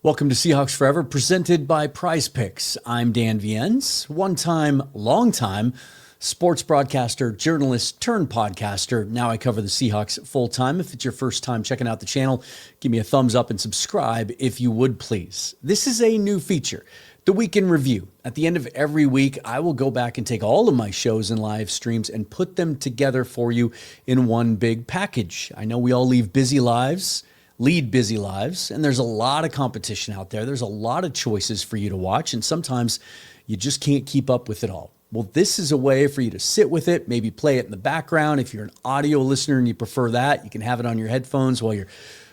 Welcome to Seahawks Forever, presented by Prize Picks. I'm Dan Viennes, one-time, long-time sports broadcaster, journalist, turned podcaster. Now I cover the Seahawks full-time. If it's your first time checking out the channel, give me a thumbs up and subscribe if you would, please. This is a new feature, the Week in Review. At the end of every week, I will go back and take all of my shows and live streams and put them together for you in one big package. I know we all lead busy lives, and there's a lot of competition out there. There's a lot of choices for you to watch, and sometimes you just can't keep up with it all. Well, this is a way for you to sit with it, maybe play it in the background. If you're an audio listener and you prefer that, you can have it on your headphones while you're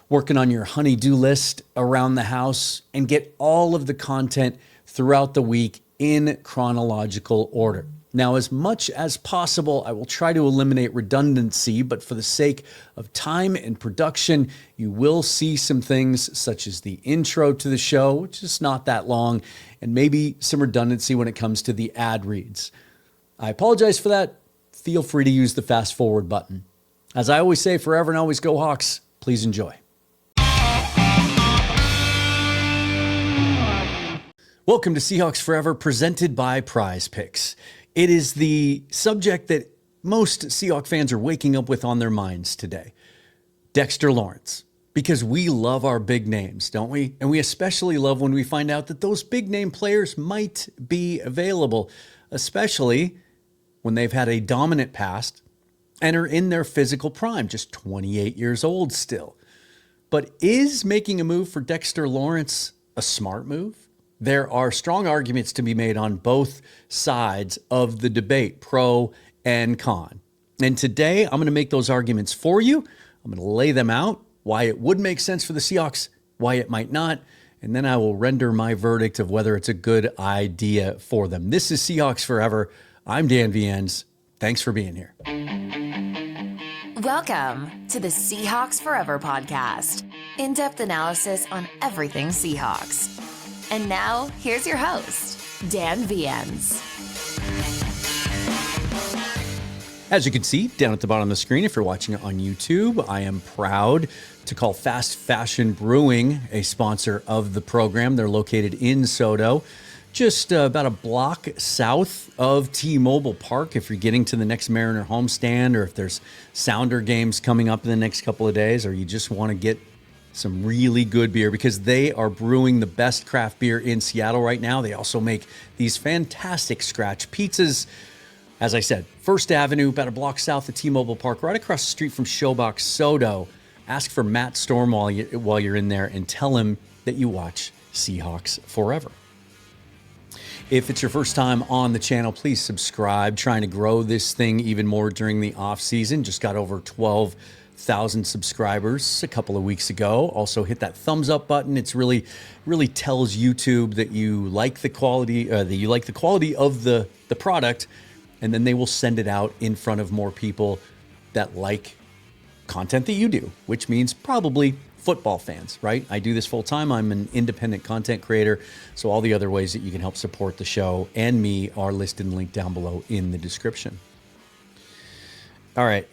working on your honey-do list around the house and get all of the content throughout the week in chronological order. Now, as much as possible, I will try to eliminate redundancy, but for the sake of time and production, you will see some things such as the intro to the show, which is not that long, and maybe some redundancy when it comes to the ad reads. I apologize for that. Feel free to use the fast forward button. As I always say, forever and always go Hawks. Please enjoy. Welcome to Seahawks Forever, presented by Prize Picks. It is the subject that most Seahawks fans are waking up with on their minds today. Dexter Lawrence. Because we love our big names, don't we? And we especially love when we find out that those big name players might be available, especially when they've had a dominant past and are in their physical prime, just 28 years old still. But is making a move for Dexter Lawrence a smart move? There are strong arguments to be made on both sides of the debate, pro and con. And today, I'm going to make those arguments for you. I'm going to lay them out, why it would make sense for the Seahawks, why it might not, and then I will render my verdict of whether it's a good idea for them. This is Seahawks Forever. I'm Dan Viennes. Thanks for being here. Welcome to the Seahawks Forever podcast. In-depth analysis on everything Seahawks. And now, here's your host, Dan Viennes. As you can see down at the bottom of the screen, if you're watching it on YouTube, I am proud to call Fast Fashion Brewing a sponsor of the program. They're located in Sodo, just about a block south of T-Mobile Park. If you're getting to the next Mariner homestand, or if there's Sounder games coming up in the next couple of days, or you just want to get some really good beer, because they are brewing the best craft beer in Seattle right now. They also make these fantastic scratch pizzas. As I said, First Avenue, about a block south of T-Mobile Park, right across the street from Showbox Sodo. Ask for Matt Storm while you're in there and tell him that you watch Seahawks Forever. If it's your first time on the channel, please subscribe. Trying to grow this thing even more during the off season. Just got over 12,000 subscribers a couple of weeks ago. Also hit that thumbs up button. It's really tells YouTube that you like the quality, of the product, and then they will send it out in front of more people that like content that you do, which means probably football fans, right? I do this full time. I'm an independent content creator, so all the other ways that you can help support the show and me are listed and linked down below in the description. All right.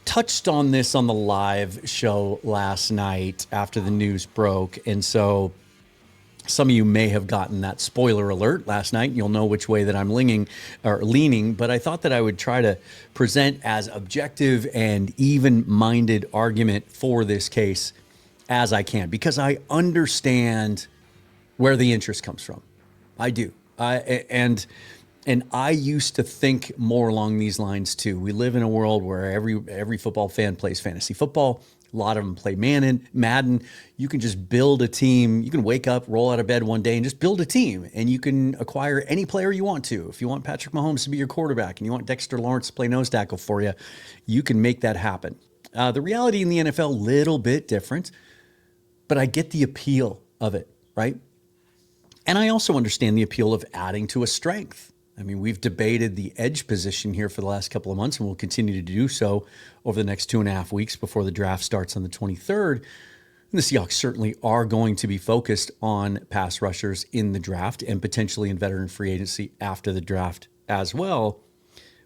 Touched on this on the live show last night after the news broke. And so some of you may have gotten that spoiler alert last night. You'll know which way that I'm leaning, but I thought that I would try to present as objective and even-minded argument for this case as I can, because I understand where the interest comes from. I do. And I used to think more along these lines too. We live in a world where every football fan plays fantasy football. A lot of them play Madden. You can just build a team. You can wake up, roll out of bed one day, and just build a team. And you can acquire any player you want to. If you want Patrick Mahomes to be your quarterback and you want Dexter Lawrence to play nose tackle for you, you can make that happen. The reality in the NFL, a little bit different, but I get the appeal of it, right? And I also understand the appeal of adding to a strength. I mean, we've debated the edge position here for the last couple of months, and we'll continue to do so over the next 2.5 weeks before the draft starts on the 23rd. And the Seahawks certainly are going to be focused on pass rushers in the draft and potentially in veteran free agency after the draft as well.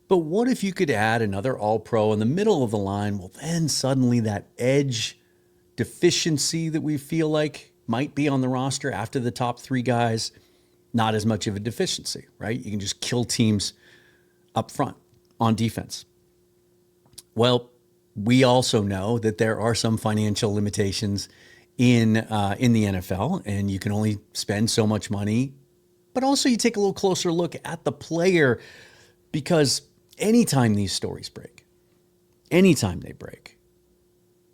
But what if you could add another all-pro in the middle of the line? Well, then suddenly that edge deficiency that we feel like might be on the roster after the top 3 guys, not as much of a deficiency, right? You can just kill teams up front on defense. Well, we also know that there are some financial limitations in the NFL, and you can only spend so much money. But also you take a little closer look at the player, because anytime these stories break, anytime they break,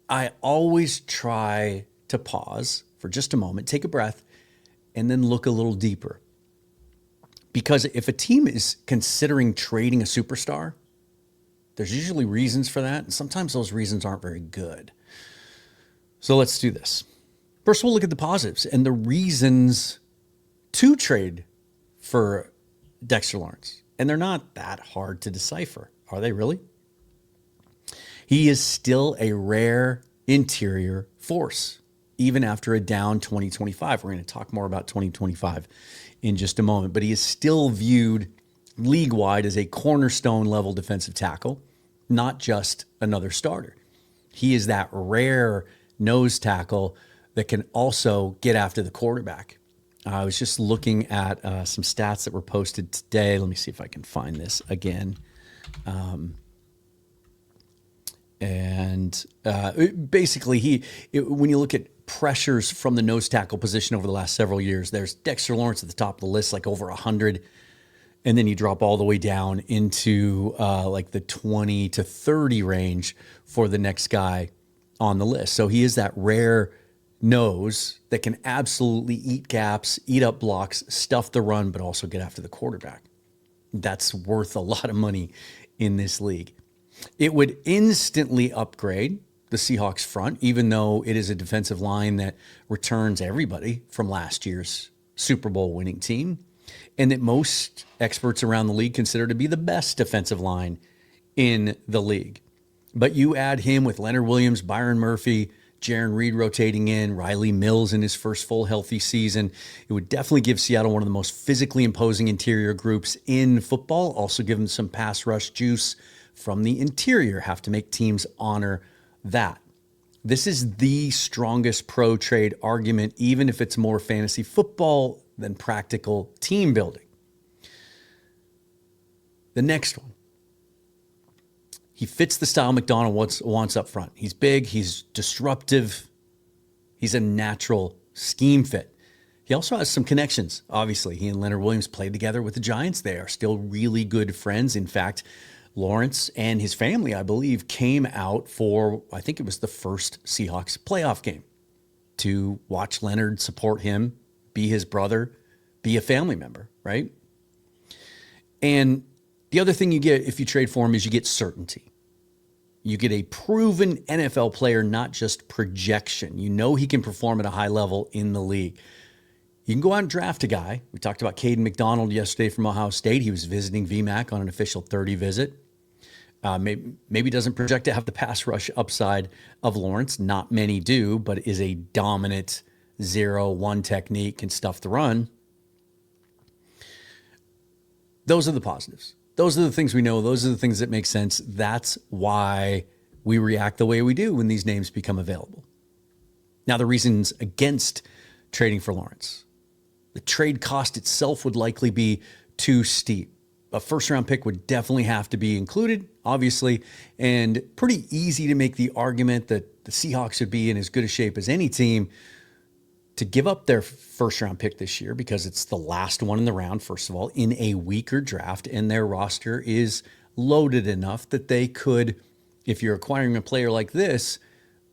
I always try to pause for just a moment, take a breath, and then look a little deeper. Because if a team is considering trading a superstar, there's usually reasons for that, and sometimes those reasons aren't very good. So let's do this. First, we'll look at the positives and the reasons to trade for Dexter Lawrence. And they're not that hard to decipher, are they really? He is still a rare interior force, even after a down 2025. We're going to talk more about 2025 in just a moment, but he is still viewed league-wide as a cornerstone-level defensive tackle, not just another starter. He is that rare nose tackle that can also get after the quarterback. I was just looking at some stats that were posted today. Let me see if I can find this again. Basically, when you look at pressures from the nose tackle position over the last several years, there's Dexter Lawrence at the top of the list, like over 100. And then you drop all the way down into like the 20 to 30 range for the next guy on the list. So he is that rare nose that can absolutely eat gaps, eat up blocks, stuff the run, but also get after the quarterback. That's worth a lot of money in this league. It would instantly upgrade the Seahawks front, even though it is a defensive line that returns everybody from last year's Super Bowl winning team, and that most experts around the league consider to be the best defensive line in the league. But you add him with Leonard Williams, Byron Murphy, Jaron Reed rotating in, Riley Mills in his first full healthy season. It would definitely give Seattle one of the most physically imposing interior groups in football. Also give them some pass rush juice from the interior. Have to make teams honor that. This is the strongest pro trade argument, even if it's more fantasy football than practical team building. The next one. He fits the style McDonald wants up front. He's big, he's disruptive, he's a natural scheme fit. He also has some connections. Obviously, he and Leonard Williams played together with the Giants. They are still really good friends. In fact, Lawrence and his family, I believe, came out for, I think it was the first Seahawks playoff game to watch Leonard, support him, be his brother, be a family member, right? And the other thing you get if you trade for him is you get certainty. You get a proven NFL player, not just projection. You know he can perform at a high level in the league. You can go out and draft a guy. We talked about Caden McDonald yesterday from Ohio State. He was visiting VMAC on an official 30 visit. Maybe doesn't project to have the pass rush upside of Lawrence. Not many do, but is a dominant 0-1 technique, can stuff the run. Those are the positives. Those are the things we know. Those are the things that make sense. That's why we react the way we do when these names become available. Now, the reasons against trading for Lawrence. The trade cost itself would likely be too steep. A first-round pick would definitely have to be included, obviously, and pretty easy to make the argument that the Seahawks would be in as good a shape as any team to give up their first-round pick this year because it's the last one in the round, first of all, in a weaker draft, and their roster is loaded enough that they could, if you're acquiring a player like this,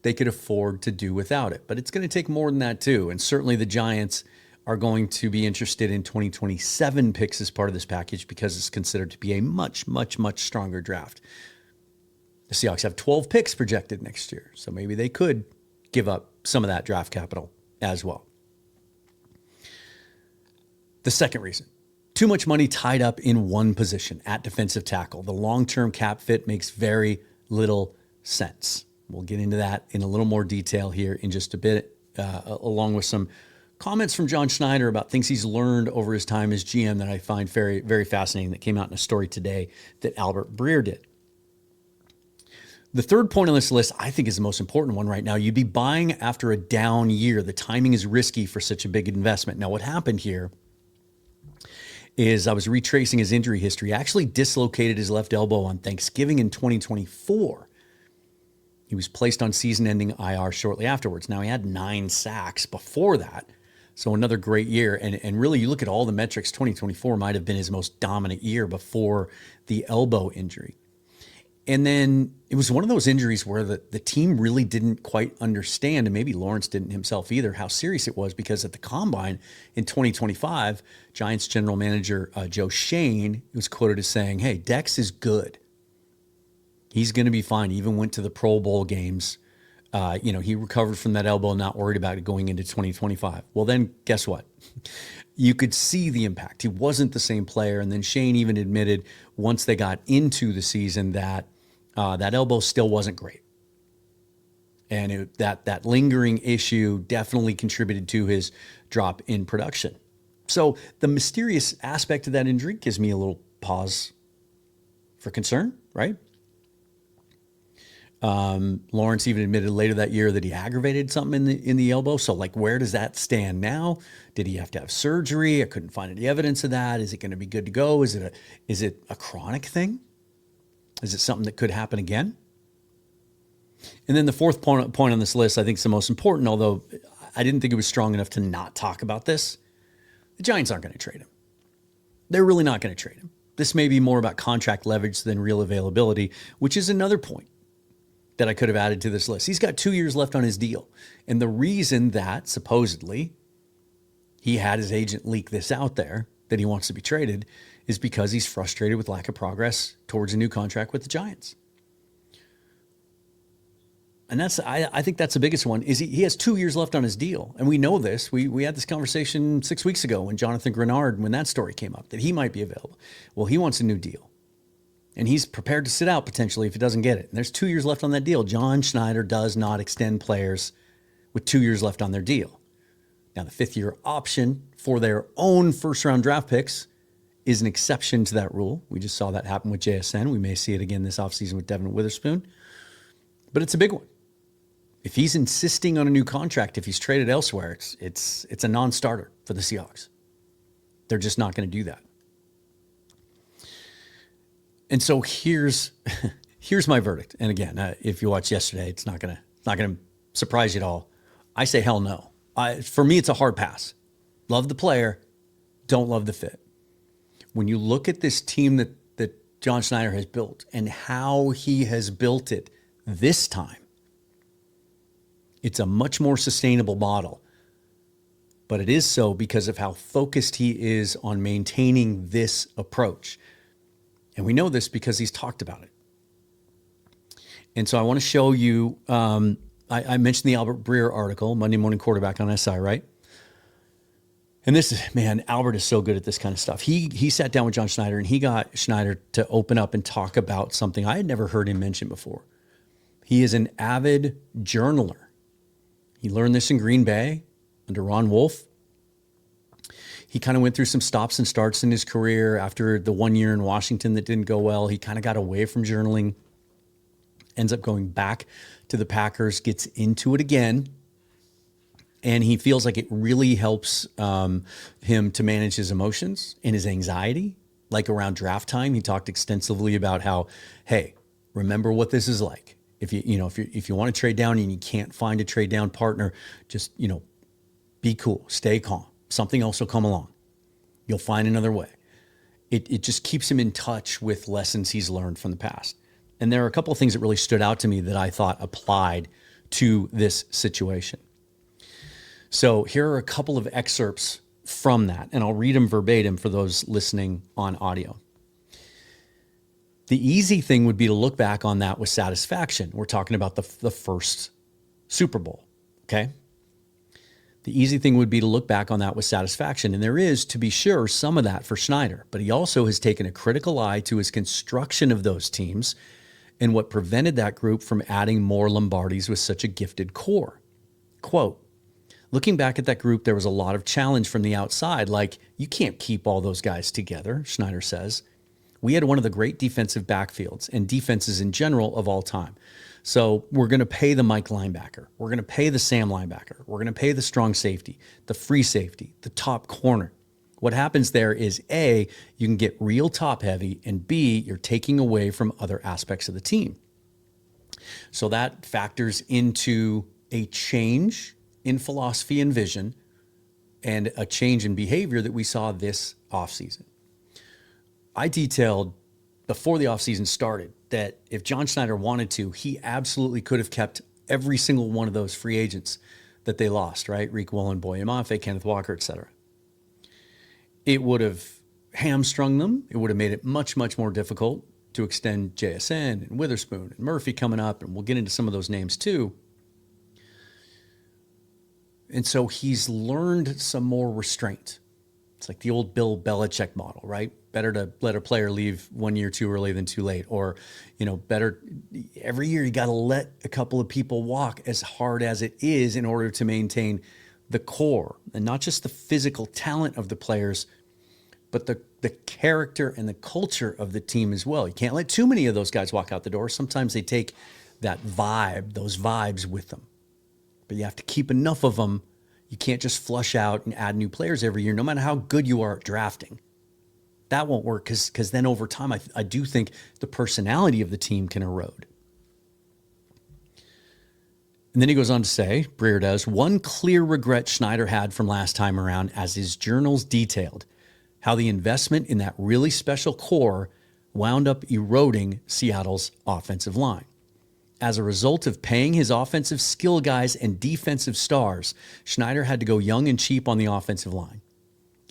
they could afford to do without it. But it's going to take more than that, too, and certainly the Giants are going to be interested in 2027 picks as part of this package because it's considered to be a much, much, much stronger draft. The Seahawks have 12 picks projected next year, so maybe they could give up some of that draft capital as well. The second reason, too much money tied up in one position at defensive tackle. The long-term cap fit makes very little sense. We'll get into that in a little more detail here in just a bit, along with some comments from John Schneider about things he's learned over his time as GM that I find very, very fascinating that came out in a story today that Albert Breer did. The third point on this list, I think, is the most important one right now. You'd be buying after a down year. The timing is risky for such a big investment. Now, what happened here is I was retracing his injury history. He actually dislocated his left elbow on Thanksgiving in 2024. He was placed on season-ending IR shortly afterwards. Now, he had 9 sacks before that, so another great year. And really, you look at all the metrics, 2024 might have been his most dominant year before the elbow injury. And then it was one of those injuries where the team really didn't quite understand, and maybe Lawrence didn't himself either, how serious it was, because at the Combine in 2025, Giants general manager Joe Schoen was quoted as saying, hey, Dex is good. He's going to be fine. He even went to the Pro Bowl games. He recovered from that elbow, not worried about it going into 2025. Well, then guess what? You could see the impact. He wasn't the same player. And then Shane even admitted once they got into the season that that elbow still wasn't great. And that lingering issue definitely contributed to his drop in production. So the mysterious aspect of that injury gives me a little pause for concern, right? Lawrence even admitted later that year that he aggravated something in the elbow. So, like, where does that stand now? Did he have to have surgery? I couldn't find any evidence of that. Is it going to be good to go? Is it a chronic thing? Is it something that could happen again? And then the fourth point on this list, I think is the most important, although I didn't think it was strong enough to not talk about this. The Giants aren't going to trade him. They're really not going to trade him. This may be more about contract leverage than real availability, which is another point that I could have added to this list. He's got 2 years left on his deal. And the reason that supposedly he had his agent leak this out there, that he wants to be traded, is because he's frustrated with lack of progress towards a new contract with the Giants. And I think that's the biggest one, is he has 2 years left on his deal. And we know this. We had this conversation 6 weeks ago when Jonathan Grenard, when that story came up, that he might be available. Well, he wants a new deal. And he's prepared to sit out potentially if he doesn't get it. And there's 2 years left on that deal. John Schneider does not extend players with 2 years left on their deal. Now, the 5th-year option for their own first-round draft picks is an exception to that rule. We just saw that happen with JSN. We may see it again this offseason with Devin Witherspoon. But it's a big one. If he's insisting on a new contract, if he's traded elsewhere, it's a non-starter for the Seahawks. They're just not going to do that. And so here's my verdict. And again, if you watched yesterday, it's not gonna surprise you at all. I say hell no. For me, it's a hard pass. Love the player, don't love the fit. When you look at this team that John Schneider has built and how he has built it this time, it's a much more sustainable model. But it is so because of how focused he is on maintaining this approach. And we know this because he's talked about it. And so I want to show you, I mentioned the Albert Breer article, Monday Morning Quarterback on SI, right? And this is, man, Albert is so good at this kind of stuff. He sat down with John Schneider and he got Schneider to open up and talk about something I had never heard him mention before. He is an avid journaler. He learned this in Green Bay under Ron Wolf. He kind of went through some stops and starts in his career after the 1 year in Washington that didn't go well. He kind of got away from journaling, ends up going back to the Packers, gets into it again. And he feels like it really helps him to manage his emotions and his anxiety. Like around draft time, he talked extensively about how, hey, remember what this is like. If you want to trade down and you can't find a trade down partner, just, be cool, stay calm. Something else will come along. You'll find another way. It just keeps him in touch with lessons he's learned from the past. And there are a couple of things that really stood out to me that I thought applied to this situation. So here are a couple of excerpts from that, and I'll read them verbatim for those listening on audio. The easy thing would be to look back on that with satisfaction. We're talking about the first Super Bowl, okay? The easy thing would be to look back on that with satisfaction. And there is, to be sure, some of that for Schneider. But he also has taken a critical eye to his construction of those teams and what prevented that group from adding more Lombardis with such a gifted core. Quote, looking back at that group, there was a lot of challenge from the outside, like, you can't keep all those guys together, Schneider says. We had one of the great defensive backfields and defenses in general of all time. So we're going to pay the Mike linebacker. We're going to pay the Sam linebacker. We're going to pay the strong safety, the free safety, the top corner. What happens there is A, you can get real top heavy, and B, you're taking away from other aspects of the team. So that factors into a change in philosophy and vision and a change in behavior that we saw this offseason. I detailed before the offseason started that if John Schneider wanted to, he absolutely could have kept every single one of those free agents that they lost, right? Reek Woolen, Boye Mafe, Kenneth Walker, etc. It would have hamstrung them. It would have made it much, much more difficult to extend JSN and Witherspoon and Murphy coming up, and we'll get into some of those names too. And so he's learned some more restraint. It's like the old Bill Belichick model, right? Better to let a player leave 1 year too early than too late. Or, better every year you got to let a couple of people walk, as hard as it is, in order to maintain the core, and not just the physical talent of the players, but the character and the culture of the team as well. You can't let too many of those guys walk out the door. Sometimes they take that vibe, those vibes with them. But you have to keep enough of them. You can't just flush out and add new players every year, no matter how good you are at drafting. That won't work because then over time, I do think the personality of the team can erode. And then he goes on to say, Breer does, one clear regret Schneider had from last time around, as his journals detailed, how the investment in that really special core wound up eroding Seattle's offensive line. As a result of paying his offensive skill guys and defensive stars, Schneider had to go young and cheap on the offensive line.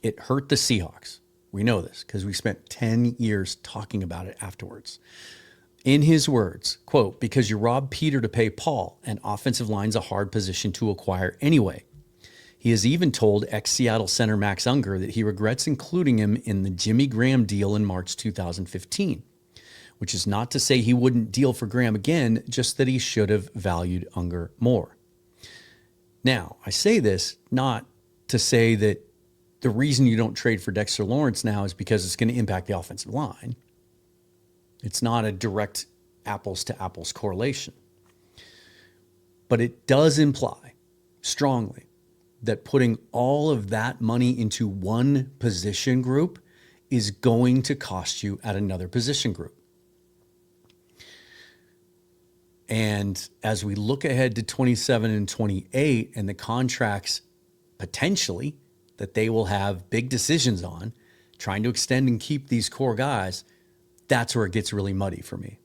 It hurt the Seahawks. We know this because we spent 10 years talking about it afterwards. In his words, quote, because you robbed Peter to pay Paul, and offensive line's a hard position to acquire anyway. He has even told ex-Seattle center Max Unger that he regrets including him in the Jimmy Graham deal in March 2015, which is not to say he wouldn't deal for Graham again, just that he should have valued Unger more. Now, I say this not to say that the reason you don't trade for Dexter Lawrence now is because it's going to impact the offensive line. It's not a direct apples to apples correlation. But it does imply strongly that putting all of that money into one position group is going to cost you at another position group. And as we look ahead to 27 and 28 and the contracts potentially that they will have big decisions on, trying to extend and keep these core guys, that's where it gets really muddy for me.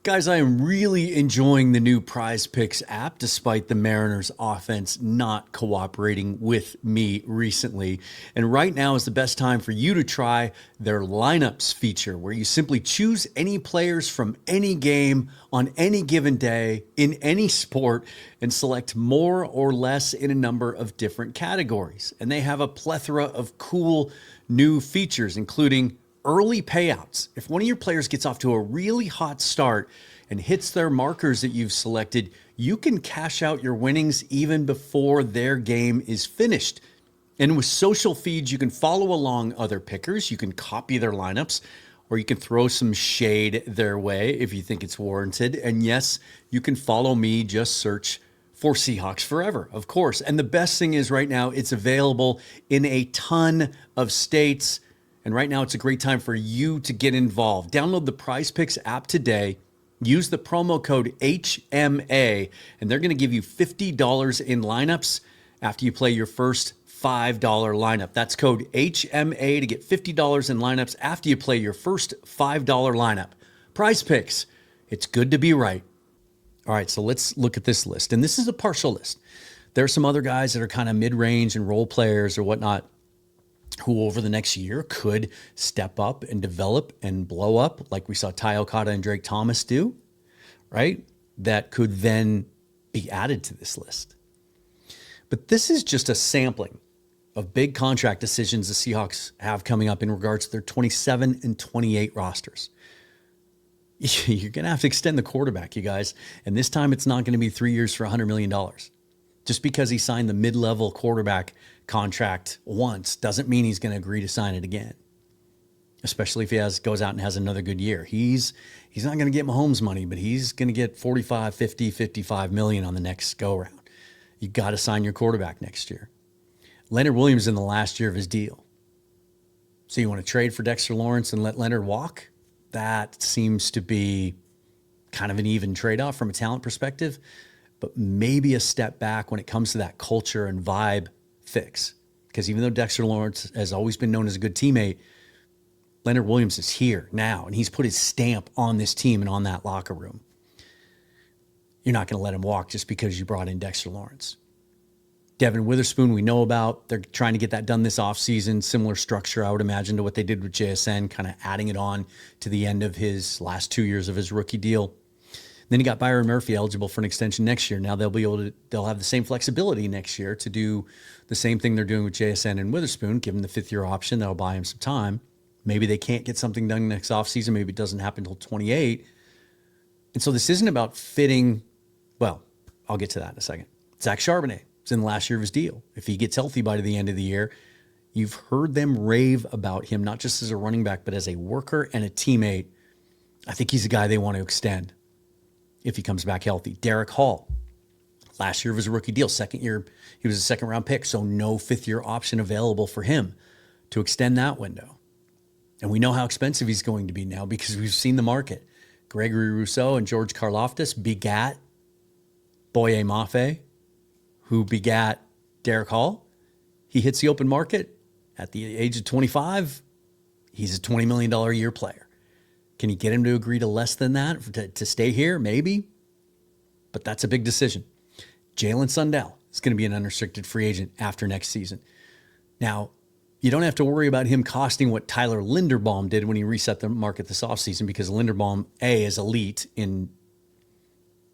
Guys, I am really enjoying the new Prize Picks app, despite the Mariners offense not cooperating with me recently. And right now is the best time for you to try their lineups feature, where you simply choose any players from any game on any given day in any sport and select more or less in a number of different categories. And they have a plethora of cool new features, including early payouts. If one of your players gets off to a really hot start and hits their markers that you've selected, you can cash out your winnings even before their game is finished. And with social feeds, you can follow along other pickers, you can copy their lineups, or you can throw some shade their way if you think it's warranted. And yes, you can follow me, just search for Seahawks Forever, of course. And the best thing is right now, it's available in a ton of states. And right now, it's a great time for you to get involved. Download the Prize Picks app today. Use the promo code HMA, and they're going to give you $50 in lineups after you play your first $5 lineup. That's code HMA to get $50 in lineups after you play your first $5 lineup. Prize Picks. It's good to be right. All right, so let's look at this list. And this is a partial list. There are some other guys that are kind of mid-range and role players or whatnot, who over the next year could step up and develop and blow up like we saw Ty Okada and Drake Thomas do, right? That could then be added to this list. But this is just a sampling of big contract decisions the Seahawks have coming up in regards to their 27 and 28 rosters. You're going to have to extend the quarterback, you guys. And this time it's not going to be 3 years for $100 million. Just because he signed the mid-level quarterback contract once doesn't mean he's going to agree to sign it again, especially if he goes out and has another good year. He's not going to get Mahomes money, but he's going to get 45, 50, 55 million on the next go round. You got to sign your quarterback next year. Leonard Williams is in the last year of his deal. So you want to trade for Dexter Lawrence and let Leonard walk? That seems to be kind of an even trade-off from a talent perspective, but maybe a step back when it comes to that culture and vibe fix. Because even though Dexter Lawrence has always been known as a good teammate, Leonard Williams is here now, and he's put his stamp on this team and on that locker room. You're not going to let him walk just because you brought in Dexter Lawrence. Devin Witherspoon, we know about. They're trying to get that done this offseason. Similar structure, I would imagine, to what they did with JSN, kind of adding it on to the end of his last 2 years of his rookie deal. Then you got Byron Murphy eligible for an extension next year. Now they'll have the same flexibility next year to do the same thing they're doing with JSN and Witherspoon, give him the fifth-year option. That'll buy him some time. Maybe they can't get something done next offseason. Maybe it doesn't happen until 28. And so this isn't about fitting, well, I'll get to that in a second. Zach Charbonnet is in the last year of his deal. If he gets healthy by the end of the year, you've heard them rave about him, not just as a running back, but as a worker and a teammate. I think he's a guy they want to extend if he comes back healthy. Derek Hall, last year of his rookie deal, second year, he was a second-round pick, so no fifth-year option available for him to extend that window. And we know how expensive he's going to be now because we've seen the market. Gregory Rousseau and George Karlaftis begat Boye Mafe, who begat Derek Hall. He hits the open market at the age of 25. He's a $20 million a year player. Can you get him to agree to less than that to stay here? Maybe. But that's a big decision. Jalen Sundell is going to be an unrestricted free agent after next season. Now, you don't have to worry about him costing what Tyler Linderbaum did when he reset the market this offseason, because Linderbaum, A, is elite in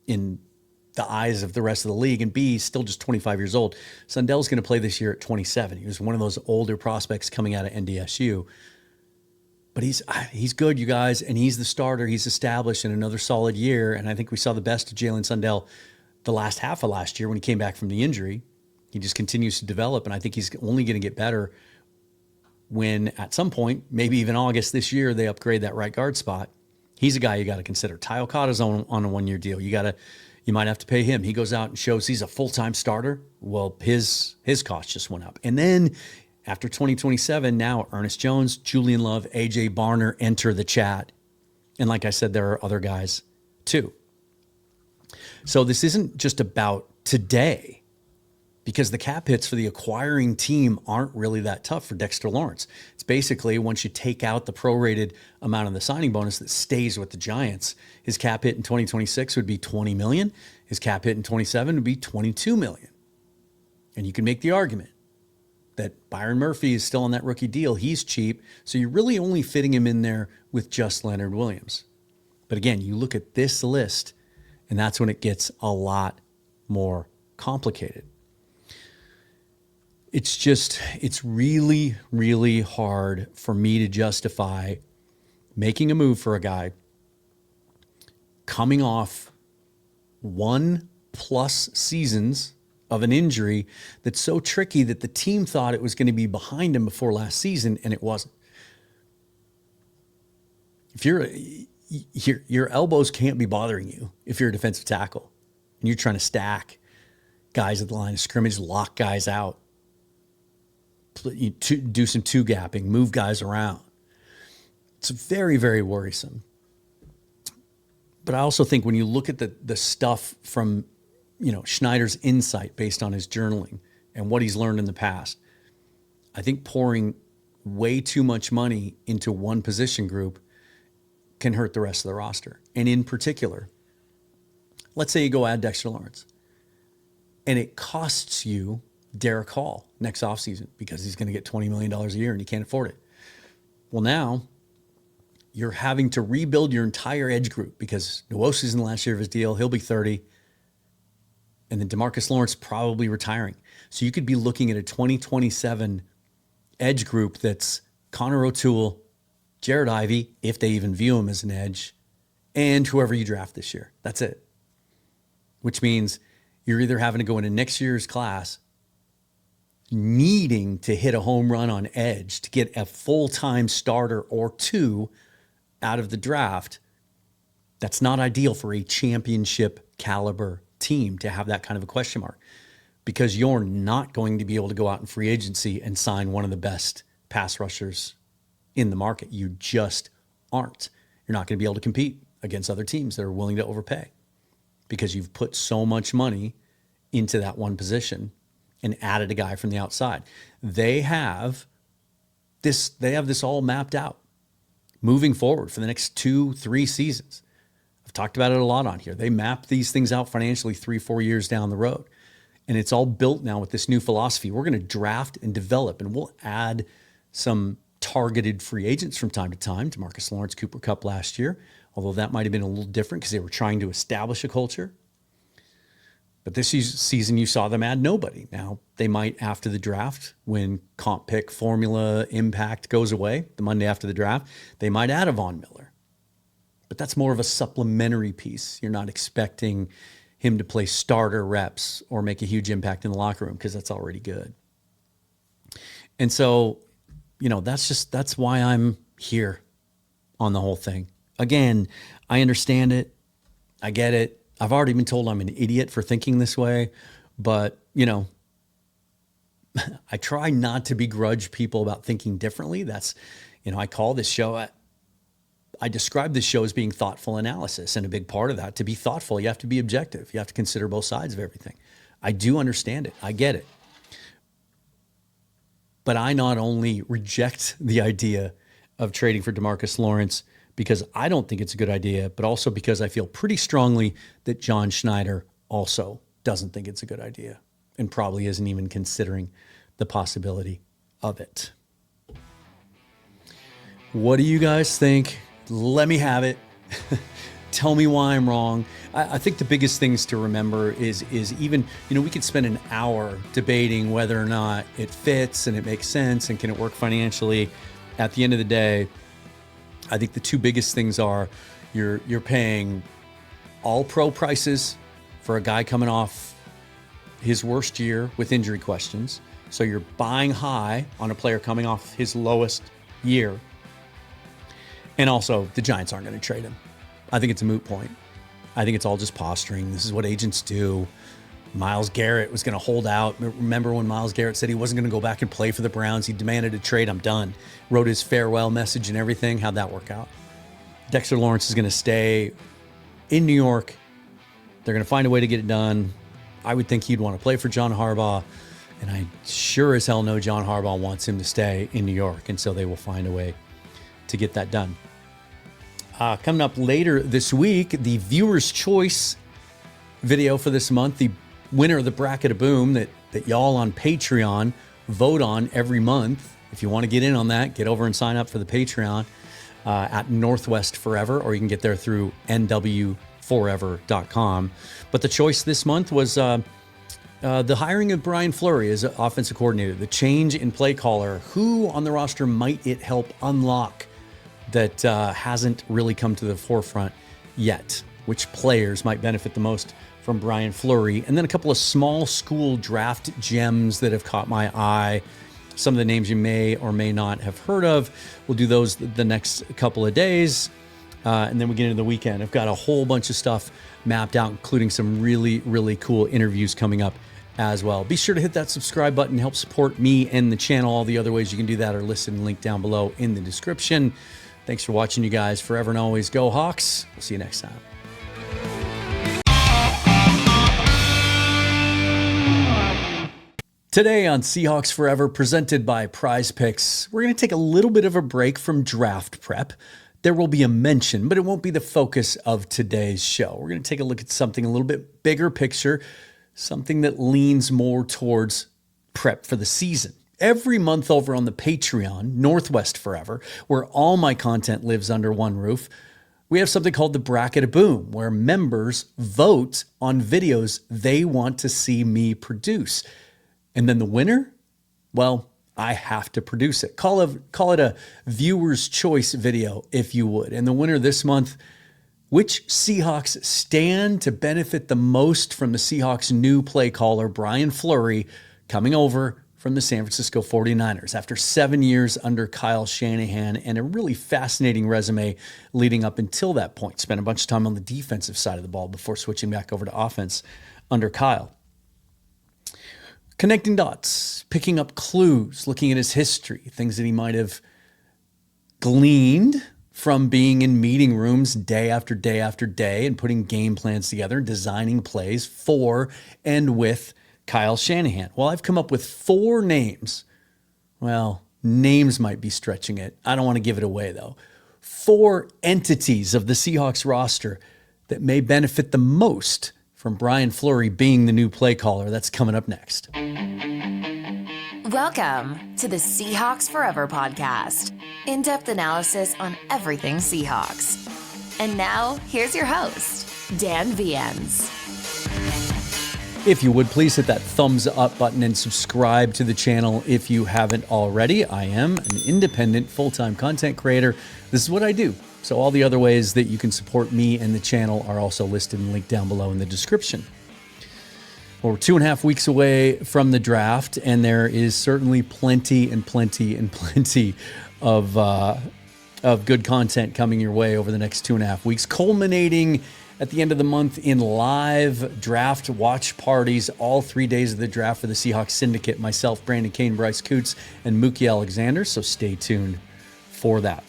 the eyes of the rest of the league, and B, still just 25 years old. Sundell's going to play this year at 27. He was one of those older prospects coming out of NDSU. But he's good, you guys, and he's the starter. He's established in another solid year, and I think we saw the best of Jalen Sundell the last half of last year when he came back from the injury. He just continues to develop, and I think he's only going to get better when at some point, maybe even August this year, they upgrade that right guard spot. He's a guy you got to consider. Ty Okada's on a one-year deal. You might have to pay him. He goes out and shows he's a full-time starter. Well, his cost just went up. And then after 2027, now Ernest Jones, Julian Love, AJ Barner enter the chat. And like I said, there are other guys too. So this isn't just about today, because the cap hits for the acquiring team aren't really that tough for Dexter Lawrence. It's basically, once you take out the prorated amount of the signing bonus that stays with the Giants, his cap hit in 2026 would be $20 million. His cap hit in 27 would be $22 million. And you can make the argument that Byron Murphy is still on that rookie deal. He's cheap, so you're really only fitting him in there with just Leonard Williams. But again, you look at this list, and that's when it gets a lot more complicated. It's really, really hard for me to justify making a move for a guy coming off 1+ seasons of an injury that's so tricky that the team thought it was going to be behind him before last season, and it wasn't. If your elbows can't be bothering you if you're a defensive tackle and you're trying to stack guys at the line of scrimmage, lock guys out, you do some two-gapping, move guys around. It's very, very worrisome. But I also think when you look at the stuff from, Schneider's insight based on his journaling and what he's learned in the past, I think pouring way too much money into one position group can hurt the rest of the roster. And in particular, let's say you go add Dexter Lawrence, and it costs you Derek Hall next offseason because he's going to get $20 million a year and you can't afford it. Well, now you're having to rebuild your entire edge group because Nwosi's in the last year of his deal. He'll be 30. And then DeMarcus Lawrence probably retiring. So you could be looking at a 2027 edge group that's Connor O'Toole, Jared Ivey, if they even view him as an edge, and whoever you draft this year. That's it. Which means you're either having to go into next year's class needing to hit a home run on edge to get a full-time starter or two out of the draft, that's not ideal for a championship caliber team to have that kind of a question mark, because you're not going to be able to go out in free agency and sign one of the best pass rushers in the market. You just aren't. You're not going to be able to compete against other teams that are willing to overpay because you've put so much money into that one position and added a guy from the outside. They have this all mapped out moving forward for the next 2-3 seasons. I've talked about it a lot on here. They map these things out financially 3-4 years down the road. And it's all built now with this new philosophy. We're going to draft and develop, and we'll add some targeted free agents from time to time. DeMarcus Lawrence, Cooper Kupp last year, although that might have been a little different because they were trying to establish a culture. But this season, you saw them add nobody. Now, they might, after the draft, when comp pick formula impact goes away, the Monday after the draft, they might add a Von Miller. But that's more of a supplementary piece. You're not expecting him to play starter reps or make a huge impact in the locker room because that's already good. And so, that's why I'm here on the whole thing. Again, I understand it. I get it. I've already been told I'm an idiot for thinking this way, but, I try not to begrudge people about thinking differently. That's, I call this show, I describe this show as being thoughtful analysis, and a big part of that, to be thoughtful, you have to be objective. You have to consider both sides of everything. I do understand it. I get it. But I not only reject the idea of trading for DeMarcus Lawrence because I don't think it's a good idea, but also because I feel pretty strongly that John Schneider also doesn't think it's a good idea and probably isn't even considering the possibility of it. What do you guys think? Let me have it. Tell me why I'm wrong. I think the biggest things to remember is even, we could spend an hour debating whether or not it fits and it makes sense and can it work financially. At the end of the day, I think the two biggest things are you're paying all pro prices for a guy coming off his worst year with injury questions. So you're buying high on a player coming off his lowest year. And also, the Giants aren't going to trade him. I think it's a moot point. I think it's all just posturing. This is what agents do. Myles Garrett was going to hold out. Remember when Myles Garrett said he wasn't going to go back and play for the Browns? He demanded a trade. I'm done. Wrote his farewell message and everything. How'd that work out? Dexter Lawrence is going to stay in New York. They're going to find a way to get it done. I would think he'd want to play for John Harbaugh. And I sure as hell know John Harbaugh wants him to stay in New York. And so they will find a way to get that done. Coming up later this week, the viewer's choice video for this month, the winner of the Bracket of Boom that y'all on Patreon vote on every month. If you want to get in on that, get over and sign up for the Patreon at Northwest Forever, or you can get there through nwforever.com. But the choice this month was the hiring of Brian Fleury as offensive coordinator, the change in play caller. Who on the roster might it help unlock that hasn't really come to the forefront yet? Which players might benefit the most from Brian Fleury? And then a couple of small school draft gems that have caught my eye. Some of the names you may or may not have heard of. We'll do those the next couple of days. And then we get into the weekend. I've got a whole bunch of stuff mapped out, including some really, really cool interviews coming up as well. Be sure to hit that subscribe button, help support me and the channel. All the other ways you can do that are listed and linked down below in the description. Thanks for watching, you guys. Forever and always, go Hawks. We'll see you next time. Today on Seahawks Forever, presented by Prize Picks, we're going to take a little bit of a break from draft prep. There will be a mention, but it won't be the focus of today's show. We're going to take a look at something a little bit bigger picture, something that leans more towards prep for the season. Every month over on the Patreon, Northwest Forever, where all my content lives under one roof, we have something called the Bracket of Boom, where members vote on videos they want to see me produce. And then the winner, well, I have to produce it. Call it a viewer's choice video, if you would. And the winner this month, which Seahawks stand to benefit the most from the Seahawks' new play caller, Brian Fleury, coming over from the San Francisco 49ers after 7 years under Kyle Shanahan and a really fascinating resume leading up until that point. Spent a bunch of time on the defensive side of the ball before switching back over to offense under Kyle. Connecting dots, picking up clues, looking at his history, things that he might have gleaned from being in meeting rooms day after day after day and putting game plans together, designing plays for and with Kyle Shanahan. Well, I've come up with 4 names. Well, names might be stretching it. I don't want to give it away, though. 4 entities of the Seahawks roster that may benefit the most from Brian Fleury being the new play caller. That's coming up next. Welcome to the Seahawks Forever podcast. In-depth analysis on everything Seahawks. And now, here's your host, Dan Viens. If you would, please hit that thumbs up button and subscribe to the channel if you haven't already. I am an independent full-time content creator. This is what I do. So all the other ways that you can support me and the channel are also listed and linked down below in the description. Well, we're 2.5 weeks away from the draft, and there is certainly plenty of good content coming your way over the next 2.5 weeks, culminating at the end of the month in live draft watch parties, all 3 days of the draft for the Seahawks Syndicate, myself, Brandon Kane, Bryce Coots, and Mookie Alexander, so stay tuned for that.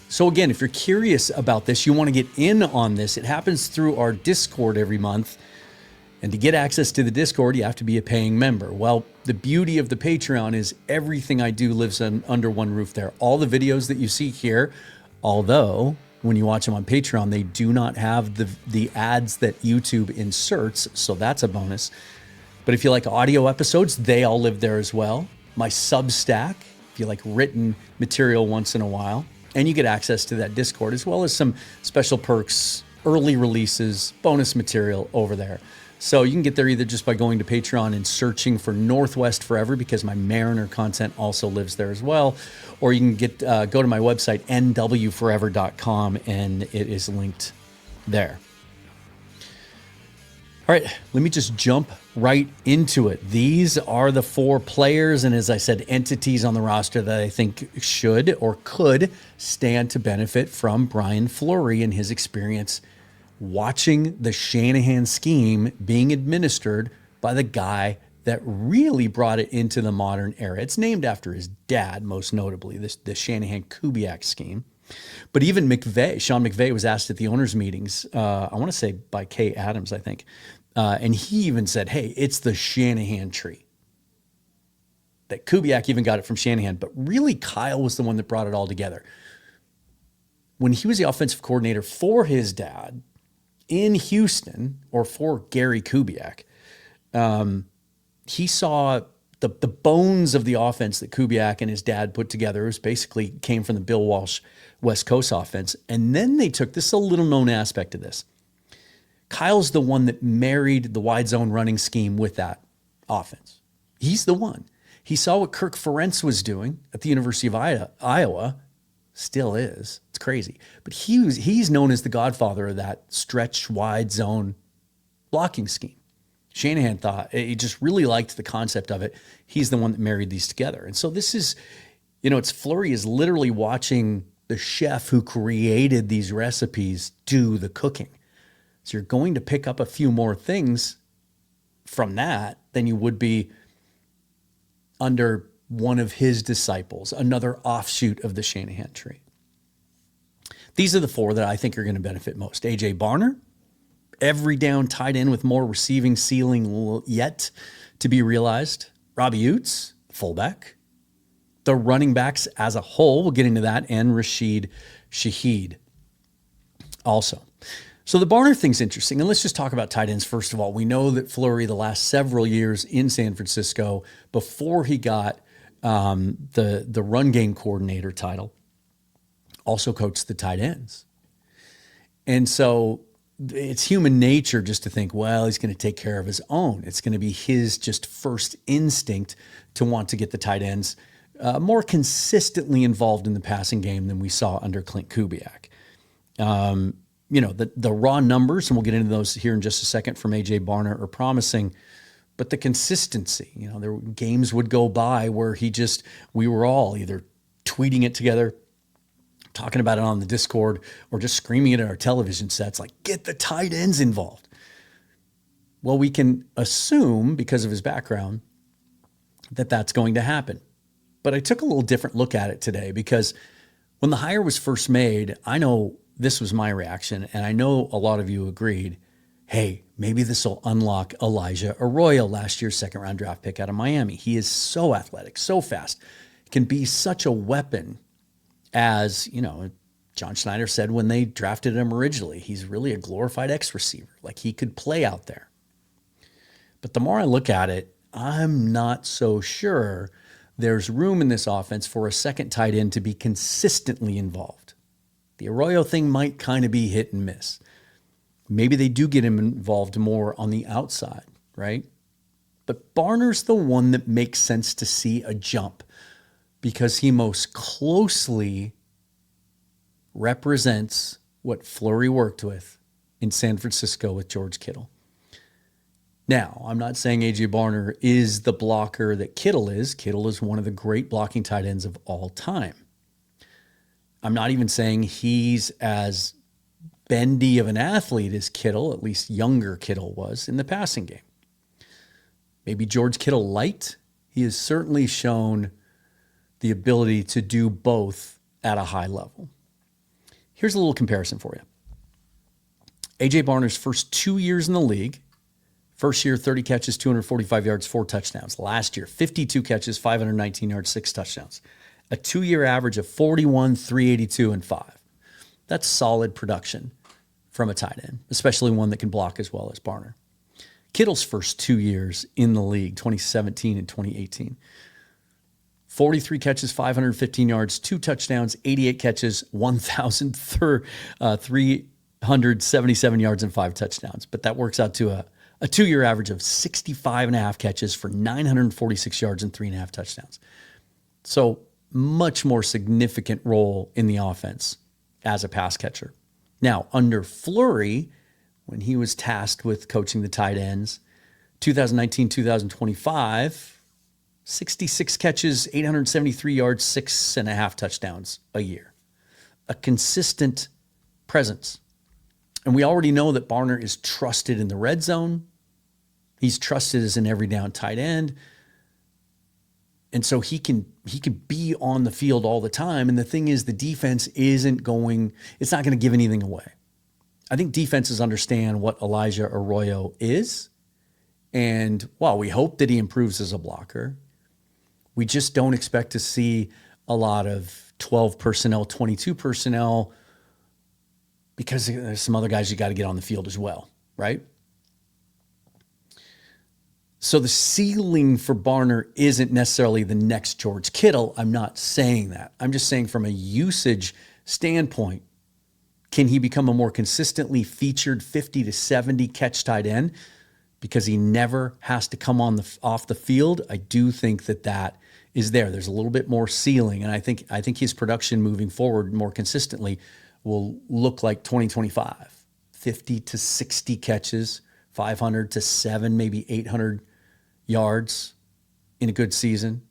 So again, if you're curious about this, you want to get in on this, it happens through our Discord every month, and to get access to the Discord, you have to be a paying member. Well, the beauty of the Patreon is everything I do lives under one roof there. All the videos that you see here, although when you watch them on Patreon, they do not have the ads that YouTube inserts, so that's a bonus. But if you like audio episodes, they all live there as well. My Substack, if you like written material once in a while, and you get access to that Discord, as well as some special perks, early releases, bonus material over there. So you can get there either just by going to Patreon and searching for Northwest Forever, because my Mariner content also lives there as well. Or you can go to my website, nwforever.com, and it is linked there. All right, let me just jump right into it. These are the 4 players and, as I said, entities on the roster that I think should or could stand to benefit from Brian Fleury and his experience watching the Shanahan scheme being administered by the guy that really brought it into the modern era. It's named after his dad, most notably, the Shanahan-Kubiak scheme. But even Sean McVay was asked at the owners' meetings, I want to say by Kay Adams, I think, and he even said, hey, it's the Shanahan tree. That Kubiak even got it from Shanahan, but really Kyle was the one that brought it all together. When he was the offensive coordinator for his dad, in Houston, or for Gary Kubiak, he saw the bones of the offense that Kubiak and his dad put together. It was basically came from the Bill Walsh West Coast offense. And then they took, this is a little known aspect of this. Kyle's the one that married the wide zone running scheme with that offense. He's the one. He saw what Kirk Ferentz was doing at the University of Iowa. Still is. It's crazy. But he's known as the godfather of that stretch wide zone blocking scheme. Shanahan thought, he just really liked the concept of it. He's the one that married these together. And so this is, it's Fleury is literally watching the chef who created these recipes do the cooking. So you're going to pick up a few more things from that than you would be under one of his disciples, another offshoot of the Shanahan tree. These are the 4 that I think are going to benefit most. A.J. Barner, every down tight end with more receiving ceiling yet to be realized. Robbie Utes, fullback. The running backs as a whole, we'll get into that, and Rashid Shaheed also. So the Barner thing's interesting, and let's just talk about tight ends first of all. We know that Fleury, the last several years in San Francisco, before he got the run game coordinator title, also coached the tight ends. And so it's human nature just to think, well, he's going to take care of his own. It's going to be his just first instinct to want to get the tight ends more consistently involved in the passing game than we saw under Clint Kubiak. The raw numbers, and we'll get into those here in just a second, from A.J. Barner are promising, But the consistency, there were games would go by where we were all either tweeting it together, talking about it on the Discord, or just screaming it at our television sets, like, get the tight ends involved. Well, we can assume, because of his background, that that's going to happen. But I took a little different look at it today, because when the hire was first made, I know this was my reaction, and I know a lot of you agreed, hey, maybe this will unlock Elijah Arroyo, last year's second-round draft pick out of Miami. He is so athletic, so fast, can be such a weapon. As, John Schneider said when they drafted him originally, he's really a glorified X receiver. Like, he could play out there. But the more I look at it, I'm not so sure there's room in this offense for a second tight end to be consistently involved. The Arroyo thing might kind of be hit and miss. Maybe they do get him involved more on the outside, right? But Barner's the one that makes sense to see a jump, because he most closely represents what Fleury worked with in San Francisco with George Kittle. Now, I'm not saying A.J. Barner is the blocker that Kittle is. Kittle is one of the great blocking tight ends of all time. I'm not even saying he's as bendy of an athlete as Kittle, at least younger Kittle was, in the passing game. Maybe George Kittle light. He has certainly shown the ability to do both at a high level. Here's a little comparison for you. A.J. Barner's first 2 years in the league, first year, 30 catches, 245 yards, 4 touchdowns. Last year, 52 catches, 519 yards, 6 touchdowns. A 2-year average of 41, 382, and 5. That's solid production from a tight end, especially one that can block as well as Barner. Kittle's first 2 years in the league, 2017 and 2018. 43 catches, 515 yards, 2 touchdowns, 88 catches, 1,377 yards, and 5 touchdowns. But that works out to a 2-year average of 65.5 catches for 946 yards and 3.5 touchdowns. So much more significant role in the offense as a pass catcher. Now, under Fleury, when he was tasked with coaching the tight ends, 2019-2025, 66 catches, 873 yards, 6.5 touchdowns a year. A consistent presence. And we already know that Barner is trusted in the red zone. He's trusted as an every down tight end. And so he can be on the field all the time. And the thing is, the defense it's not going to give anything away. I think defenses understand what Elijah Arroyo is. And while we hope that he improves as a blocker, we just don't expect to see a lot of 12 personnel, 22 personnel, because there's some other guys you got to get on the field as well, right? So the ceiling for Barner isn't necessarily the next George Kittle. I'm not saying that. I'm just saying from a usage standpoint, can he become a more consistently featured 50 to 70 catch tight end because he never has to come off the field? I do think that is there. There's a little bit more ceiling, and I think his production moving forward more consistently will look like 2025. 50 to 60 catches, 500 to 7, maybe 800 yards in a good season.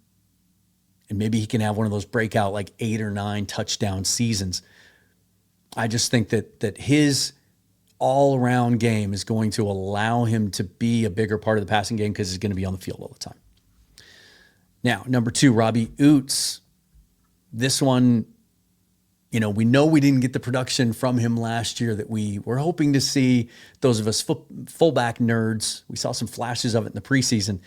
And maybe he can have one of those breakout like 8 or 9 touchdown seasons. I just think that his all-around game is going to allow him to be a bigger part of the passing game because he's going to be on the field all the time. Now, number 2, Robbie Oots. This one, we know we didn't get the production from him last year that we were hoping to see. Those of us fullback nerds, we saw some flashes of it in the preseason.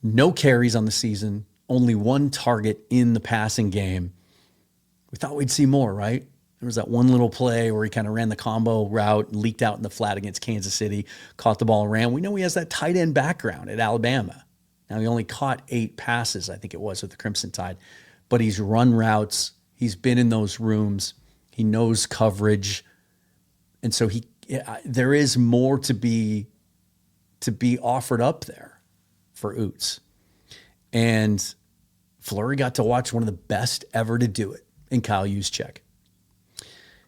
No carries on the season, only 1 target in the passing game. We thought we'd see more, right? There was that one little play where he kind of ran the combo route and leaked out in the flat against Kansas City, caught the ball and ran. We know he has that tight end background at Alabama. Now, he only caught 8 passes, I think it was, with the Crimson Tide. But he's run routes. He's been in those rooms. He knows coverage. And so there is more to be offered up there for Oots. And Fleury got to watch one of the best ever to do it in Kyle Juszczyk.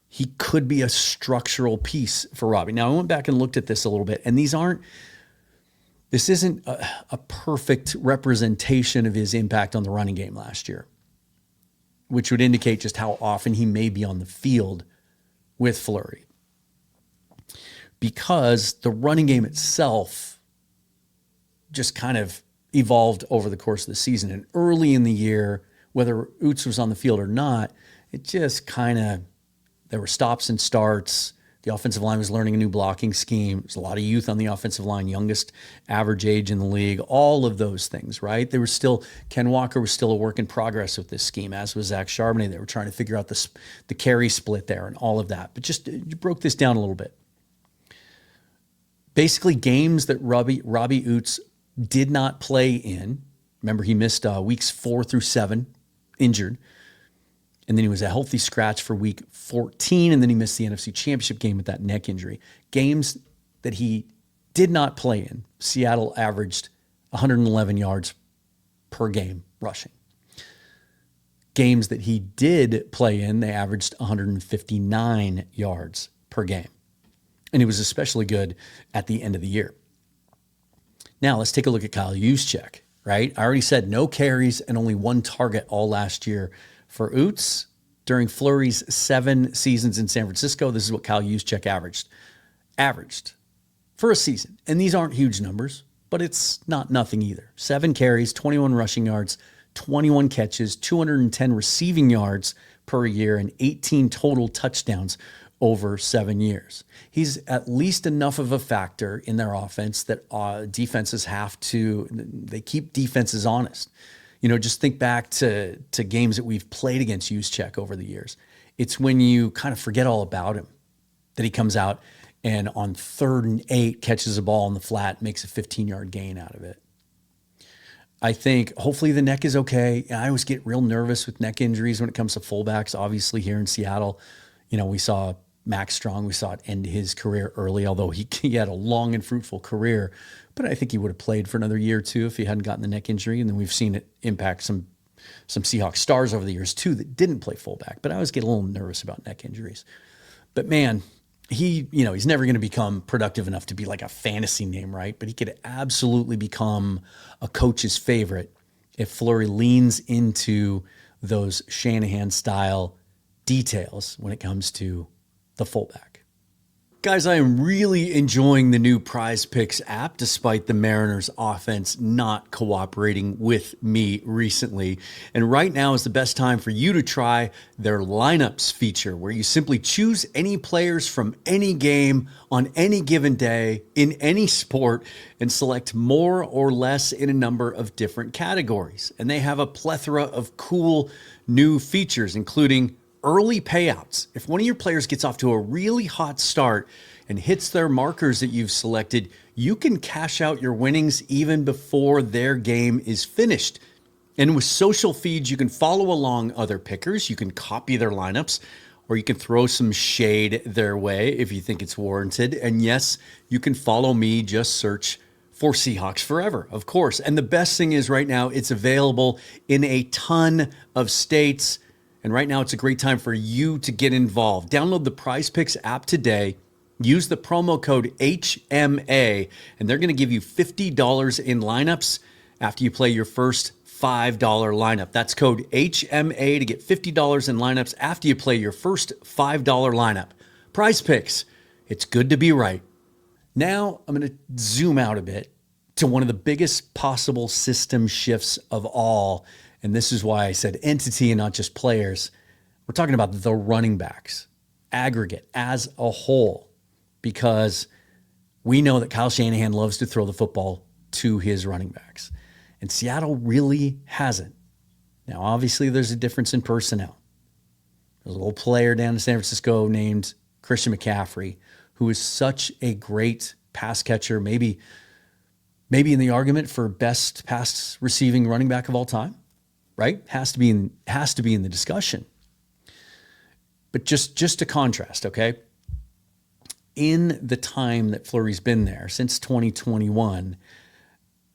He could be a structural piece for Robbie. Now, I went back and looked at this a little bit, and these aren't This isn't a perfect representation of his impact on the running game last year, which would indicate just how often he may be on the field with Fleury. Because the running game itself just kind of evolved over the course of the season. And early in the year, whether Oots was on the field or not, it just kind of, there were stops and starts. The offensive line was learning a new blocking scheme. There's a lot of youth on the offensive line, youngest average age in the league, all of those things, right? There was still, Ken Walker was still a work in progress with this scheme, as was Zach Charbonnet. They were trying to figure out the carry split there and all of that. But just you broke this down a little bit. Basically, games that Robbie Oots did not play in. Remember, he missed weeks 4 through 7, injured. And then he was a healthy scratch for week 14, and then he missed the NFC Championship game with that neck injury. Games that he did not play in, Seattle averaged 111 yards per game rushing. Games that he did play in, they averaged 159 yards per game. And he was especially good at the end of the year. Now, let's take a look at Kyle Juszczyk, right? I already said no carries and only 1 target all last year. For Oots, during Fleury's 7 seasons in San Francisco, this is what Kyle Juszczyk averaged for a season. And these aren't huge numbers, but it's not nothing either. 7 carries, 21 rushing yards, 21 catches, 210 receiving yards per year, and 18 total touchdowns over 7 years. He's at least enough of a factor in their offense that defenses they keep defenses honest. You know, just think back to games that we've played against Juszczyk over the years. It's when you kind of forget all about him that he comes out and on 3rd and 8 catches a ball in the flat, makes a 15-yard gain out of it. I think hopefully the neck is okay. I always get real nervous with neck injuries when it comes to fullbacks. Obviously here in Seattle, you know, we saw Max Strong, we saw it end his career early, although he had a long and fruitful career. But I think he would have played for another year or two if he hadn't gotten the neck injury. And then we've seen it impact some Seahawks stars over the years too that didn't play fullback. But I always get a little nervous about neck injuries. But man, he's never going to become productive enough to be like a fantasy name, right? But he could absolutely become a coach's favorite if Fleury leans into those Shanahan-style details when it comes to the fullback. Guys, I am really enjoying the new Prize Picks app despite the Mariners offense not cooperating with me recently. And right now is the best time for you to try their lineups feature where you simply choose any players from any game on any given day in any sport and select more or less in a number of different categories. And they have a plethora of cool new features, including early payouts. If one of your players gets off to a really hot start and hits their markers that you've selected, you can cash out your winnings even before their game is finished. And with social feeds, you can follow along other pickers. You can copy their lineups, or you can throw some shade their way if you think it's warranted. And yes, you can follow me. Just search for Seahawks Forever, of course. And the best thing is right now, it's available in a ton of states. And right now, it's a great time for you to get involved. Download the Prize Picks app today. Use the promo code HMA, and they're going to give you $50 in lineups after you play your first $5 lineup. That's code HMA to get $50 in lineups after you play your first $5 lineup. Prize Picks. It's good to be right. Now, I'm going to zoom out a bit to one of the biggest possible system shifts of all. And this is why I said entity and not just players. We're talking about the running backs, aggregate as a whole, because we know that Kyle Shanahan loves to throw the football to his running backs. And Seattle really hasn't. Now, obviously, there's a difference in personnel. There's a little player down in San Francisco named Christian McCaffrey, who is such a great pass catcher, maybe in the argument for best pass receiving running back of all time. Right? Has to be in the discussion. But just to contrast, okay? In the time that Fleury's been there, since 2021,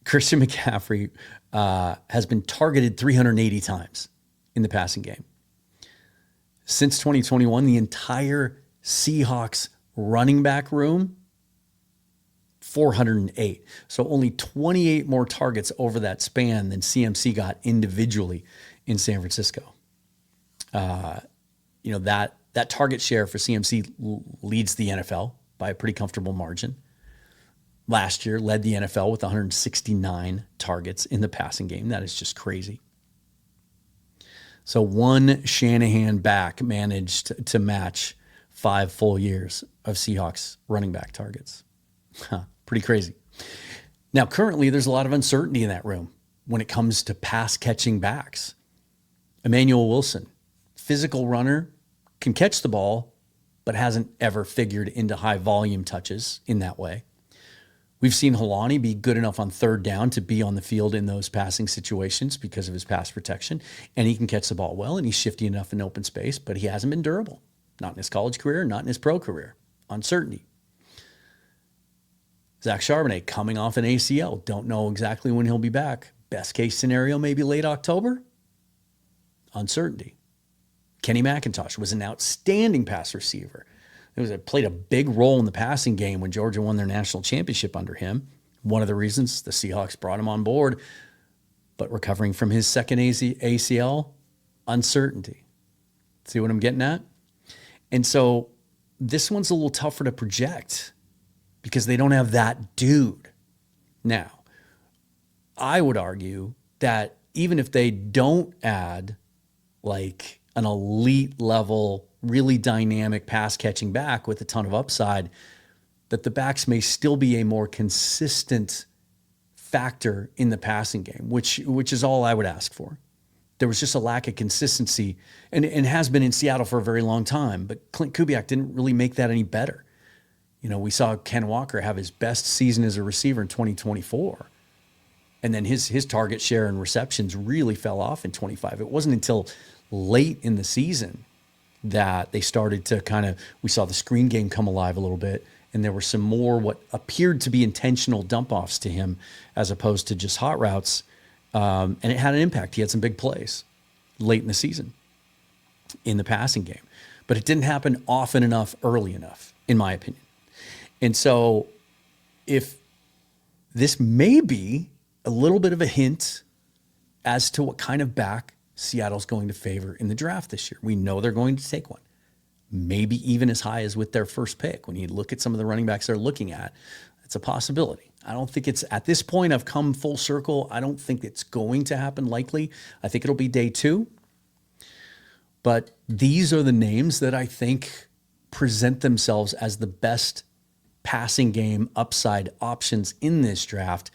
Christian McCaffrey has been targeted 380 times in the passing game. Since 2021, the entire Seahawks running back room, 408. So only 28 more targets over that span than CMC got individually in San Francisco. That target share for CMC leads the NFL by a pretty comfortable margin. Last year led the NFL with 169 targets in the passing game. That is just crazy. So one Shanahan back managed to match 5 full years of Seahawks running back targets. Pretty crazy. Now, currently, there's a lot of uncertainty in that room when it comes to pass catching backs. Emmanuel Wilson, physical runner, can catch the ball, but hasn't ever figured into high volume touches in that way. We've seen Helani be good enough on third down to be on the field in those passing situations because of his pass protection, and he can catch the ball well, and he's shifty enough in open space, but he hasn't been durable. Not in his college career, not in his pro career. Uncertainty. Zach Charbonnet coming off an ACL. Don't know exactly when he'll be back. Best case scenario, maybe late October. Uncertainty. Kenny McIntosh was an outstanding pass receiver. Played a big role in the passing game when Georgia won their national championship under him. One of the reasons the Seahawks brought him on board. But recovering from his second ACL, uncertainty. See what I'm getting at? And so this one's a little tougher to project because they don't have that dude. Now, I would argue that even if they don't add like an elite level, really dynamic pass catching back with a ton of upside, that the backs may still be a more consistent factor in the passing game, which is all I would ask for. There was just a lack of consistency and has been in Seattle for a very long time, but Clint Kubiak didn't really make that any better. We saw Ken Walker have his best season as a receiver in 2024. And then his target share and receptions really fell off in 25. It wasn't until late in the season that they started to we saw the screen game come alive a little bit, and there were some more what appeared to be intentional dump-offs to him as opposed to just hot routes, and it had an impact. He had some big plays late in the season in the passing game, but it didn't happen often enough, early enough, in my opinion. And so if this may be a little bit of a hint as to what kind of back Seattle's going to favor in the draft this year. We know they're going to take one, maybe even as high as with their first pick. When you look at some of the running backs they're looking at, it's a possibility. I don't think it's, at this point, I've come full circle. I don't think it's going to happen likely. I think it'll be day 2. But these are the names that I think present themselves as the best passing game upside options in this draft.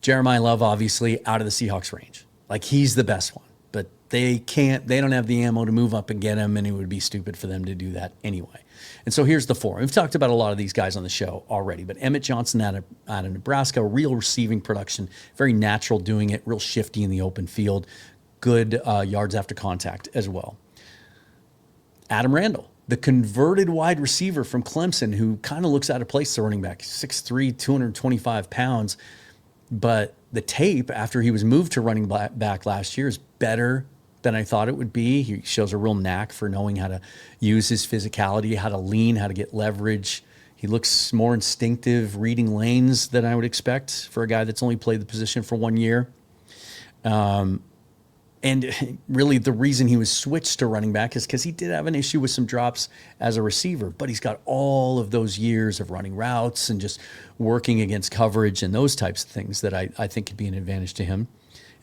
Jeremiah Love, obviously, out of the Seahawks range. Like, he's the best one, but they don't have the ammo to move up and get him, and it would be stupid for them to do that anyway. And so here's the 4. We've talked about a lot of these guys on the show already, but Emmett Johnson out of Nebraska, real receiving production, very natural doing it, real shifty in the open field, good yards after contact as well. Adam Randall, the converted wide receiver from Clemson, who kind of looks out of place as a running back, 6'3", 225 pounds, but the tape after he was moved to running back last year is better than I thought it would be. He shows a real knack for knowing how to use his physicality, how to lean, how to get leverage. He looks more instinctive, reading lanes than I would expect for a guy that's only played the position for 1 year. And really the reason he was switched to running back is because he did have an issue with some drops as a receiver, but he's got all of those years of running routes and just working against coverage and those types of things that I think could be an advantage to him.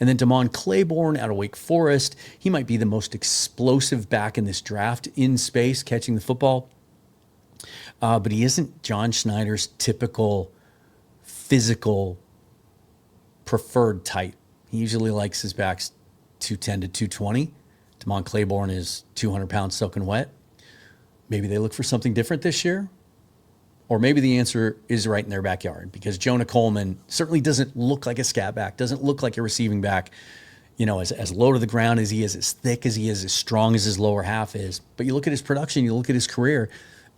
And then Damon Claiborne out of Wake Forest, he might be the most explosive back in this draft in space, catching the football. But he isn't John Schneider's typical physical preferred type. He usually likes his backs 210 to 220. Damon Claiborne is 200 pounds soaking wet. Maybe they look for something different this year. Or maybe the answer is right in their backyard, because Jonah Coleman certainly doesn't look like a scat back, doesn't look like a receiving back, as low to the ground as he is, as thick as he is, as strong as his lower half is. But you look at his production, you look at his career,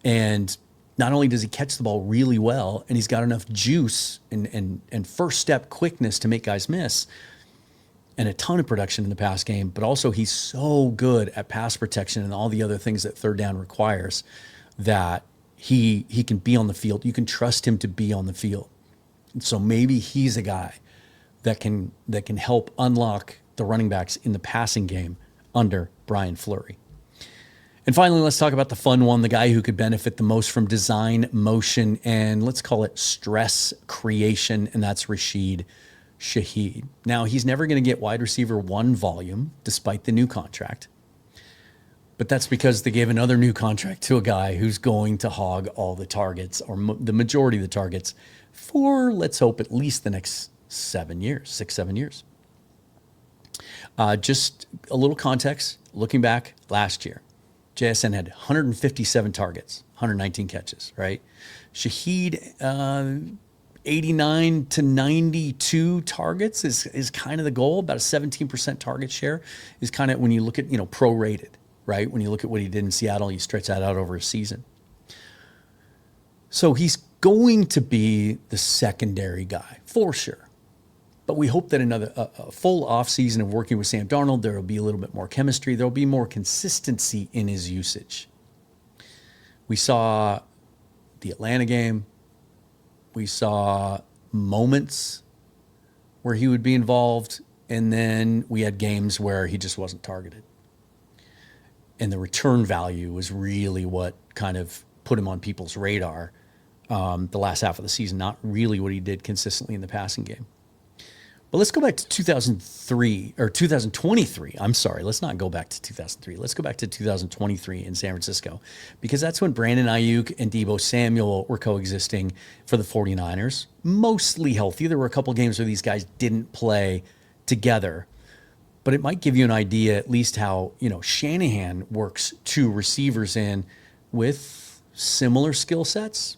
and not only does he catch the ball really well, and he's got enough juice and first step quickness to make guys miss, and a ton of production in the pass game, but also he's so good at pass protection and all the other things that third down requires that he can be on the field. You can trust him to be on the field. And so maybe he's a guy that can help unlock the running backs in the passing game under Brian Fleury. And finally, let's talk about the fun one, the guy who could benefit the most from design, motion, and let's call it stress creation, and that's Rashid Shaheed. Now, he's never going to get wide receiver 1 volume despite the new contract. But that's because they gave another new contract to a guy who's going to hog all the targets, or the majority of the targets, for, let's hope, at least the next 7 years, 6-7 years. Just a little context, looking back last year, JSN had 157 targets, 119 catches, right? Shaheed, 89 to 92 targets is kind of the goal. About a 17% target share is kind of when you look at, prorated, right? When you look at what he did in Seattle, you stretch that out over a season. So he's going to be the secondary guy for sure. But we hope that a full offseason of working with Sam Darnold, there will be a little bit more chemistry. There will be more consistency in his usage. We saw the Atlanta game. We saw moments where he would be involved, and then we had games where he just wasn't targeted. And the return value was really what kind of put him on people's radar the last half of the season, not really what he did consistently in the passing game. But let's go back to 2023. I'm sorry. Let's not go back to 2003. Let's go back to 2023 in San Francisco, because that's when Brandon Ayuk and Deebo Samuel were coexisting for the 49ers, mostly healthy. There were a couple games where these guys didn't play together, but it might give you an idea at least how, Shanahan works 2 receivers in with similar skill sets.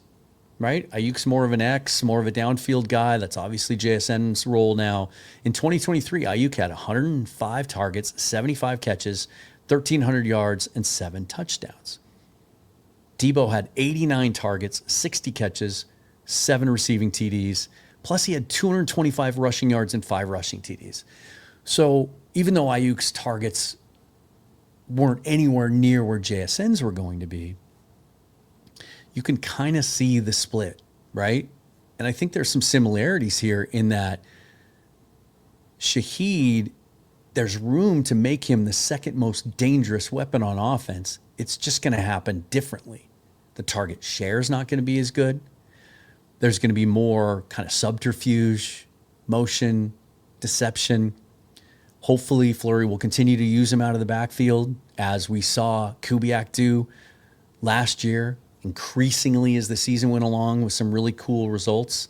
Right? Ayuk's more of an X, more of a downfield guy. That's obviously JSN's role now. In 2023, Ayuk had 105 targets, 75 catches, 1,300 yards, and 7 touchdowns. Deebo had 89 targets, 60 catches, 7 receiving TDs, plus he had 225 rushing yards and 5 rushing TDs. So even though Ayuk's targets weren't anywhere near where JSN's were going to be, you can kind of see the split, right? And I think there's some similarities here in that Shaheed, there's room to make him the second most dangerous weapon on offense. It's just going to happen differently. The target share is not going to be as good. There's going to be more kind of subterfuge, motion, deception. Hopefully, Fleury will continue to use him out of the backfield, as we saw Kubiak do last year, increasingly as the season went along, with some really cool results.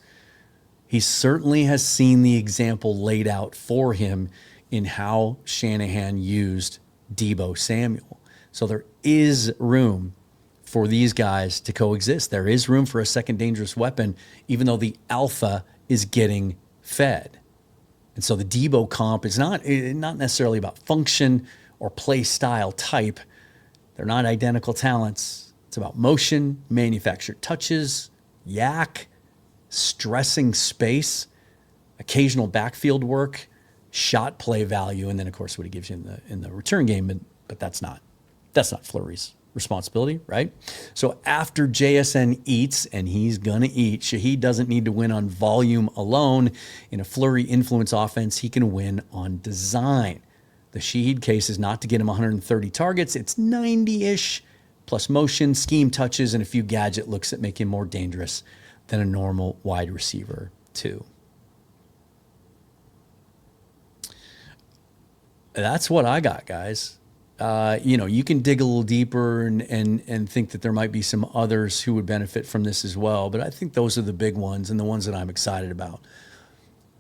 He certainly has seen the example laid out for him in how Shanahan used Deebo Samuel. So there is room for these guys to coexist. There is room for a second dangerous weapon, even though the alpha is getting fed. And so the Deebo comp is not necessarily about function or play style type. They're not identical talents. It's about motion, manufactured touches, yak, stressing space, occasional backfield work, shot play value, and then of course what he gives you in the return game. But that's not Fleury's responsibility, right? So after JSN eats, and he's gonna eat, Shaheed doesn't need to win on volume alone. In a Fleury influence offense, he can win on design. The Shaheed case is not to get him 130 targets; it's 90-ish. Plus motion, scheme touches, and a few gadget looks that make him more dangerous than a normal wide receiver too. That's what I got, guys. You can dig a little deeper and think that there might be some others who would benefit from this as well, but I think those are the big ones and the ones that I'm excited about.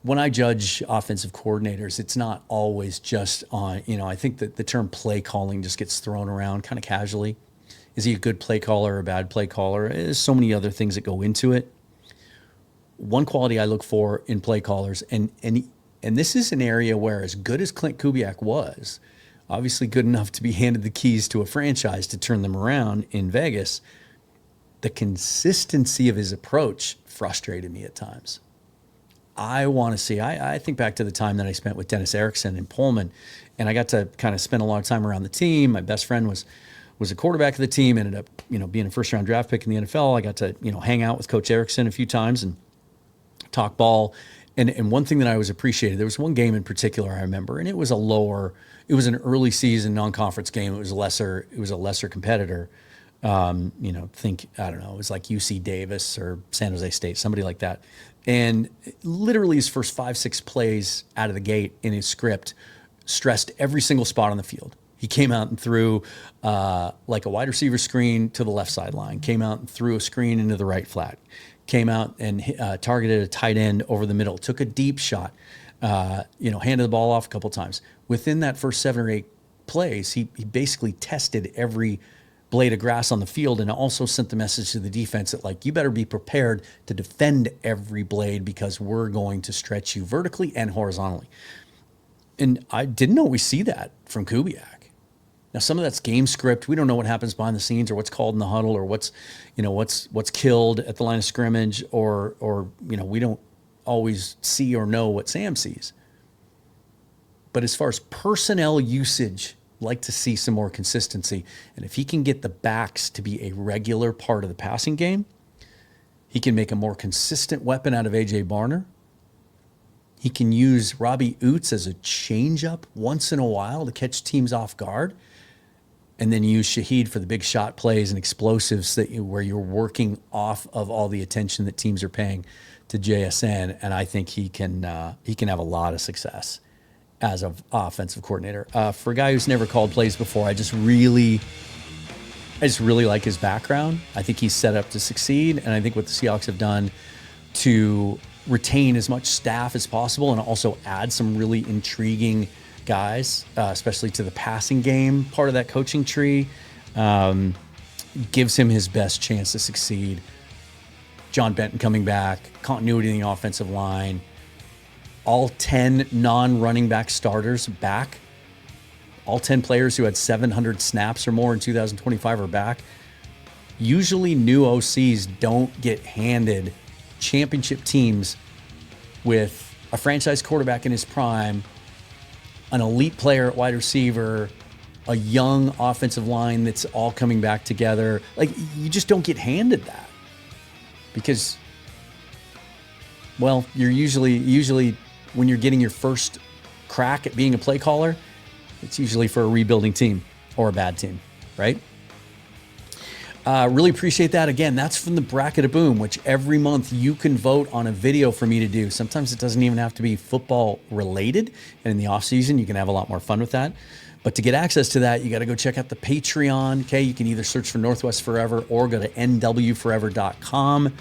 When I judge offensive coordinators, it's not always just on, I think that the term play calling just gets thrown around kind of casually. Is he a good play caller or a bad play caller? There's so many other things that go into it. One quality I look for in play callers, and this is an area where, as good as Clint Kubiak was, obviously good enough to be handed the keys to a franchise to turn them around in Vegas, the consistency of his approach frustrated me at times. I want to see, I think back to the time that I spent with Dennis Erickson in Pullman, and I got to kind of spend a lot of time around the team. My best friend was was a quarterback of the team, ended up, being a first round draft pick in the NFL. I got to, hang out with Coach Erickson a few times and talk ball. And one thing that I always appreciated, there was one game in particular I remember, and it was an early season non-conference game. It was a lesser competitor. I don't know, it was like UC Davis or San Jose State, somebody like that. And literally his first 5-6 plays out of the gate in his script stressed every single spot on the field. He came out and threw like a wide receiver screen to the left sideline, came out and threw a screen into the right flat, came out and targeted a tight end over the middle, took a deep shot, handed the ball off a couple times. Within that first 7 or 8 plays, he basically tested every blade of grass on the field and also sent the message to the defense that, like, you better be prepared to defend every blade because we're going to stretch you vertically and horizontally. And I didn't always see that from Kubiak. Now, some of that's game script. We don't know what happens behind the scenes or what's called in the huddle or what's killed at the line of scrimmage or we don't always see or know what Sam sees. But as far as personnel usage, like to see some more consistency. And if he can get the backs to be a regular part of the passing game, he can make a more consistent weapon out of A.J. Barner. He can use Robbie Oots as a changeup once in a while to catch teams off guard. And then use Shaheed for the big shot plays and explosives where you're working off of all the attention that teams are paying to JSN. And I think he can have a lot of success as an offensive coordinator. For a guy who's never called plays before, I just really like his background. I think he's set up to succeed, and I think what the Seahawks have done to retain as much staff as possible and also add some really intriguing guys, especially to the passing game part of that coaching tree, gives him his best chance to succeed. John Benton coming back, continuity in the offensive line, all 10 non-running back starters back. All 10 players who had 700 snaps or more in 2025 are back. Usually new OCs don't get handed championship teams with a franchise quarterback in his prime, an elite player at wide receiver, a young offensive line that's all coming back together. Like, you just don't get handed that because, well, you're usually when you're getting your first crack at being a play caller, it's usually for a rebuilding team or a bad team, right? Really appreciate that. Again, that's from the Bracket of Boom, which every month you can vote on a video for me to do. Sometimes it doesn't even have to be football related. And in the off season, you can have a lot more fun with that. But to get access to that, you got to go check out the Patreon. Okay, you can either search for Northwest Forever or go to nwforever.com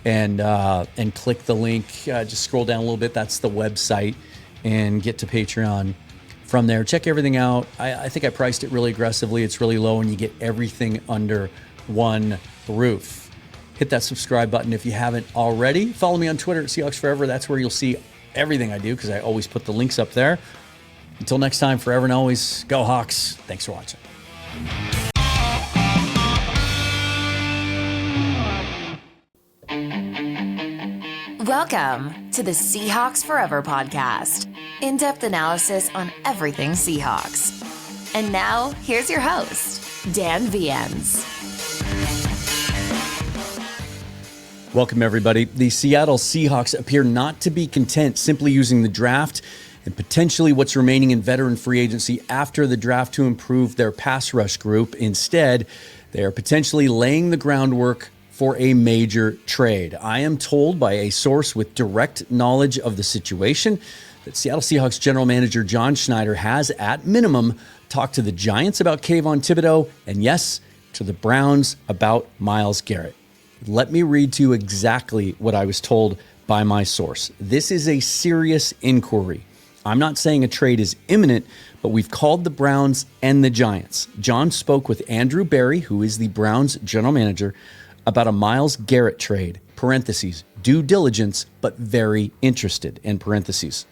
and click the link. Just scroll down a little bit. That's the website, and get to Patreon from there. Check everything out. I think I priced it really aggressively. It's really low, and you get everything under one roof. Hit that subscribe button if you haven't already. Follow me on Twitter at Seahawks Forever. That's where you'll see everything I do because I always put the links up there. Until next time, forever and always, go Hawks. Thanks for watching. Welcome to the Seahawks Forever podcast. In-depth analysis on everything Seahawks. And now, here's your host, Dan Viens. Welcome, everybody. The Seattle Seahawks appear not to be content simply using the draft and potentially what's remaining in veteran free agency after the draft to improve their pass rush group. Instead, they are potentially laying the groundwork for a major trade. I am told by a source with direct knowledge of the situation that Seattle Seahawks general manager John Schneider has, at minimum, talked to the Giants about Kayvon Thibodeau, and yes, to the Browns about Myles Garrett. Let me read to you exactly what I was told by my source. This is a serious inquiry. I'm not saying a trade is imminent, but we've called the Browns and the Giants. John spoke with Andrew Berry, who is the Browns general manager, about a Myles Garrett trade, parentheses, due diligence, but very interested, end parentheses.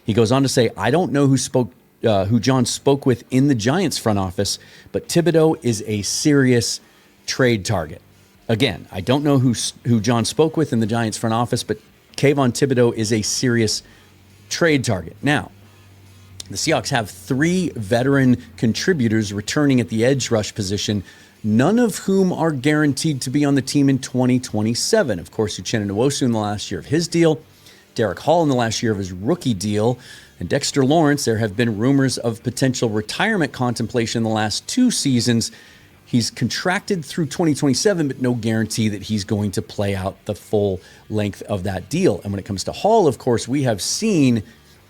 He goes on to say, I don't know who John spoke with in the Giants front office, but Thibodeau is a serious trade target. Again, I don't know who John spoke with in the Giants front office, but Kayvon Thibodeau is a serious trade target. Now, The Seahawks have 3 veteran contributors returning at the edge rush position, none of whom are guaranteed to be on the team in 2027. Of course, Uchenna Nwosu in the last year of his deal, Derek Hall in the last year of his rookie deal, and Dexter Lawrence. There have been rumors of potential retirement contemplation in the last 2 seasons. He's contracted through 2027, but no guarantee that he's going to play out the full length of that deal. And when it comes to Hall, of course, we have seen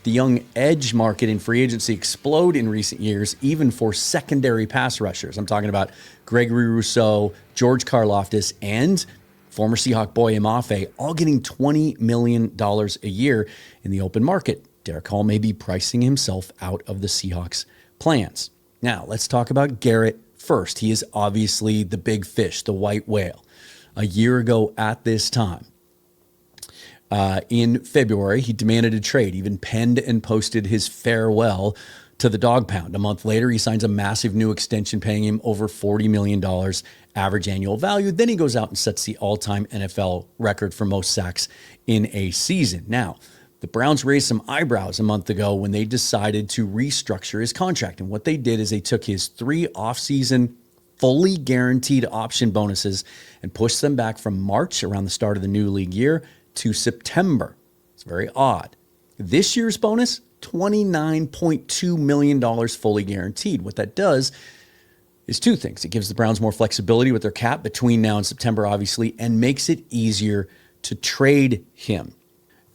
the young edge market in free agency explode in recent years, even for secondary pass rushers. I'm talking about Gregory Rousseau, George Karlaftis, and former Seahawk Boye Mafe, all getting $20 million a year in the open market. Derek Hall may be pricing himself out of the Seahawks' plans. Now, let's talk about Garrett first. He is obviously the big fish, the white whale. A year ago at this time, in February, he demanded a trade, even penned and posted his farewell to the dog pound. A month later, he signs a massive new extension paying him over $40 million average annual value. Then he goes out and sets the all-time NFL record for most sacks in a season. Now, the Browns raised some eyebrows a month ago when they decided to restructure his contract. And what they did is they took his 3 off-season fully guaranteed option bonuses and pushed them back from March, around the start of the new league year, to September. It's very odd. This year's bonus, $29.2 million fully guaranteed. What that does is 2 things. It gives the Browns more flexibility with their cap between now and September, obviously, and makes it easier to trade him.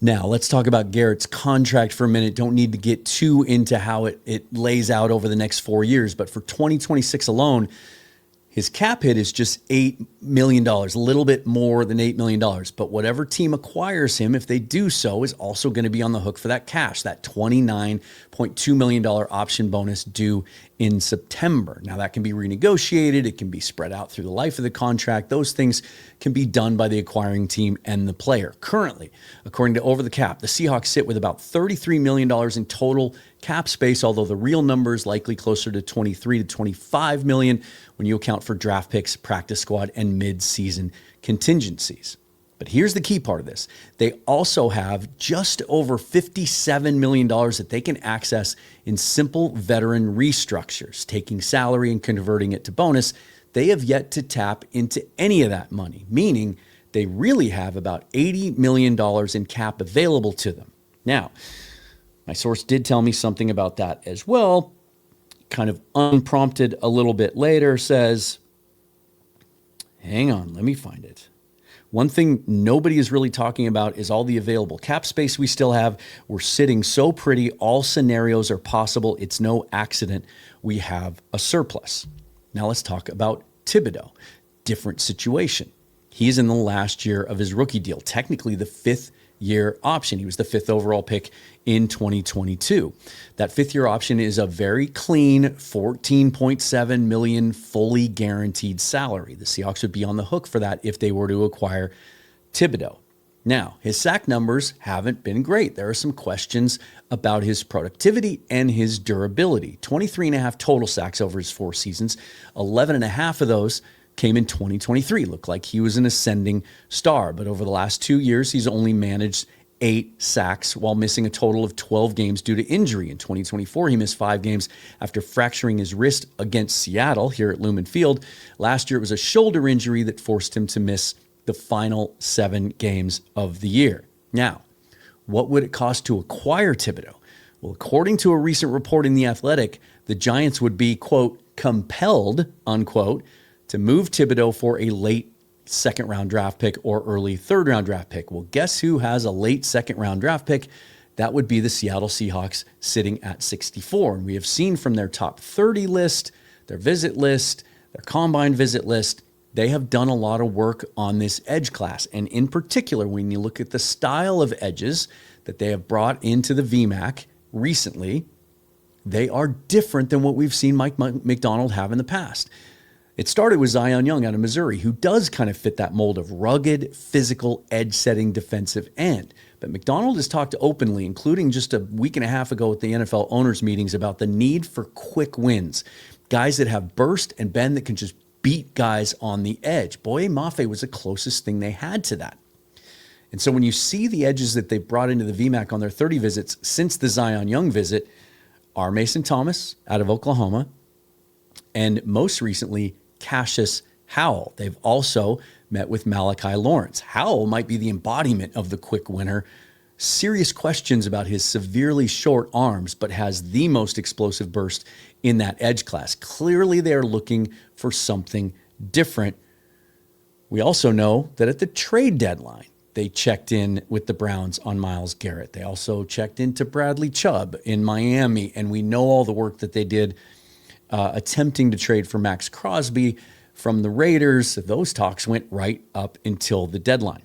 Now, let's talk about Garrett's contract for a minute. Don't need to get too into how it lays out over the next 4 years, but for 2026 alone, his cap hit is just $8 million, a little bit more than $8 million. But whatever team acquires him, if they do so, is also going to be on the hook for that cash, that $29.2 million option bonus due in September. Now, that can be renegotiated. It can be spread out through the life of the contract. Those things can be done by the acquiring team and the player. Currently, according to Over the Cap, the Seahawks sit with about $33 million in total cap space, although the real number is likely closer to 23 to 25 million when you account for draft picks, practice squad, and mid-season contingencies. But here's the key part of this. They also have just over $57 million that they can access in simple veteran restructures, taking salary and converting it to bonus. They have yet to tap into any of that money, meaning they really have about $80 million in cap available to them. Now, my source did tell me something about that as well, kind of unprompted a little bit later, says, hang on, let me find it. One thing nobody is really talking about is all the available cap space we still have. We're sitting so pretty. All scenarios are possible. It's no accident we have a surplus. Now let's talk about Thibodeau. Different situation. He's in the last year of his rookie deal, technically the 5th year option. He was the 5th overall pick in 2022. That 5th year option is a very clean $14.7 million fully guaranteed salary. The Seahawks would be on the hook for that if they were to acquire Thibodeau. Now, his sack numbers haven't been great. There are some questions about his productivity and his durability. 23.5 total sacks over his 4 seasons. 11.5 of those came in 2023. Looked like he was an ascending star, but over the last 2 years, he's only managed 8 sacks while missing a total of 12 games due to injury. In 2024, he missed 5 games after fracturing his wrist against Seattle here at Lumen Field. Last year, it was a shoulder injury that forced him to miss the final 7 games of the year. Now, what would it cost to acquire Thibodeau? Well, according to a recent report in The Athletic, the Giants would be, quote, compelled, unquote, to move Thibodeau for a late 2nd round draft pick or early 3rd round draft pick. Well, guess who has a late 2nd round draft pick? That would be the Seattle Seahawks, sitting at 64. And we have seen from their top 30 list, their visit list, their combine visit list, they have done a lot of work on this edge class. And in particular, when you look at the style of edges that they have brought into the VMAC recently, they are different than what we've seen Mike McDonald have in the past. It started with Zion Young out of Missouri, who does kind of fit that mold of rugged, physical, edge-setting defensive end. But McDonald has talked openly, including just a week and a half ago at the NFL owners' meetings, about the need for quick wins. Guys that have burst and bend that can just beat guys on the edge. Boye Mafe was the closest thing they had to that. And so when you see the edges that they brought into the VMAC on their 30 visits since the Zion Young visit, are Mason Thomas out of Oklahoma, and most recently, Cassius Howell. They've also met with Malachi Lawrence. Howell might be the embodiment of the quick winner. Serious questions about his severely short arms, but has the most explosive burst in that edge class. Clearly, they're looking for something different. We also know that at the trade deadline, they checked in with the Browns on Myles Garrett. They also checked into Bradley Chubb in Miami, and we know all the work that they did attempting to trade for Max Crosby from the Raiders. Those talks went right up until the deadline.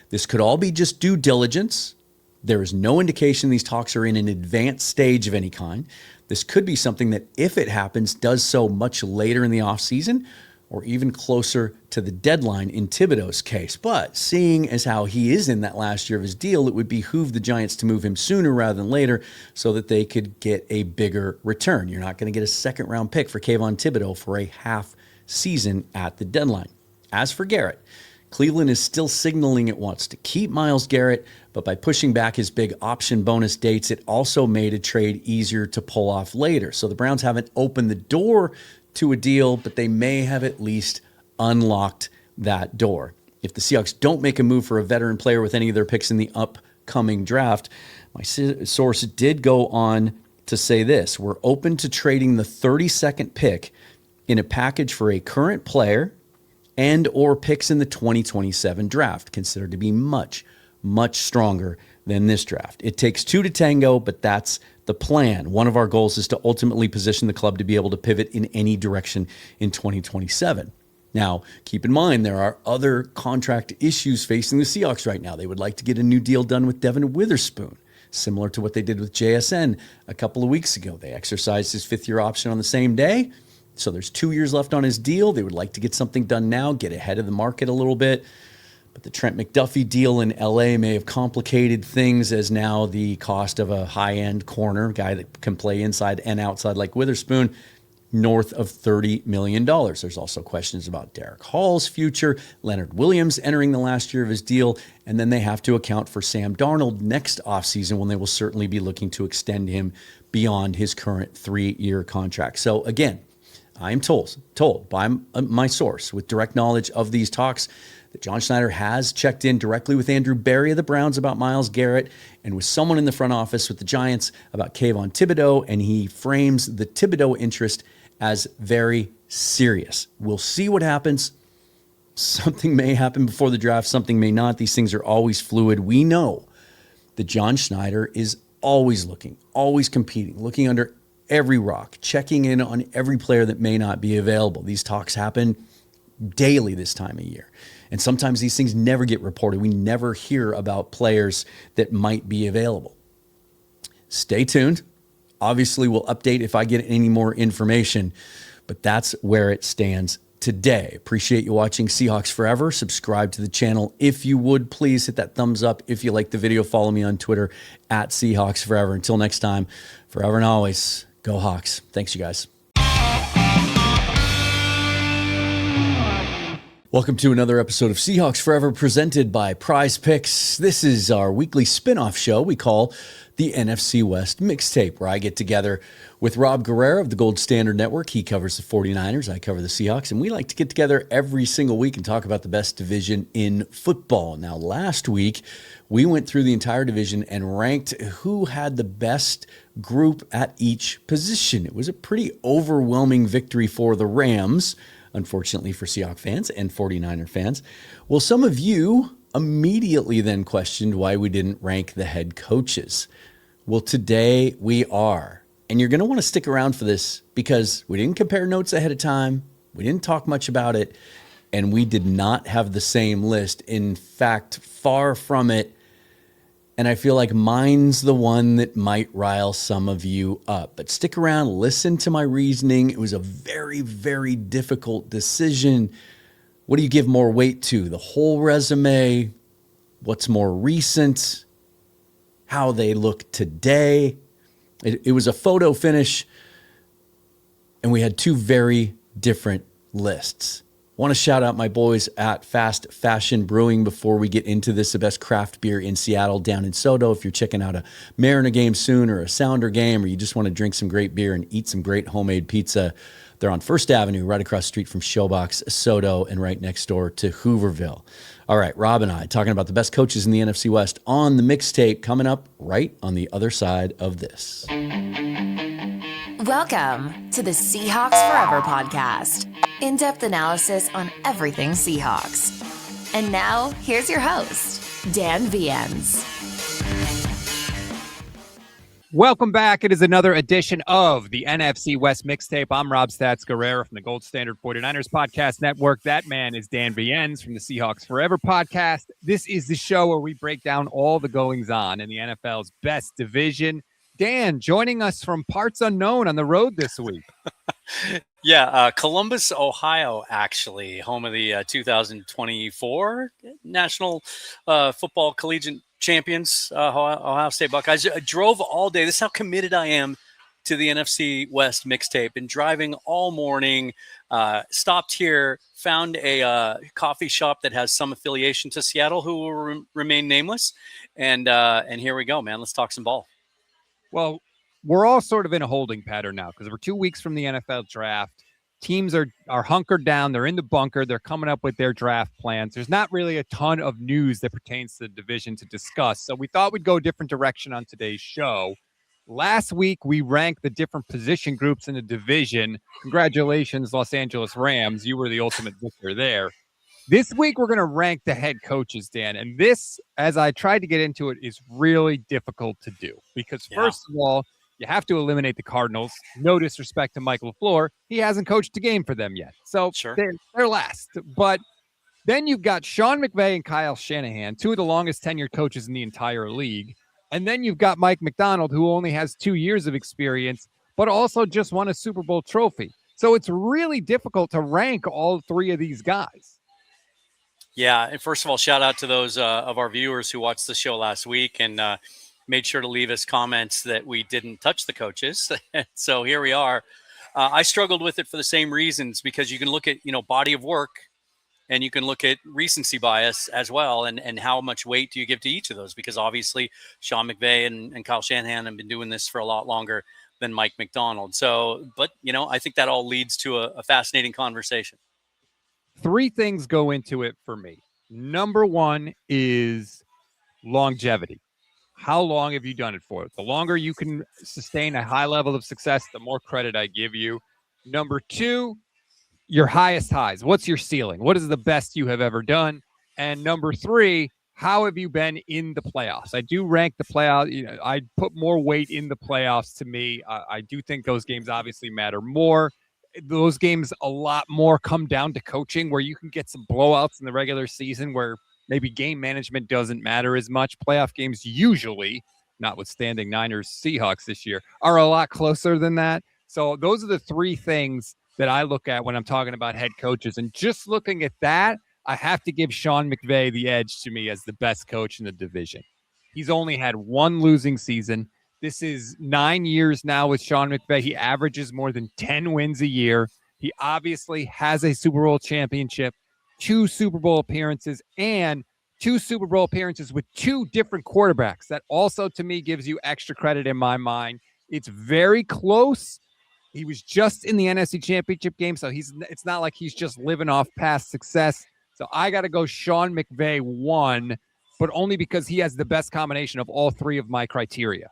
This could all be just due diligence. There is no indication these talks are in an advanced stage of any kind. This could be something that, if it happens, does so much later in the offseason or even closer to the deadline in Thibodeau's case. But seeing as how he is in that last year of his deal, it would behoove the Giants to move him sooner rather than later so that they could get a bigger return. You're not going to get a second-round pick for Kayvon Thibodeau for a half season at the deadline. As for Garrett, Cleveland is still signaling it wants to keep Myles Garrett, but by pushing back his big option bonus dates, it also made a trade easier to pull off later. So the Browns haven't opened the door to a deal, but they may have at least unlocked that door. If the Seahawks don't make a move for a veteran player with any of their picks in the upcoming draft, my source did go on to say this: we're open to trading the 32nd pick in a package for a current player and or picks in the 2027 draft, considered to be much, much stronger than this draft. It takes two to tango, but that's the plan. One of our goals is to ultimately position the club to be able to pivot in any direction in 2027. Now, keep in mind, there are other contract issues facing the Seahawks right now. They would like to get a new deal done with Devin Witherspoon, similar to what they did with JSN a couple of weeks ago. They exercised his fifth-year option on the same day, so there's 2 years left on his deal. They would like to get something done now, get ahead of the market a little bit. But the Trent McDuffie deal in LA may have complicated things, as now the cost of a high-end corner, guy that can play inside and outside like Witherspoon, north of $30 million. There's also questions about Derek Hall's future, Leonard Williams entering the last year of his deal, and then they have to account for Sam Darnold next offseason, when they will certainly be looking to extend him beyond his current 3-year contract. So again, I'm told by my source with direct knowledge of these talks that John Schneider has checked in directly with Andrew Berry of the Browns about Myles Garrett and with someone in the front office with the Giants about Kayvon Thibodeau, and he frames the Thibodeau interest as very serious. We'll see what happens. Something may happen before the draft, something may not. These things are always fluid. We know that John Schneider is always looking, always competing, looking under every rock, checking in on every player that may not be available. These talks happen daily this time of year. And sometimes these things never get reported. We never hear about players that might be available. Stay tuned. Obviously, we'll update if I get any more information, but that's where it stands today. Appreciate you watching Seahawks Forever. Subscribe to the channel if you would. Please hit that thumbs up. If you like the video, follow me on Twitter at Seahawks Forever. Until next time, forever and always, go Hawks. Thanks, you guys. Welcome to another episode of Seahawks Forever, presented by Prize Picks. This is our weekly spin-off show we call the NFC West Mixtape, where I get together with Rob Guerrero of the Gold Standard Network. He covers the 49ers, I cover the Seahawks, and we like to get together every single week and talk about the best division in football. Now, last week, we went through the entire division and ranked who had the best group at each position. It was a pretty overwhelming victory for the Rams, unfortunately for Seahawks fans and 49er fans. Well, some of you immediately then questioned why we didn't rank the head coaches. Well, today we are. And you're going to want to stick around for this because we didn't compare notes ahead of time. We didn't talk much about it. And we did not have the same list. In fact, far from it. And I feel like mine's the one that might rile some of you up. But stick around, listen to my reasoning. It was a very, very difficult decision. What do you give more weight to? The whole resume? What's more recent? How they look today? It was a photo finish, and we had two very different lists. Want to shout out my boys at Fast Fashion Brewing before we get into this. The best craft beer in Seattle, down in Soto. If you're checking out a Mariner game soon or a Sounder game, or you just want to drink some great beer and eat some great homemade pizza, they're on First Avenue, right across the street from Showbox Soto and right next door to Hooverville. All right, Rob and I talking about the best coaches in the NFC West on the mixtape, coming up right on the other side of this. Welcome to the Seahawks Forever podcast. In-depth analysis on everything Seahawks. And now, here's your host, Dan Viens. Welcome back. It is another edition of the NFC West Mixtape. I'm Rob Stats Guerrero from the Gold Standard 49ers Podcast Network. That man is Dan Viens from the Seahawks Forever Podcast. This is the show where we break down all the goings-on in the NFL's best division. Dan, joining us from parts unknown on the road this week. Columbus, Ohio, actually, home of the 2024 National Football Collegiate Champions, Ohio State Buckeyes. I drove all day. This is how committed I am to the NFC West mixtape. Been driving all morning, stopped here, found a coffee shop that has some affiliation to Seattle who will remain nameless. And here we go, man. Let's talk some ball. Well, we're all sort of in a holding pattern now because we're 2 weeks from the NFL draft. Teams are hunkered down. They're in the bunker. They're coming up with their draft plans. There's not really a ton of news that pertains to the division to discuss. So we thought we'd go a different direction on today's show. Last week, we ranked the different position groups in the division. Congratulations, Los Angeles Rams. You were the ultimate victor there. This week, we're going to rank the head coaches, Dan. And this, as I tried to get into it, is really difficult to do. Because first of all, you have to eliminate the Cardinals. No disrespect to Mike LaFleur. He hasn't coached a game for them yet. So they're last. But then you've got Sean McVay and Kyle Shanahan, two of the longest tenured coaches in the entire league. And then you've got Mike McDonald, who only has 2 years of experience, but also just won a Super Bowl trophy. So it's really difficult to rank all three of these guys. Yeah, and first of all, shout out to those of our viewers who watched the show last week and made sure to leave us comments that we didn't touch the coaches. So here we are. I struggled with it for the same reasons because you can look at, body of work and you can look at recency bias as well. And how much weight do you give to each of those? Because obviously Sean McVay and Kyle Shanahan have been doing this for a lot longer than Mike McDonald. So, but, I think that all leads to a fascinating conversation. 3 things go into it for me. Number 1 is longevity. How long have you done it for? The longer you can sustain a high level of success, the more credit I give you. Number 2, your highest highs. What's your ceiling? What is the best you have ever done? And number 3, how have you been in the playoffs? I do rank the playoffs. I put more weight in the playoffs to me. I do think those games obviously matter more. Those games a lot more come down to coaching, where you can get some blowouts in the regular season where maybe game management doesn't matter as much. Playoff games usually, notwithstanding Niners Seahawks this year, are a lot closer than that. So those are the 3 things that I look at when I'm talking about head coaches. And just looking at that, I have to give Sean McVay the edge to me as the best coach in the division. He's only had 1 losing season. This is 9 years now with Sean McVay. He averages more than 10 wins a year. He obviously has a Super Bowl championship, 2 Super Bowl appearances, and 2 Super Bowl appearances with 2 different quarterbacks. That also, to me, gives you extra credit in my mind. It's very close. He was just in the NFC Championship game, so it's not like he's just living off past success. So I got to go Sean McVay 1, but only because he has the best combination of all 3 of my criteria.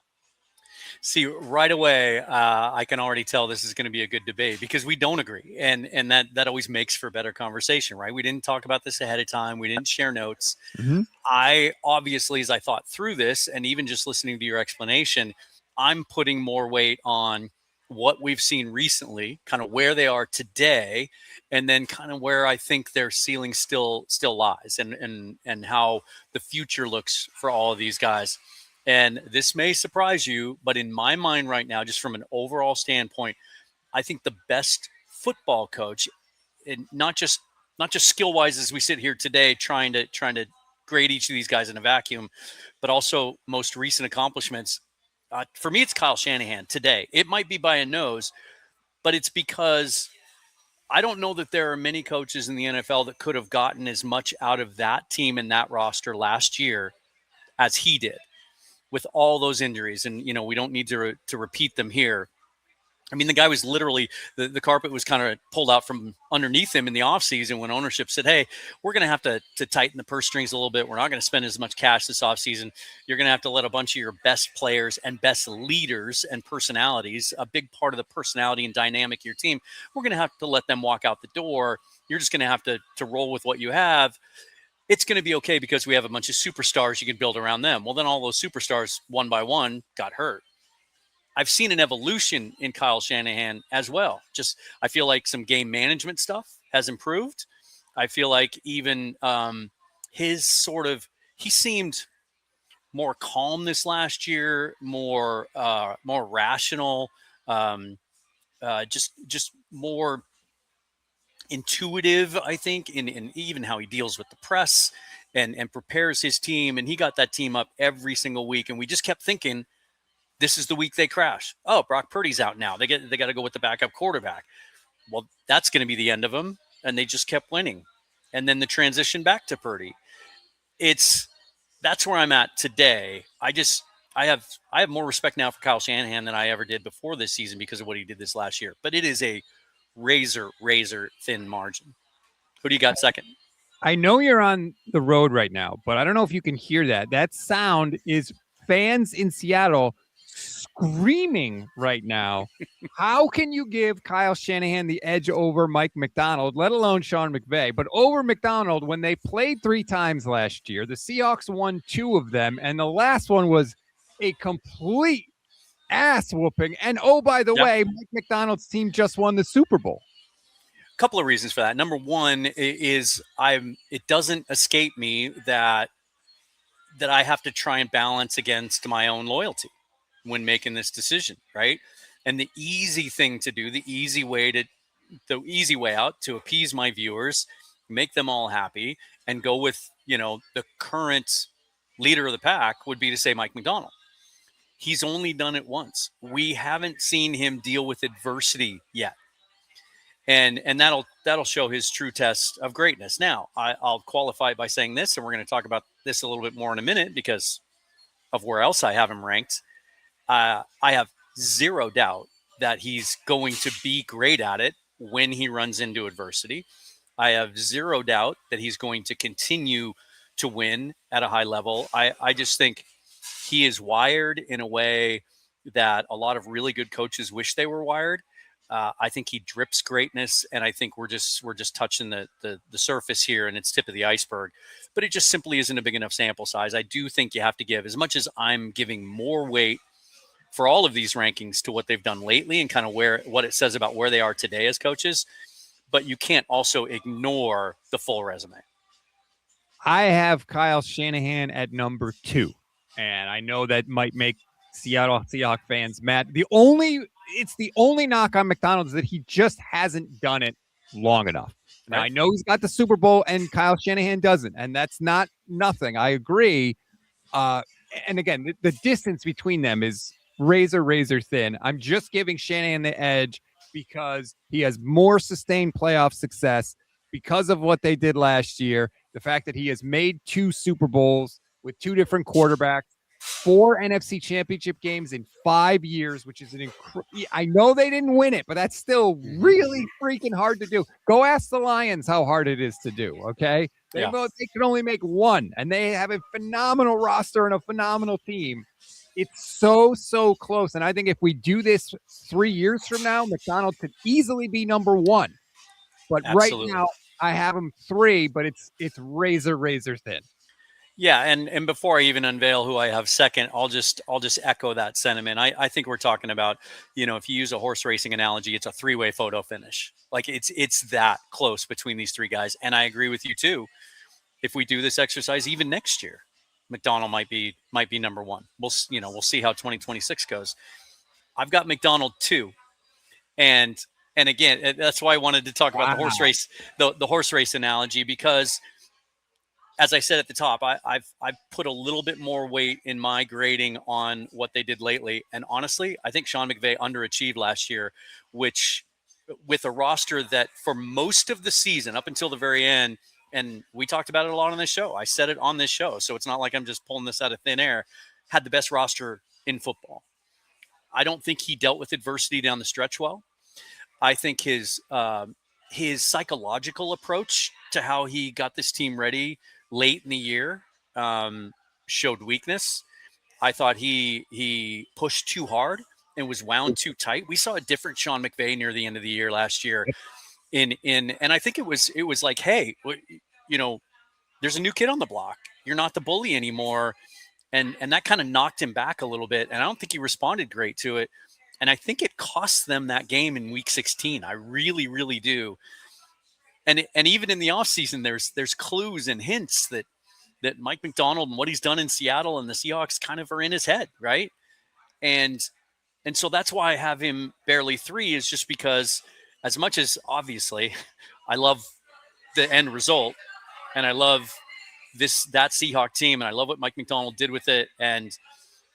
See, right away, I can already tell this is going to be a good debate because we don't agree. And that always makes for better conversation, right? We didn't talk about this ahead of time. We didn't share notes. Mm-hmm. I obviously, as I thought through this and even just listening to your explanation, I'm putting more weight on what we've seen recently, kind of where they are today, and then kind of where I think their ceiling still lies and how the future looks for all of these guys. And this may surprise you, but in my mind right now, just from an overall standpoint, I think the best football coach, and not just skill-wise as we sit here today trying to grade each of these guys in a vacuum, but also most recent accomplishments. For me, it's Kyle Shanahan today. It might be by a nose, but it's because I don't know that there are many coaches in the NFL that could have gotten as much out of that team and that roster last year as he did with all those injuries. And, we don't need to repeat them here. I mean, the guy was literally, the carpet was kind of pulled out from underneath him in the offseason when ownership said, hey, we're going to have to tighten the purse strings a little bit. We're not going to spend as much cash this offseason. You're going to have to let a bunch of your best players and best leaders and personalities, a big part of the personality and dynamic of your team, we're going to have to let them walk out the door. You're just going to have to roll with what you have. It's going to be okay because we have a bunch of superstars you can build around them. Well, then all those superstars, one by one, got hurt. I've seen an evolution in Kyle Shanahan as well. Just, I feel like some game management stuff has improved. I feel like even he seemed more calm this last year, more rational, just more intuitive, I think, in even how he deals with the press and prepares his team. And he got that team up every single week. And we just kept thinking, this is the week they crash. Oh, Brock Purdy's out now. They got to go with the backup quarterback. Well, that's going to be the end of them. And they just kept winning. And then the transition back to Purdy. That's where I'm at today. I have more respect now for Kyle Shanahan than I ever did before this season because of what he did this last year. But it is a razor thin margin. Who do you got second? I know you're on the road right now, but I don't know if you can hear that. That sound is fans in Seattle screaming right now. How can you give Kyle Shanahan the edge over Mike Macdonald, let alone Sean McVay? But over Macdonald, when they played 3 times last year, the Seahawks won 2 of them, and the last one was a complete ass whooping. And oh, by the way, Mike Macdonald's team just won the Super Bowl. A couple of reasons for that. Number one is it doesn't escape me that I have to try and balance against my own loyalty when making this decision, right? And the easy thing to do, the easy way out to appease my viewers, make them all happy, and go with, the current leader of the pack would be to say Mike Macdonald. He's only done it once. We haven't seen him deal with adversity yet. And that'll show his true test of greatness. Now, I'll qualify it by saying this, and we're going to talk about this a little bit more in a minute because of where else I have him ranked. I have zero doubt that he's going to be great at it when he runs into adversity. I have zero doubt that he's going to continue to win at a high level. I just think he is wired in a way that a lot of really good coaches wish they were wired. I think he drips greatness, and I think we're just touching the surface here, and it's tip of the iceberg. But it just simply isn't a big enough sample size. I do think you have to give, as much as I'm giving more weight for all of these rankings to what they've done lately and kind of what it says about where they are today as coaches, but you can't also ignore the full resume. I have Kyle Shanahan at number 2, and I know that might make Seattle Seahawks fans mad. It's the only knock on Macdonald is that he just hasn't done it long enough. Now, I know he's got the Super Bowl and Kyle Shanahan doesn't, and that's not nothing. I agree. And again, the distance between them is razor thin. I'm just giving Shanahan the edge because he has more sustained playoff success because of what they did last year. The fact that he has made 2 Super Bowls with 2 different quarterbacks, 4 NFC championship games in 5 years, which is I know they didn't win it, but that's still really freaking hard to do. Go ask the Lions how hard it is to do. Okay. They can only make 1, and they have a phenomenal roster and a phenomenal team. It's so close. And I think if we do this 3 years from now, Macdonald could easily be number 1. But Absolutely. Right now I have him 3, but it's razor thin. Yeah, and before I even unveil who I have second, I'll just echo that sentiment. I think we're talking about, if you use a horse racing analogy, it's a 3-way photo finish. Like it's that close between these 3 guys. And I agree with you too. If we do this exercise even next year, Macdonald might be number 1. We'll see how 2026 goes. I've got Macdonald 2. And again, that's why I wanted to talk about the horse race, the horse race analogy, because as I said at the top, I've put a little bit more weight in my grading on what they did lately. And honestly, I think Sean McVay underachieved last year, which with a roster that for most of the season, up until the very end, and we talked about it a lot on this show. I said it on this show, so it's not like I'm just pulling this out of thin air. Had the best roster in football. I don't think he dealt with adversity down the stretch well. I think his psychological approach to how he got this team ready late in the year showed weakness. I thought he pushed too hard and was wound too tight. We saw a different Sean McVay near the end of the year last year. And I think it was like, hey, you know, there's a new kid on the block. You're not the bully anymore. And that kind of knocked him back a little bit. And I don't think he responded great to it. And I think it cost them that game in week 16. I really, really do. And even in the offseason, there's clues and hints that Mike Macdonald and what he's done in Seattle and the Seahawks kind of are in his head, right? And so that's why I have him barely 3, is just because, as much as obviously I love the end result and I love that Seahawk team and I love what Mike Macdonald did with it, and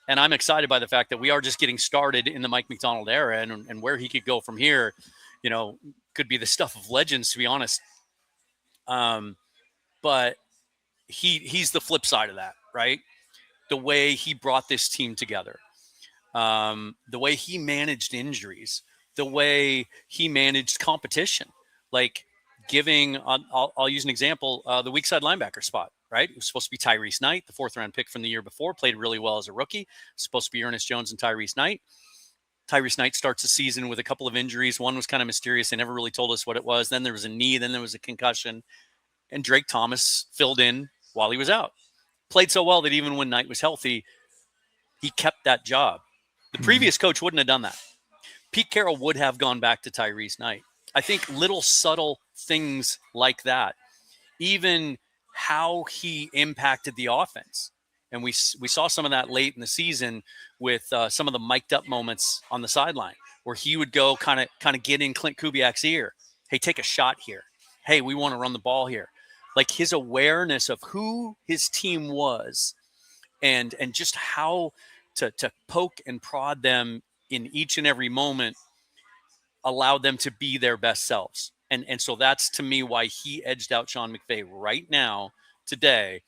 I'm excited by the fact that we are just getting started in the Mike Macdonald era, and where he could go from here, you know, could be the stuff of legends, to be honest. But he's the flip side of that, right? The way he brought this team together, the way he managed injuries, the way he managed competition, like giving, I'll use an example, the weak side linebacker spot, right? It was supposed to be Tyrese Knight, the 4th round pick from the year before, played really well as a rookie. It was supposed to be Ernest Jones and Tyrese Knight. Tyrese Knight starts the season with a couple of injuries. One was kind of mysterious. They never really told us what it was. Then there was a knee. Then there was a concussion. And Drake Thomas filled in while he was out. Played so well that even when Knight was healthy, he kept that job. The previous coach wouldn't have done that. Pete Carroll would have gone back to Tyrese Knight. I think little subtle things like that, even how he impacted the offense. And we saw some of that late in the season with some of the mic'd up moments on the sideline where he would go kind of get in Clint Kubiak's ear. Hey, take a shot here. Hey, we want to run the ball here. Like his awareness of who his team was and just how to poke and prod them in each and every moment allowed them to be their best selves. And so that's, to me, why he edged out Sean McVay right now, today.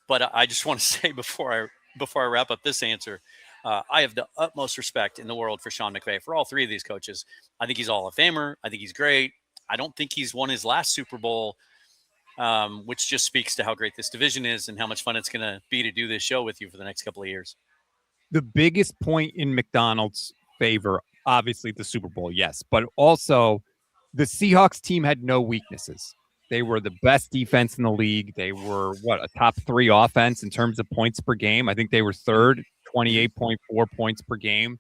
But I just want to say before I wrap up this answer, I have the utmost respect in the world for Sean McVay, for all 3 of these coaches. I think he's Hall of Famer. I think he's great. I don't think he's won his last Super Bowl, which just speaks to how great this division is and how much fun it's going to be to do this show with you for the next couple of years. The biggest point in McDonald's favor, obviously the Super Bowl, yes, but also the Seahawks team had no weaknesses. They were the best defense in the league. They were, a top 3 offense in terms of points per game. I think they were 3rd, 28.4 points per game.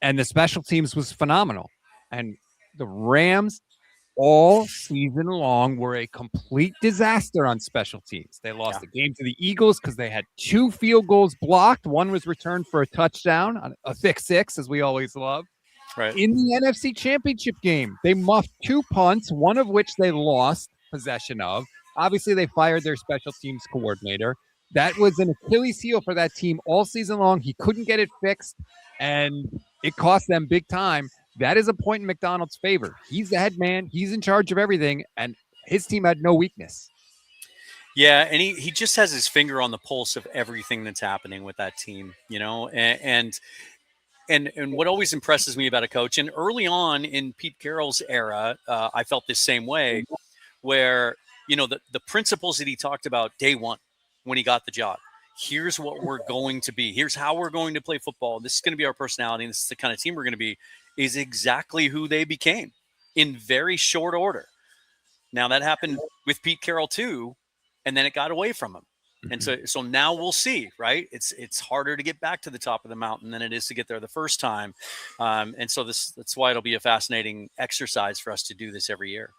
And the special teams was phenomenal. And the Rams all season long were a complete disaster on special teams. They lost the game to the Eagles because they had 2 field goals blocked. One was returned for a touchdown, a thick 6, as we always love. Right. In the NFC Championship game, they muffed 2 punts, one of which they lost possession of. Obviously, they fired their special teams coordinator. That was an Achilles heel for that team all season long. He couldn't get it fixed, and it cost them big time. That is a point in McDonald's favor. He's the head man. He's in charge of everything, and his team had no weakness. Yeah, and he just has his finger on the pulse of everything that's happening with that team, you know, and what always impresses me about a coach, and early on in Pete Carroll's era, I felt this same way, where, you know, the principles that he talked about day one when he got the job. Here's what we're going to be. Here's how we're going to play football. This is going to be our personality. And this is the kind of team we're going to be, is exactly who they became in very short order. Now that happened with Pete Carroll too, and then it got away from him. And so now we'll see, right? It's harder to get back to the top of the mountain than it is to get there the first time. And so that's why it'll be a fascinating exercise for us to do this every year.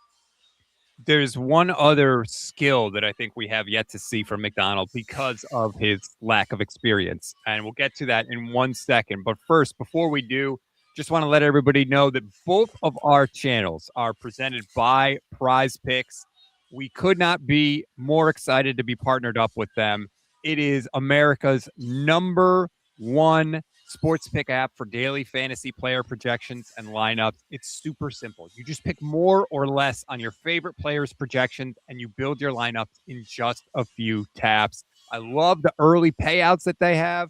There's one other skill that I think we have yet to see from McDonald because of his lack of experience. And we'll get to that in 1 second. But first, before we do, just want to let everybody know that both of our channels are presented by Prize Picks. We could not be more excited to be partnered up with them. It is America's #1 sports pick app for daily fantasy player projections and lineups. It's super simple. You just pick more or less on your favorite players' projections, and you build your lineups in just a few taps. I love the early payouts that they have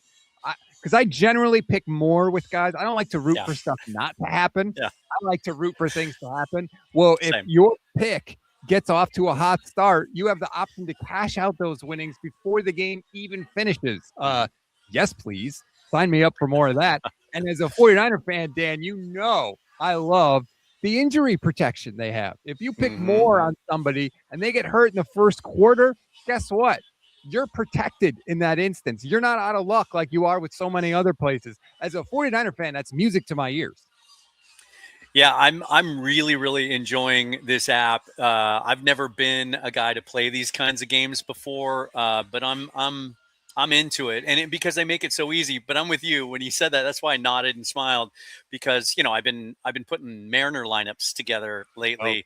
because I generally pick more with guys. I don't like to root for stuff not to happen. Yeah. I like to root for things to happen. Well, if Same. your pick gets off to a hot start, you have the option to cash out those winnings before the game even finishes. Yes, please. Sign me up for more of that. And as a 49er fan, Dan, you know I love the injury protection they have. If you pick more on somebody and they get hurt in the first quarter, guess what? You're protected in that instance. You're not out of luck like you are with so many other places. As a 49er fan, that's music to my ears. Yeah, I'm really, really enjoying this app. I've never been a guy to play these kinds of games before, but I'm into it, and because they make it so easy. But I'm with you when you said that. That's why I nodded and smiled, because I've been putting Mariner lineups together lately.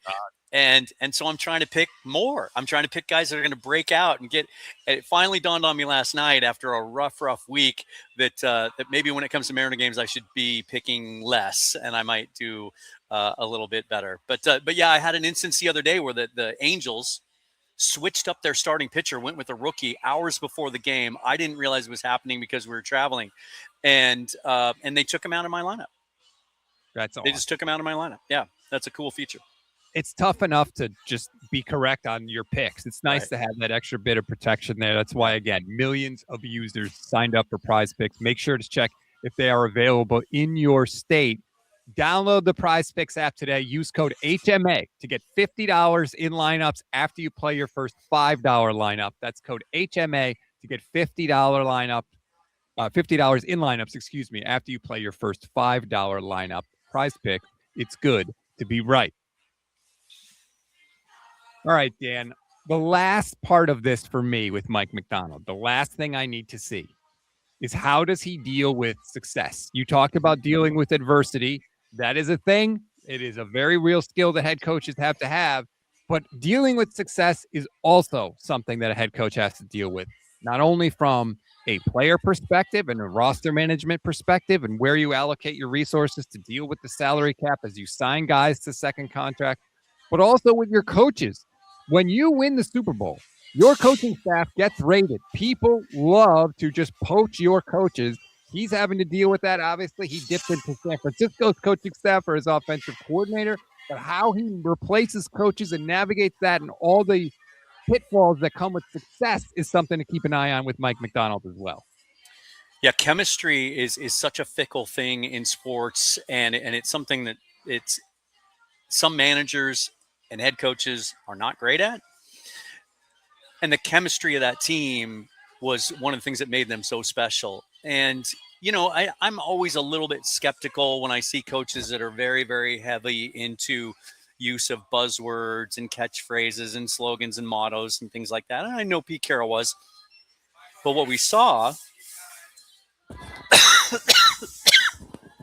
And so I'm trying to pick more. I'm trying to pick guys that are going to break out and get. It finally dawned on me last night after a rough week that maybe when it comes to Mariner games, I should be picking less, and I might do a little bit better. But yeah, I had an instance the other day where the Angels switched up their starting pitcher, went with a rookie hours before the game. I didn't realize it was happening because we were traveling, and they took him out of my lineup. That's awesome. They just took him out of my lineup. Yeah, that's a cool feature. It's tough enough to just be correct on your picks. It's nice to have that extra bit of protection there. That's why, again, millions of users signed up for Prize Picks. Make sure to check if they are available in your state. Download the Prize Picks app today. Use code HMA to get $50 in lineups after you play your first $5 lineup. That's code HMA to get $50 in lineups, after you play your first $5 lineup. Prize Pick, it's good to be right. All right, Dan, the last part of this for me with Mike Macdonald, the last thing I need to see is how does he deal with success? You talked about dealing with adversity. That is a thing. It is a very real skill that head coaches have to have. But dealing with success is also something that a head coach has to deal with, not only from a player perspective and a roster management perspective and where you allocate your resources to deal with the salary cap as you sign guys to second contract, but also with your coaches. When you win the Super Bowl, your coaching staff gets rated. People love to just poach your coaches. He's having to deal with that. Obviously, he dipped into San Francisco's coaching staff for his offensive coordinator. But how he replaces coaches and navigates that and all the pitfalls that come with success is something to keep an eye on with Mike Macdonald as well. Yeah, chemistry is such a fickle thing in sports, and it's something that some managers and head coaches are not great at. And the chemistry of that team was one of the things that made them so special. And, I'm always a little bit skeptical when I see coaches that are very, very heavy into use of buzzwords and catchphrases and slogans and mottos and things like that. And I know Pete Carroll was. But what we saw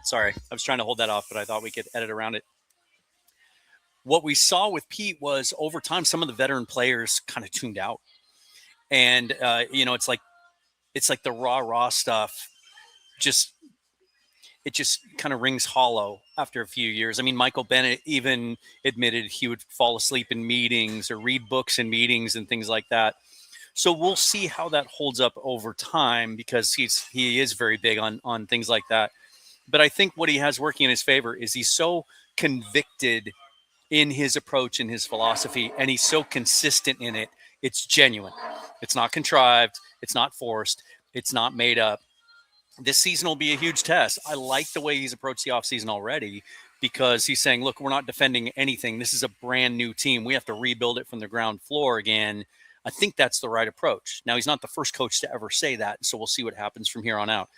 sorry, I was trying to hold that off, but I thought we could edit around it. What we saw with Pete was over time, some of the veteran players kind of tuned out. And, it's like the raw stuff. It just kind of rings hollow after a few years. I mean, Michael Bennett even admitted he would fall asleep in meetings or read books in meetings and things like that. So we'll see how that holds up over time, because he is very big on things like that. But I think what he has working in his favor is he's so convicted in his approach and his philosophy, and he's so consistent in it. It's genuine. It's not contrived. It's not forced. It's not made up. This season will be a huge test. I like the way he's approached the offseason already, because he's saying, look, we're not defending anything. This is a brand new team. We have to rebuild it from the ground floor again. I think that's the right approach. Now, he's not the first coach to ever say that, so we'll see what happens from here on out.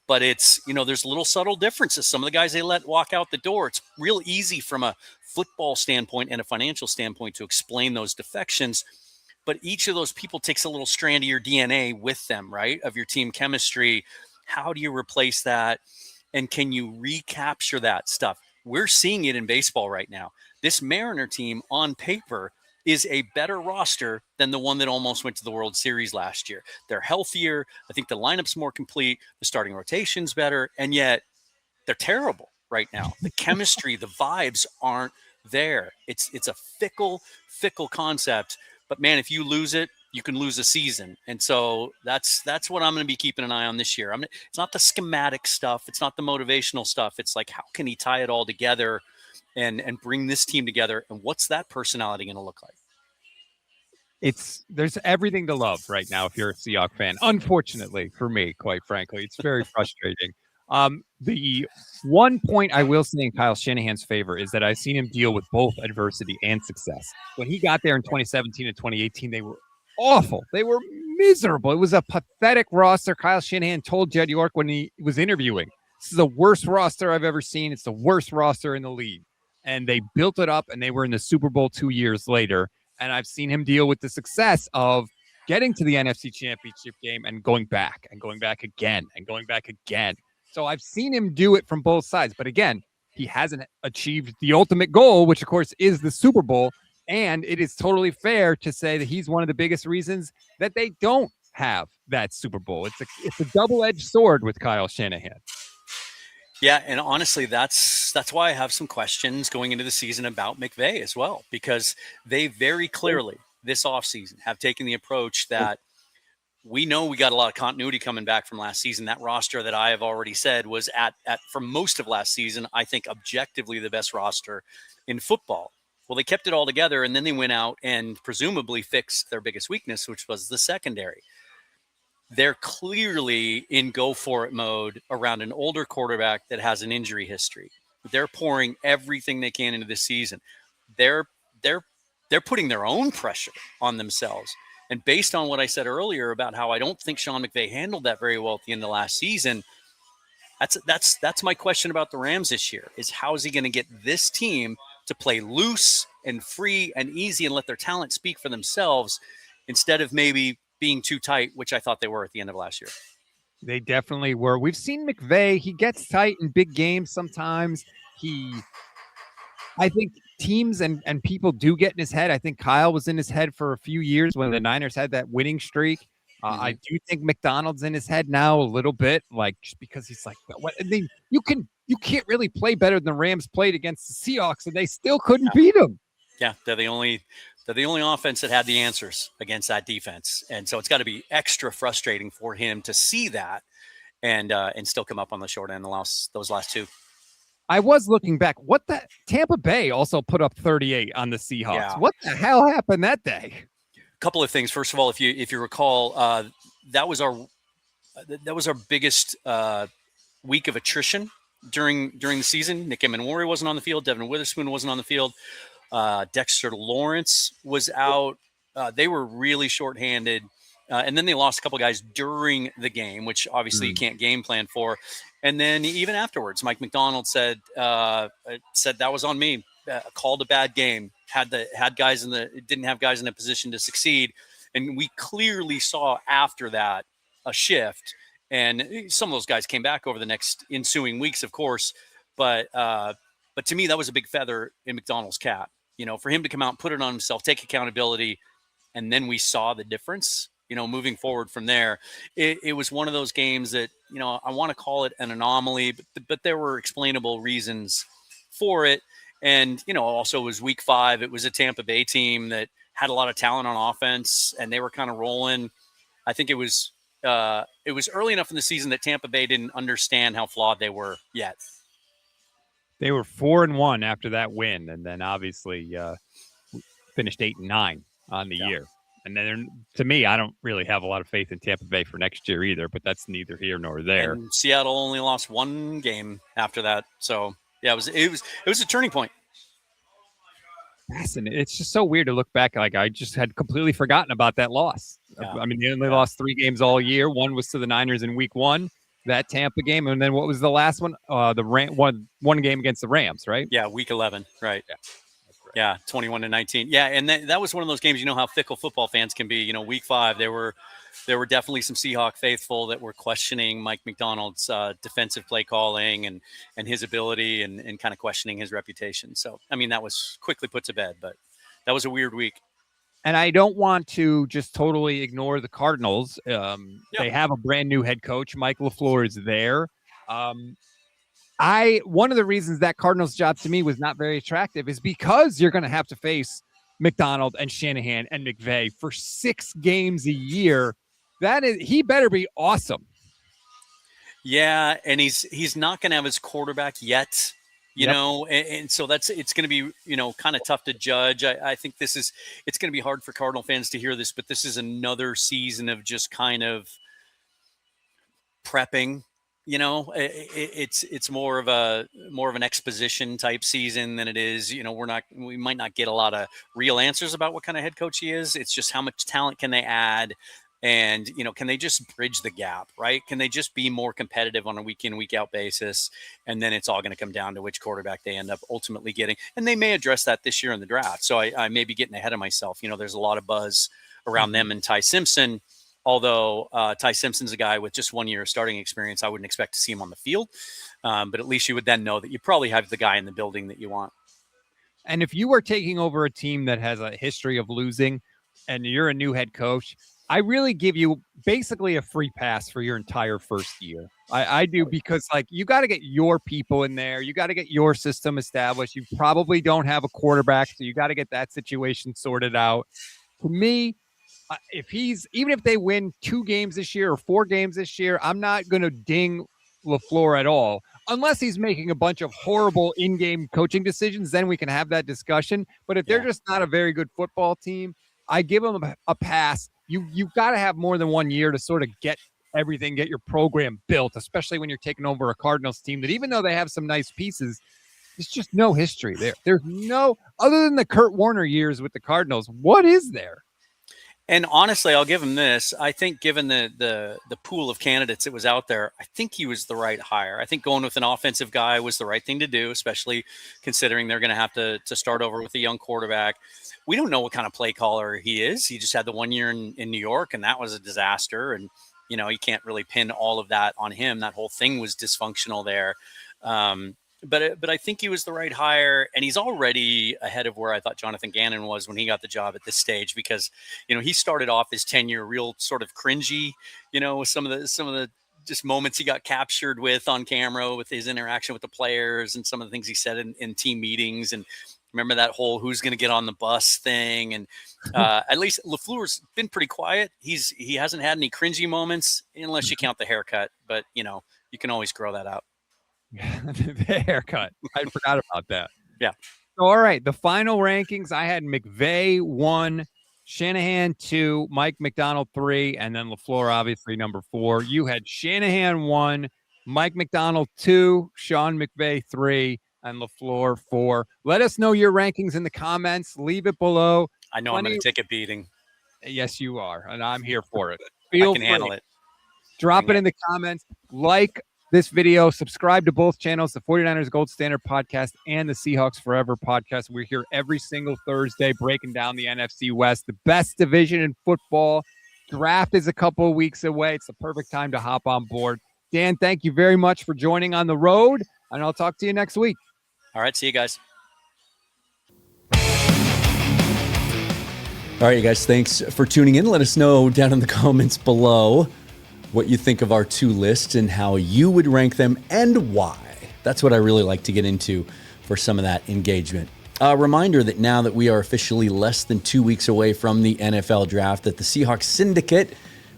But it's, there's little subtle differences. Some of the guys they let walk out the door, it's real easy from a football standpoint and a financial standpoint to explain those defections. But each of those people takes a little strand of your DNA with them, right? Of your team chemistry. How do you replace that? And can you recapture that stuff? We're seeing it in baseball right now. This Mariner team on paper is a better roster than the one that almost went to the World Series last year. They're healthier. I think the lineup's more complete. The starting rotation's better. And yet they're terrible right now. The chemistry, the vibes aren't there. It's a fickle concept. But man, if you lose it, you can lose a season. And so that's what I'm going to be keeping an eye on this year. It's not the schematic stuff. It's not the motivational stuff. It's like, how can he tie it all together and bring this team together? And what's that personality going to look like? There's everything to love right now if you're a Seahawks fan. Unfortunately for me, quite frankly, it's very frustrating. The one point I will say in Kyle Shanahan's favor is that I've seen him deal with both adversity and success. When he got there in 2017 and 2018, they were awful. They were miserable. It was a pathetic roster. Kyle Shanahan told Jed York when he was interviewing, this is the worst roster I've ever seen. It's the worst roster in the league. And they built it up, and they were in the Super Bowl 2 years later. And I've seen him deal with the success of getting to the NFC Championship game and going back again and going back again. So I've seen him do it from both sides. But again, he hasn't achieved the ultimate goal, which, of course, is the Super Bowl. And it is totally fair to say that he's one of the biggest reasons that they don't have that Super Bowl. It's a double-edged sword with Kyle Shanahan. Yeah, and honestly, that's why I have some questions going into the season about McVay as well, because they very clearly this offseason have taken the approach that we know we got a lot of continuity coming back from last season. That roster that I have already said was at for most of last season, I think objectively the best roster in football. Well, they kept it all together, and then they went out and presumably fixed their biggest weakness, which was the secondary. They're clearly in go-for-it mode around an older quarterback that has an injury history. They're pouring everything they can into this season. They're putting their own pressure on themselves. And based on what I said earlier about how I don't think Sean McVay handled that very well at the end of last season, that's my question about the Rams this year, is how is he going to get this team to play loose and free and easy and let their talent speak for themselves instead of maybe being too tight, which I thought they were at the end of last year. They definitely were. We've seen McVay. He gets tight in big games sometimes. I think teams and people do get in his head. I think Kyle was in his head for a few years when the Niners had that winning streak. I do think McDonald's in his head now a little bit, like just because he's like, what? I mean, you can't really play better than the Rams played against the Seahawks, and they still couldn't beat them. Yeah, they're the only offense that had the answers against that defense, and so it's got to be extra frustrating for him to see that and still come up on the short end those last two. I was looking back. Tampa Bay also put up 38 on the Seahawks. Yeah. What the hell happened that day? A couple of things. First of all, if you recall, that was our biggest week of attrition during the season. Nick Emenwari wasn't on the field. Devin Witherspoon wasn't on the field. Dexter Lawrence was out. They were really shorthanded. And then they lost a couple guys during the game, which obviously you can't game plan for. And then even afterwards, Mike McDonald said that was on me. Called a bad game. Didn't have guys in a position to succeed. And we clearly saw after that a shift. And some of those guys came back over the next ensuing weeks, of course. But to me, that was a big feather in McDonald's cap. You know, for him to come out and put it on himself, take accountability, and then we saw the difference. You know, moving forward from there, it was one of those games that, you know, I want to call it an anomaly, but there were explainable reasons for it. And, you know, also it was week 5. It was a Tampa Bay team that had a lot of talent on offense, and they were kind of rolling. I think it was early enough in the season that Tampa Bay didn't understand how flawed they were yet. They were 4-1 after that win, and then obviously finished 8-9 on the year. And then, to me, I don't really have a lot of faith in Tampa Bay for next year either, but that's neither here nor there. And Seattle only lost 1 game after that, so yeah, it was a turning point. Fascinating. It's just so weird to look back. Like, I just had completely forgotten about that loss. Yeah. I mean, they only lost 3 games all year. One was to the Niners in week 1, that Tampa game, and then what was the last one? One game against the Rams, right? Yeah, week 11, right? Yeah, 21-19. Yeah, and that was one of those games. You know how fickle football fans can be. You know, week 5, there were definitely some Seahawk faithful that were questioning Mike McDonald's defensive play calling and his ability and kind of questioning his reputation. So, I mean, that was quickly put to bed, but that was a weird week. And I don't want to just totally ignore the Cardinals. They have a brand new head coach. Mike LaFleur is there. One of the reasons that Cardinals job to me was not very attractive is because you're going to have to face McDonald and Shanahan and McVay for 6 games a year. He better be awesome. Yeah, and he's not going to have his quarterback yet, you know, and so it's going to be, kind of tough to judge. I think it's going to be hard for Cardinal fans to hear this, but this is another season of just kind of prepping. It's more of an exposition type season than it is. We might not get a lot of real answers about what kind of head coach he is. It's just how much talent can they add, and can they just bridge the gap, right? Can they just be more competitive on a week in, week out basis? And then it's all going to come down to which quarterback they end up ultimately getting, and they may address that this year in the draft. So I may be getting ahead of myself. There's a lot of buzz around them and Ty Simpson. Although Ty Simpson's a guy with just 1 year of starting experience, I wouldn't expect to see him on the field. But at least you would then know that you probably have the guy in the building that you want. And if you are taking over a team that has a history of losing and you're a new head coach, I really give you basically a free pass for your entire first year. I do, because you got to get your people in there. You got to get your system established. You probably don't have a quarterback, so you got to get that situation sorted out. To me, even if they win 2 games this year or 4 games this year, I'm not going to ding LaFleur at all, unless he's making a bunch of horrible in-game coaching decisions. Then we can have that discussion. But if they're just not a very good football team, I give them a pass. You've got to have more than 1 year to sort of get your program built, especially when you're taking over a Cardinals team that, even though they have some nice pieces, there's just no history there. There's no, other than the Kurt Warner years with the Cardinals, what is there? And honestly, I'll give him this. I think given the pool of candidates that was out there, I think he was the right hire. I think going with an offensive guy was the right thing to do, especially considering they're going to have to start over with a young quarterback. We don't know what kind of play caller he is. He just had the 1 year in New York, and that was a disaster. And, you can't really pin all of that on him. That whole thing was dysfunctional there. But I think he was the right hire, and he's already ahead of where I thought Jonathan Gannon was when he got the job at this stage, because, he started off his tenure real sort of cringy, with some of the just moments he got captured with on camera, with his interaction with the players and some of the things he said in team meetings. And remember that whole who's going to get on the bus thing. And at least LaFleur's been pretty quiet. He hasn't had any cringy moments, unless you count the haircut, but you can always grow that out. The haircut. I forgot about that. Yeah. All right. The final rankings, I had McVay 1, Shanahan 2, Mike McDonald 3, and then LaFleur obviously number 4. You had Shanahan 1, Mike McDonald 2, Sean McVay 3, and LaFleur 4. Let us know your rankings in the comments. Leave it below. I know I'm going to take a beating. Yes, you are, and I'm here for it. I can handle it. Drop it in the comments. Like this video, subscribe to both channels, the 49ers Gold Standard podcast and the Seahawks Forever podcast. We're here every single Thursday breaking down the NFC West, the best division in football. Draft is a couple of weeks away. It's the perfect time to hop on board. Dan, thank you very much for joining on the road, and I'll talk to you next week. All right, see you guys. All right, you guys, thanks for tuning in. Let us know down in the comments below what you think of our 2 lists and how you would rank them and why. That's what I really like to get into for some of that engagement. A reminder that now that we are officially less than 2 weeks away from the NFL draft, that the Seahawks Syndicate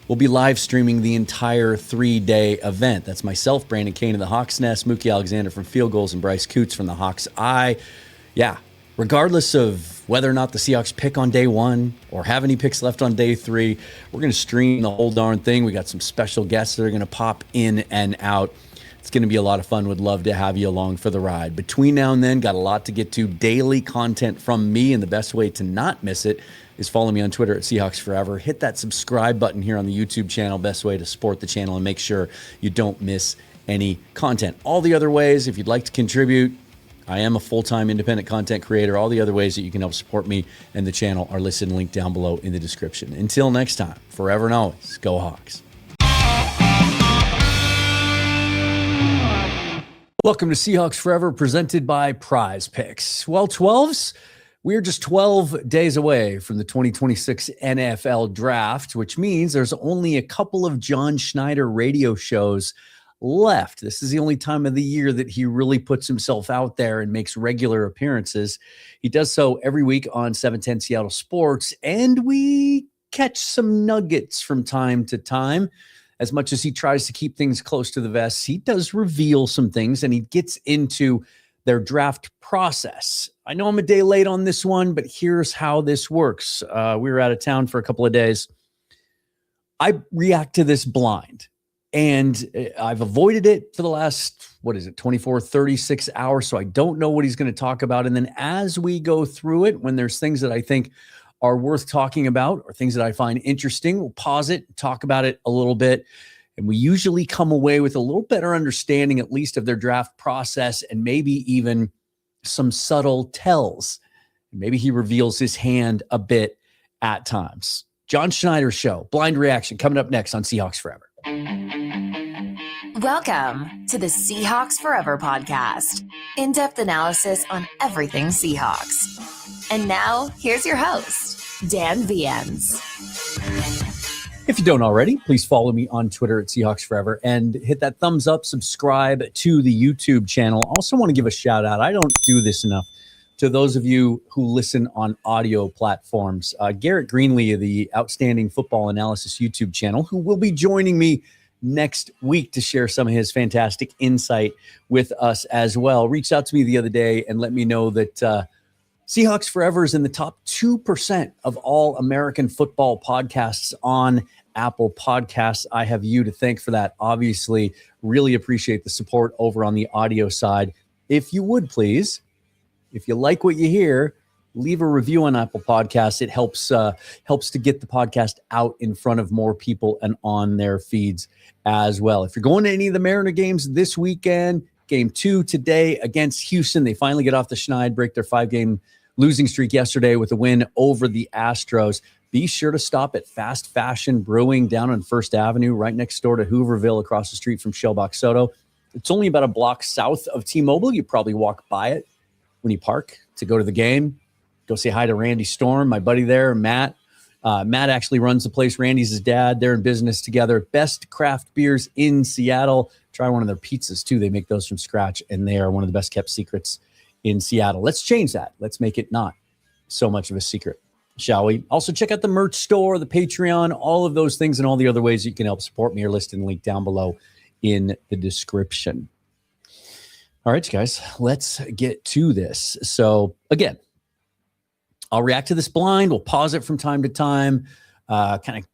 will be live streaming the entire 3-day event. That's myself, Brandon Kane of the Hawks Nest, Mookie Alexander from Field Goals, and Bryce Coots from the Hawks Eye. Yeah, regardless of whether or not the Seahawks pick on day 1 or have any picks left on day 3, we're going to stream the whole darn thing. We got some special guests that are going to pop in and out. It's going to be a lot of fun. Would love to have you along for the ride. Between now and then, got a lot to get to. Daily content from me, and the best way to not miss it is follow me on Twitter at Seahawks Forever. Hit that subscribe button here on the YouTube channel. Best way to support the channel and make sure you don't miss any content. All the other ways, if you'd like to contribute, I am a full-time independent content creator. All the other ways that you can help support me and the channel are listed and linked down below in the description. Until next time, forever and always, go Hawks. Welcome to Seahawks Forever, presented by Prize Picks. Well, 12s, We're just 12 days away from the 2026 NFL draft, which means there's only a couple of John Schneider radio shows left. This is the only time of the year that he really puts himself out there and makes regular appearances. He does so every week on 710 Seattle Sports, and we catch some nuggets from time to time. As much as he tries to keep things close to the vest, he does reveal some things, and he gets into their draft process. I know I'm a day late on this one, but here's how this works. We were out of town for a couple of days. I react to this blind, and I've avoided it for the last, 24, 36 hours, so I don't know what he's going to talk about. And then as we go through it, when there's things that I think are worth talking about or things that I find interesting, we'll pause it, talk about it a little bit. And we usually come away with a little better understanding, at least, of their draft process and maybe even some subtle tells. Maybe he reveals his hand a bit at times. John Schneider Show, Blind Reaction, coming up next on Seahawks Forever. Welcome to the Seahawks Forever podcast. In-depth analysis on everything Seahawks. And now, here's your host, Dan Viens. If you don't already, please follow me on Twitter at Seahawks Forever and hit that thumbs up, subscribe to the YouTube channel. Also want to give a shout out. I don't do this enough to those of you who listen on audio platforms. Garrett Greenlee of the Outstanding Football Analysis YouTube channel, who will be joining me next week to share some of his fantastic insight with us as well, reached out to me the other day and let me know that Seahawks Forever is in the top 2% of all American football podcasts on Apple Podcasts. I have you to thank for that. Obviously, really appreciate the support over on the audio side. If you would, please, if you like what you hear, leave a review on Apple Podcasts. It helps to get the podcast out in front of more people and on their feeds as well. If you're going to any of the Mariner games this weekend, Game 2 today against Houston. They finally get off the schneid, break their 5-game losing streak yesterday with a win over the Astros. Be sure to stop at Fast Fashion Brewing down on First Avenue, right next door to Hooverville, across the street from Shellbox Soto. It's only about a block south of T-Mobile. You probably walk by it when you park to go to the game. Go say hi to Randy Storm, my buddy there, Matt. Matt actually runs the place. Randy's his dad. They're in business together. Best craft beers in Seattle. Try one of their pizzas, too. They make those from scratch, and they are one of the best-kept secrets in Seattle. Let's change that. Let's make it not so much of a secret, shall we? Also, check out the merch store, the Patreon, all of those things, and all the other ways you can help support me are listed in the link down below in the description. All right, guys, let's get to this. So, again, I'll react to this blind. We'll pause it from time to time, kind of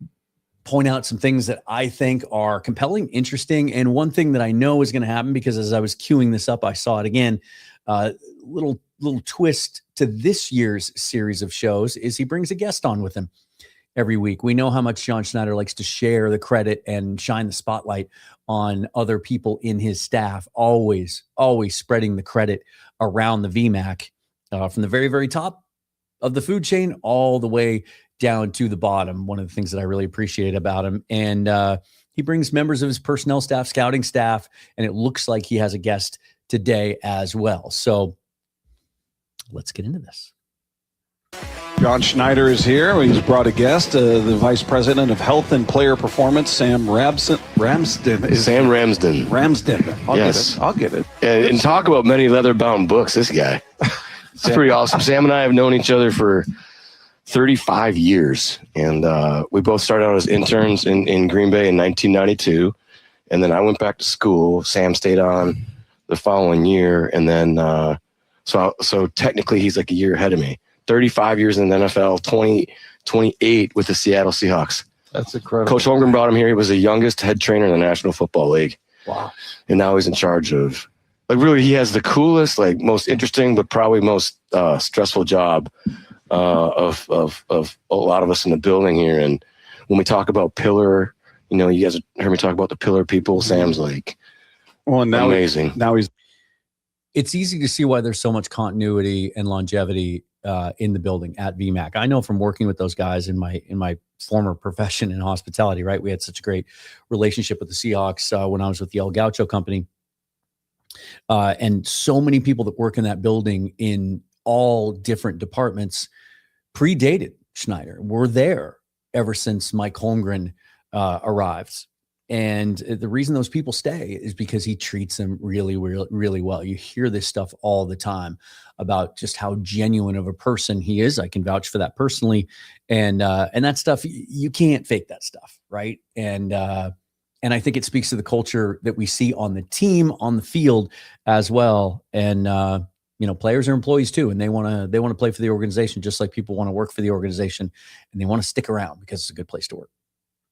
point out some things that I think are compelling, interesting. And one thing that I know is going to happen, because as I was queuing this up, I saw it again, little twist to this year's series of shows is he brings a guest on with him every week. We know how much John Schneider likes to share the credit and shine the spotlight on other people in his staff, always spreading the credit around the VMAC from the very, very top of the food chain all the way down to the bottom. One of the things that I really appreciate about him. And he brings members of his personnel staff, scouting staff, and it looks like he has a guest today as well. So let's get into this. John Schneider is here. He's brought a guest, the Vice President of Health and Player Performance, Sam Ramsden. Sam Ramsden. I'll get it. And talk about many leather-bound books, this guy. It's pretty awesome. Sam and I have known each other for 35 years, and we both started out as interns in Green Bay in 1992, and then I went back to school. Sam stayed on the following year, and then so technically he's like a year ahead of me. 35 years in the NFL, 28 with the Seattle Seahawks. That's incredible. Coach Holmgren brought him here. He was the youngest head trainer in the National Football League. Wow. And now he's in charge of, really, he has the coolest, most interesting, but probably most stressful job of a lot of us in the building here. And when we talk about pillar, you guys heard me talk about the pillar people. Sam's amazing. It's easy to see why there's so much continuity and longevity in the building at VMAC. I know from working with those guys in my former profession in hospitality, right? We had such a great relationship with the Seahawks when I was with the El Gaucho company. And so many people that work in that building in all different departments predated Schneider. We're there ever since Mike Holmgren arrived. And the reason those people stay is because he treats them really, really, really well. You hear this stuff all the time about just how genuine of a person he is. I can vouch for that personally. And that stuff, you can't fake that stuff, right? And I think it speaks to the culture that we see on the team, on the field as well. And players are employees too, and they want to play for the organization just like people want to work for the organization, and they want to stick around because it's a good place to work.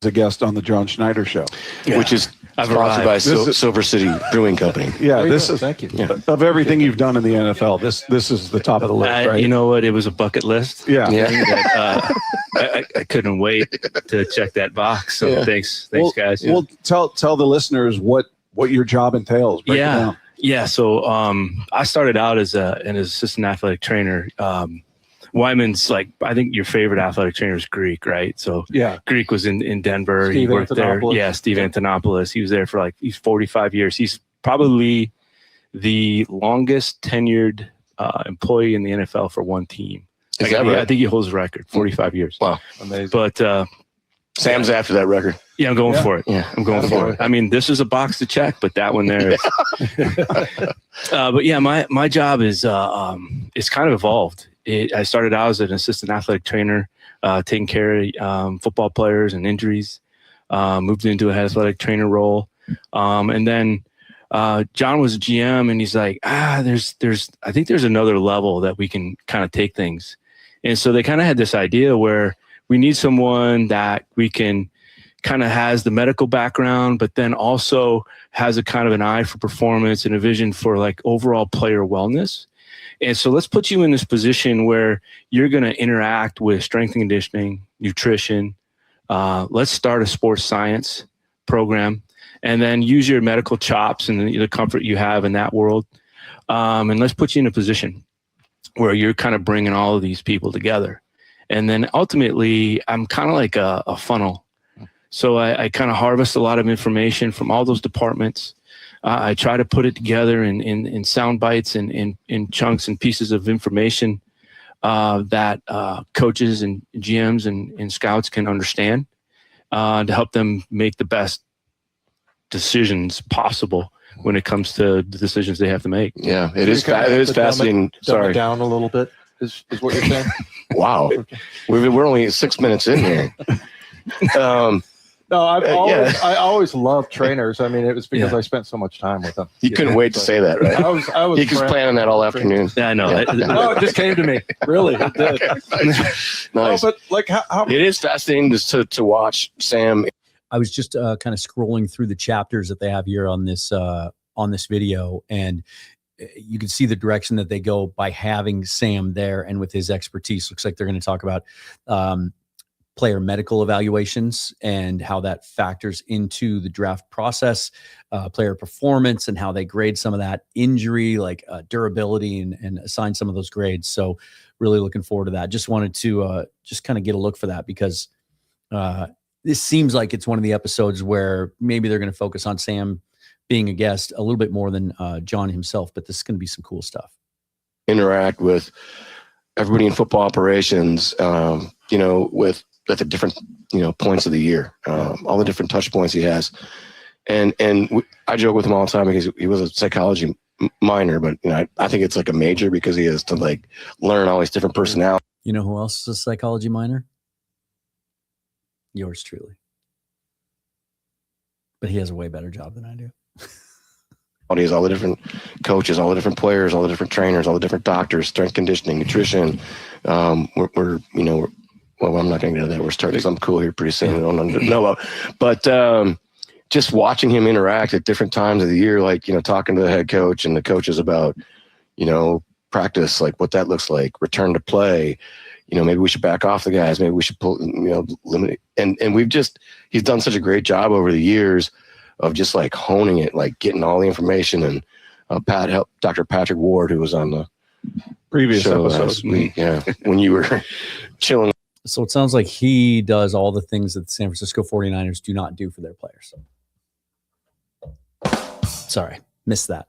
A guest on the John Schneider Show, which is sponsored by Silver City Brewing Company. Yeah, this is thank you. Yeah. Of everything you've done in the NFL. This is the top of the list, right? You know what? It was a bucket list. Yeah. That, I couldn't wait to check that box. So thanks, guys. Well, tell the listeners what your job entails. Break it down. Yeah. So I started out as an assistant athletic trainer. Wyman's like, I think your favorite athletic trainer is Greek, right? So Yeah. Greek was in Denver. Steve He worked there. Antonopoulos. Yeah, Steve Antonopoulos. He was there for he's 45 years. He's probably the longest tenured employee in the NFL for one team. Is that right? I think he holds the record, 45 years. Wow. Amazing. But Sam's after that record. yeah, I'm going for it. Yeah. I'm going for it. I mean, this is a box to check, but that one there is. But yeah, my job is it's kind of evolved. I started out as an assistant athletic trainer, taking care of football players and injuries. Moved into an athletic trainer role, and then John was a GM, and he's like, I think there's another level that we can kind of take things, and so they kind of had this idea where we need someone that we can kind of has the medical background, but then also has a kind of an eye for performance and a vision for overall player wellness. And so let's put you in this position where you're going to interact with strength and conditioning, nutrition. Let's start a sports science program, and then use your medical chops and the comfort you have in that world. And let's put you in a position where you're kind of bringing all of these people together. And then ultimately, I'm kind of like a funnel. So I kind of harvest a lot of information from all those departments. I try to put it together in sound bites and in chunks and pieces of information that coaches and GMs and scouts can understand to help them make the best decisions possible when it comes to the decisions they have to make. Yeah, it is fascinating. Dumb it down a little bit is what you're saying. Wow. We're only 6 minutes in here. No, I always loved trainers. I mean, it was because I spent so much time with them. You couldn't wait to say that, right? I was He was planning that all afternoon. Yeah, I know. No, it just came to me. Really, it did. Nice. No, but how It is fascinating to watch Sam. I was just kind of scrolling through the chapters that they have here on this video, and you can see the direction that they go by having Sam there and with his expertise. Looks like they're going to talk about player medical evaluations and how that factors into the draft process, player performance, and how they grade some of that injury, durability, and assign some of those grades. So really looking forward to that. Just wanted to just kind of get a look for that, because this seems like it's one of the episodes where maybe they're going to focus on Sam being a guest a little bit more than John himself, but this is going to be some cool stuff. Interact with everybody in football operations, with at the different, points of the year, all the different touch points he has. And I joke with him all the time because he was a psychology minor, but I think it's like a major because he has to learn all these different personalities. You know who else is a psychology minor? Yours truly. But he has a way better job than I do. All the different coaches, all the different players, all the different trainers, all the different doctors, strength conditioning, nutrition. Well, I'm not going to get into that. We're starting something cool here pretty soon. I don't know about, but just watching him interact at different times of the year, talking to the head coach and the coaches about, practice, what that looks like, return to play. Maybe we should back off the guys. Maybe we should pull, limit it. And he's done such a great job over the years of just honing it, getting all the information. And Dr. Patrick Ward, who was on the Previous show episode. last week, when you were chilling. So it sounds like he does all the things that the San Francisco 49ers do not do for their players. Sorry, missed that.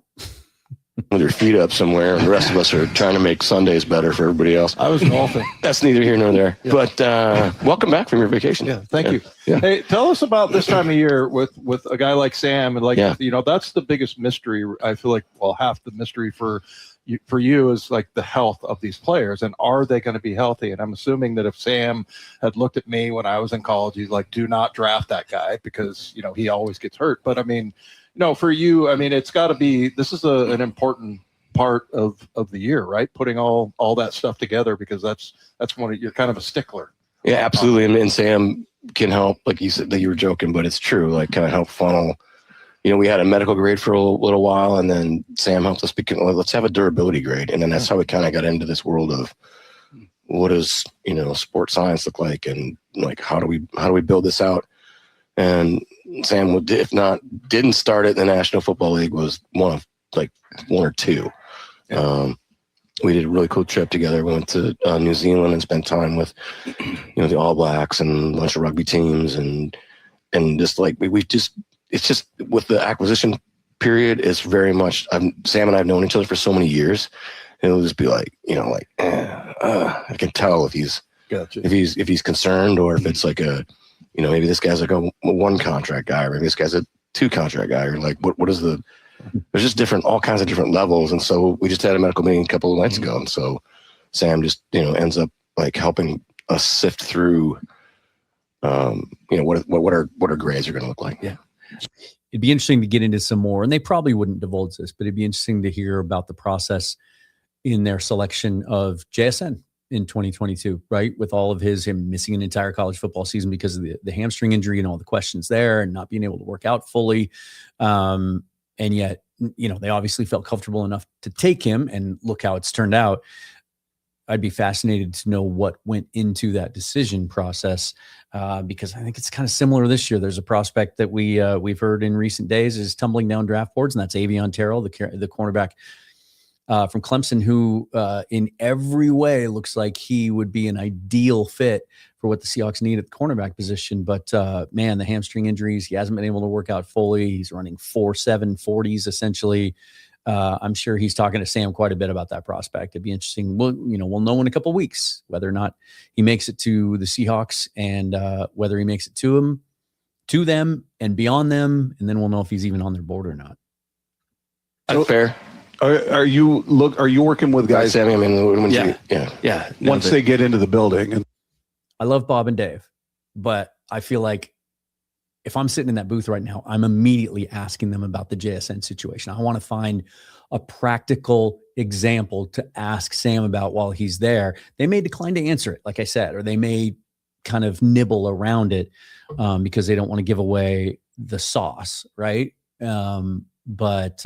with your feet up somewhere, and the rest of us are trying to make Sundays better for everybody else. I was golfing. That's neither here nor there. Yeah. But welcome back from your vacation. Yeah, thank you. Yeah. Hey, tell us about this time of year with a guy like Sam, and Yeah. that's the biggest mystery. I feel like, well, half the mystery for you is like the health of these players, and are they going to be healthy? And I'm assuming that if Sam had looked at me when I was in college, he's like, do not draft that guy because he always gets hurt. But I mean, for you, I mean, it's got to be. This is an important part of the year, right? Putting all that stuff together, because that's you're kind of a stickler. Yeah, absolutely. And Sam can help, like you said that you were joking, but it's true. Like, kind of help funnel. We had a medical grade for a little while, and then Sam helped us let's have a durability grade. And then that's how we kind of got into this world of what does, sports science look like, and like, how do we build this out? And Sam, if not, didn't start it in the National Football League, was one or two. Yeah. We did a really cool trip together. We went to New Zealand and spent time with, the All Blacks and a bunch of rugby teams, and just like it's just with the acquisition period, it's very much. Sam and I have known each other for so many years, and it'll just be like, I can tell if he's Gotcha. if he's concerned, or if it's like maybe this guy's like a one contract guy, or maybe this guy's a 2 contract guy, or like what is the. There's just all kinds of different levels. And so we just had a medical meeting a couple of nights ago. And so Sam just, ends up like helping us sift through, what our grades are going to look like. Yeah. It'd be interesting to get into some more, and they probably wouldn't divulge this, but it'd be interesting to hear about the process in their selection of JSN in 2022, right? With all of him missing an entire college football season because of the hamstring injury and all the questions there, and not being able to work out fully. And yet, they obviously felt comfortable enough to take him, and look how it's turned out. I'd be fascinated to know what went into that decision process, because I think it's kind of similar this year. There's a prospect that we've heard in recent days is tumbling down draft boards, and that's Avion Terrell, the cornerback from Clemson, who in every way looks like he would be an ideal fit for what the Seahawks need at the cornerback position. But man, the hamstring injuries, he hasn't been able to work out fully. He's running 4.7 40s essentially. I'm sure he's talking to Sam quite a bit about that prospect. It'd be interesting. We'll know in a couple of weeks whether or not he makes it to the Seahawks, and whether he makes it to them and beyond them, and then we'll know if he's even on their board or not. That's fair. Are you working with guys? Sammy, I mean, Yeah. Once they get into the building, and I love Bob and Dave, but I feel like if I'm sitting in that booth right now, I'm immediately asking them about the JSN situation. I want to find a practical example to ask Sam about while he's there. They may decline to answer it, like I said, or they may kind of nibble around it because they don't want to give away the sauce, right? But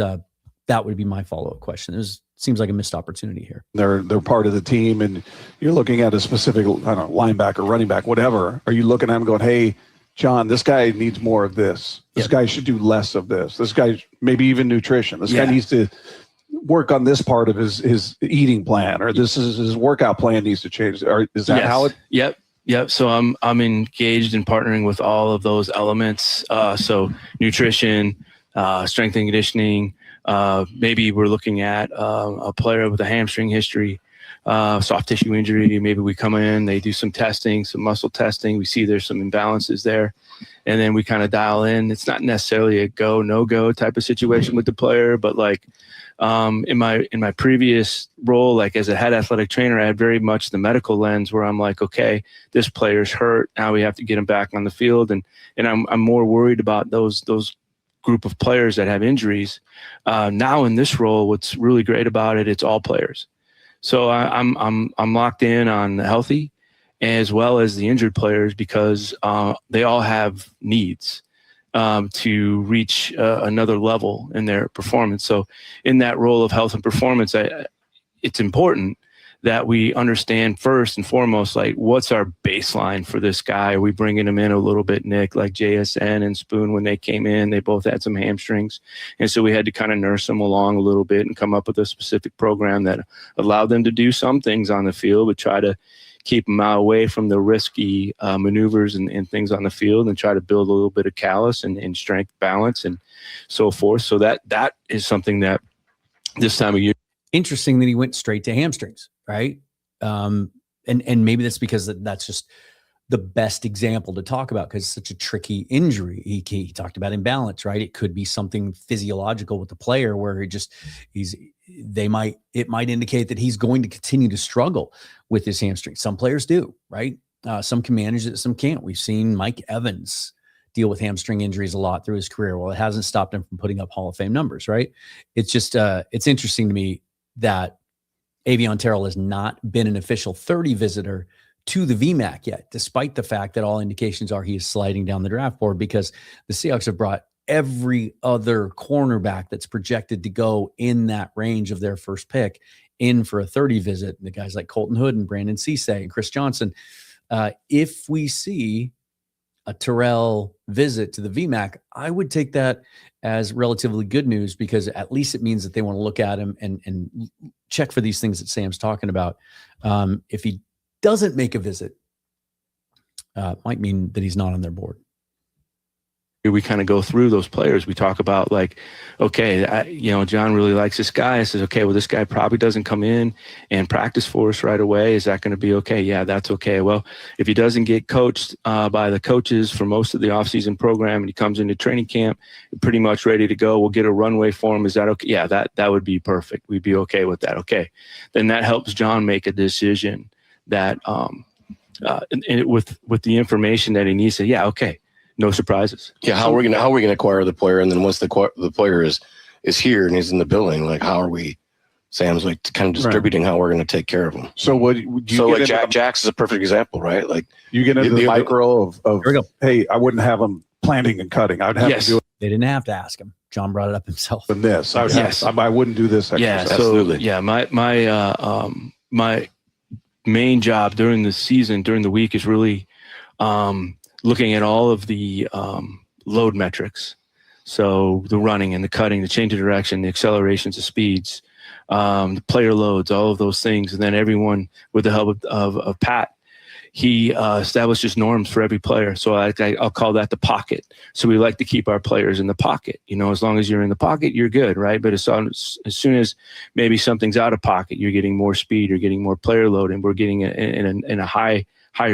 that would be my follow-up question. Seems like a missed opportunity here. they're part of the team, and you're looking at a specific, linebacker, running back, whatever. Are you looking at him going, hey, John, this guy needs more of this. This guy should do less of this. This guy, maybe even nutrition. This guy needs to work on this part of his eating plan, or this is his workout plan needs to change. Or is that how it? Yep. So I'm engaged in partnering with all of those elements. So nutrition, strength and conditioning. Maybe we're looking at a player with a hamstring history, soft tissue injury. Maybe we come in, they do some testing, some muscle testing. We see there's some imbalances there, and then we kind of dial in. It's not necessarily a go, no go type of situation with the player, but like in my previous role, like as a head athletic trainer, I had very much the medical lens where I'm like, okay, this player's hurt. Now we have to get him back on the field, and I'm more worried about those group of players that have injuries. Now in this role, what's really great about it, it's all players. So I'm locked in on the healthy as well as the injured players, because they all have needs to reach another level in their performance. So in that role of health and performance, it's important that we understand first and foremost, like, what's our baseline for this guy? Are we bringing him in a little bit, Nick, like JSN and Spoon, when they came in, they both had some hamstrings. And so we had to kind of nurse them along a little bit and come up with a specific program that allowed them to do some things on the field, but try to keep them away from the risky maneuvers and things on the field, and try to build a little bit of callus and strength balance and so forth. So that is something that this time of year. Interesting that he went straight to hamstrings, right? And maybe that's because that's just the best example to talk about because it's such a tricky injury. He talked about imbalance, right? It could be something physiological with the player where it might indicate that he's going to continue to struggle with his hamstring. Some players do, right? Some can manage it, some can't. We've seen Mike Evans deal with hamstring injuries a lot through his career. Well, it hasn't stopped him from putting up Hall of Fame numbers, right? It's just, it's interesting to me that Avion Terrell has not been an official 30 visitor to the VMAC yet, despite the fact that all indications are he is sliding down the draft board because the Seahawks have brought every other cornerback that's projected to go in that range of their first pick in for a 30 visit. The guys like Colton Hood and Brandon Cisse and Chris Johnson. If we see a Terrell visit to the VMAC, I would take that as relatively good news because at least it means that they want to look at him and check for these things that Sam's talking about. If he doesn't make a visit, might mean that he's not on their board. We kind of go through those players. We talk about like, okay, John really likes this guy. I says, okay, well, this guy probably doesn't come in and practice for us right away. Is that going to be okay? Yeah, that's okay. Well, if he doesn't get coached by the coaches for most of the offseason program and he comes into training camp pretty much ready to go, we'll get a runway for him. Is that okay? Yeah, that would be perfect. We'd be okay with that. Okay. Then that helps John make a decision that with the information that he needs to, yeah, okay. No surprises. Yeah, how are we gonna acquire the player, and then once the player is here and he's in the building, like how are we? Sam's like kind of distributing how we're going to take care of him. So what? Jax is a perfect example, right? Like you get into the micro of hey, I wouldn't have him planting and cutting. I'd have to do it. They didn't have to ask him. John brought it up himself. And this, I wouldn't do this exercise. Yeah, absolutely. Yeah, my main job during the season, during the week, is really looking at all of the load metrics. So the running and the cutting, the change of direction, the accelerations, the speeds, the player loads, all of those things. And then everyone, with the help of Pat, he establishes norms for every player. So I'll call that the pocket. So we like to keep our players in the pocket. As long as you're in the pocket, you're good, right? But as soon as maybe something's out of pocket, you're getting more speed, you're getting more player load, and we're getting in a higher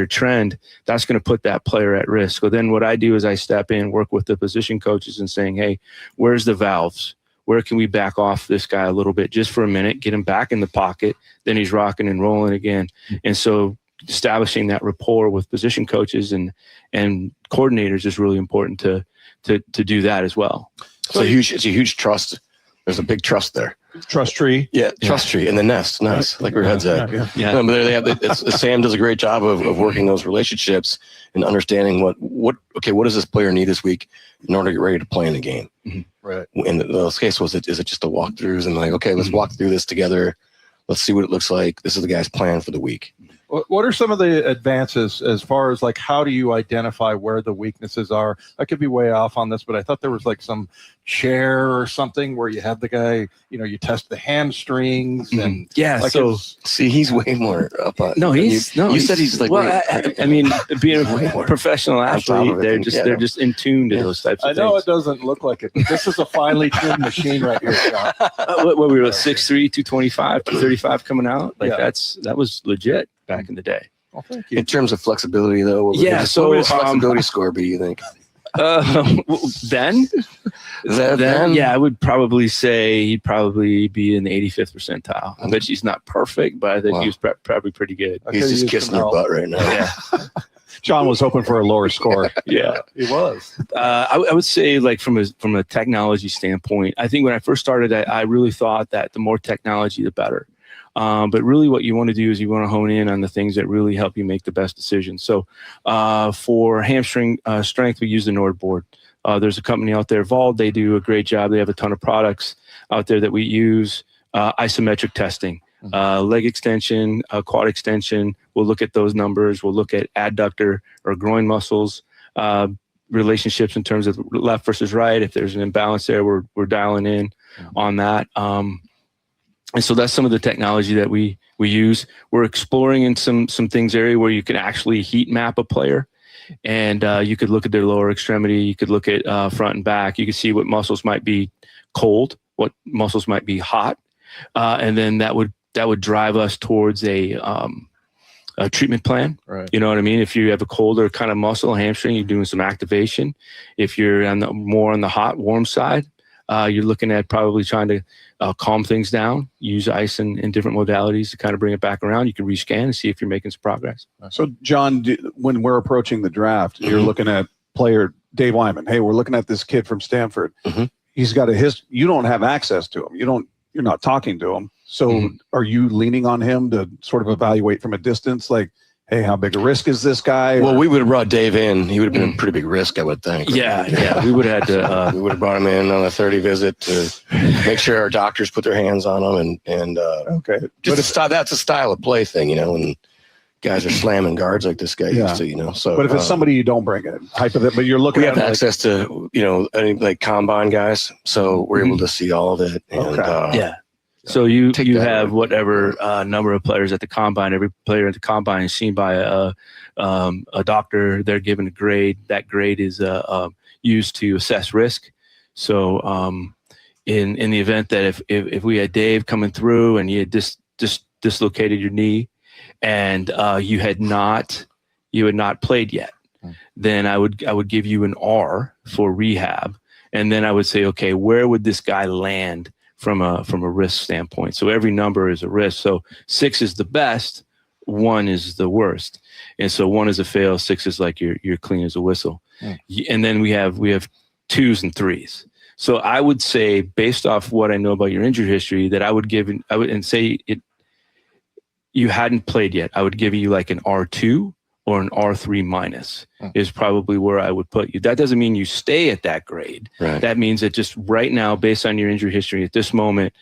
trend, that's going to put that player at risk. So then what I do is I step in, work with the position coaches and saying, hey, where's the valves? Where can we back off this guy a little bit just for a minute, get him back in the pocket, then he's rocking and rolling again. And so establishing that rapport with position coaches and coordinators is really important to do that as well. So it's a huge trust. There's a big trust there. Trust tree. Yeah, trust tree. And the nest. Nice. Like where heads at. Yeah. No, but Sam does a great job of working those relationships and understanding what does this player need this week in order to get ready to play in the game. Mm-hmm. Right. In those cases, is it just a walkthroughs and like, okay, let's walk through this together. Let's see what it looks like. This is the guy's plan for the week. What are some of the advances as far as like how do you identify where the weaknesses are? I could be way off on this, but I thought there was like some chair or something where you have the guy, you test the hamstrings and like he's way more up on. You said he's like. Well, I mean, being a professional athlete, they're just in tune to those types of things. I know it doesn't look like it, but this is a finely tuned machine right here, John. What we were 6'3", 225, 235 coming out. That was legit back in the day. Well, thank you. In terms of flexibility, though, what would his flexibility score be, you think? Then? Then? Yeah, I would probably say he'd probably be in the 85th percentile. I bet he's not perfect, but I think he was probably pretty good. He's just kissing your butt right now. Yeah. John was hoping for a lower score. Yeah, he was. I would say, like from a technology standpoint, I think when I first started, I really thought that the more technology, the better. But really what you want to do is you want to hone in on the things that really help you make the best decisions. So for hamstring strength, we use the Nord board. There's a company out there, Vault. They do a great job. They have a ton of products out there that we use. Isometric testing, leg extension, quad extension. We'll look at those numbers. We'll look at adductor or groin muscles, relationships in terms of left versus right. If there's an imbalance there, we're dialing in on that. And so that's some of the technology that we use. We're exploring in some things area where you can actually heat map a player, and you could look at their lower extremity. You could look at front and back. You can see what muscles might be cold, what muscles might be hot, and then that would drive us towards a treatment plan. Right. You know what I mean? If you have a colder kind of muscle, hamstring, you're doing some activation. If you're more on the hot, warm side, you're looking at probably trying to calm things down, use ice and different modalities to kind of bring it back around. You can rescan and see if you're making some progress. So, John, when we're approaching the draft, you're looking at player Dave Wyman. Hey, we're looking at this kid from Stanford. He's got you don't have access to him. You're not talking to him. So are you leaning on him to sort of evaluate from a distance? Like, hey, how big a risk is this guy? Well, we would have brought Dave in. He would have been a pretty big risk, I would think. Yeah. We would have had to. We would have brought him in on a 30 visit to make sure our doctors put their hands on him and okay. That's a style of play thing, and guys are slamming guards like this guy used to, So, but if it's somebody you don't bring in, but you're looking we at have access to, any like combine guys, so we're able to see all of it. And, So you have whatever number of players at the combine. Every player at the combine is seen by a doctor. They're given a grade. That grade is used to assess risk. So in the event that if we had Dave coming through and you had dislocated your knee and you had not played yet, then I would give you an R for rehab, and then I would say, okay, where would this guy land from a risk standpoint? So every number is a risk. So 6 is the best, 1 is the worst, and so 1 is a fail, 6 is like you're clean as a whistle, and then we have 2s and 3s. So I would say, based off what I know about your injury history, that I would say you hadn't played yet, I would give you like an R2 or an R3 minus is probably where I would put you. That doesn't mean you stay at that grade. Right. That means that just right now, based on your injury history at this moment,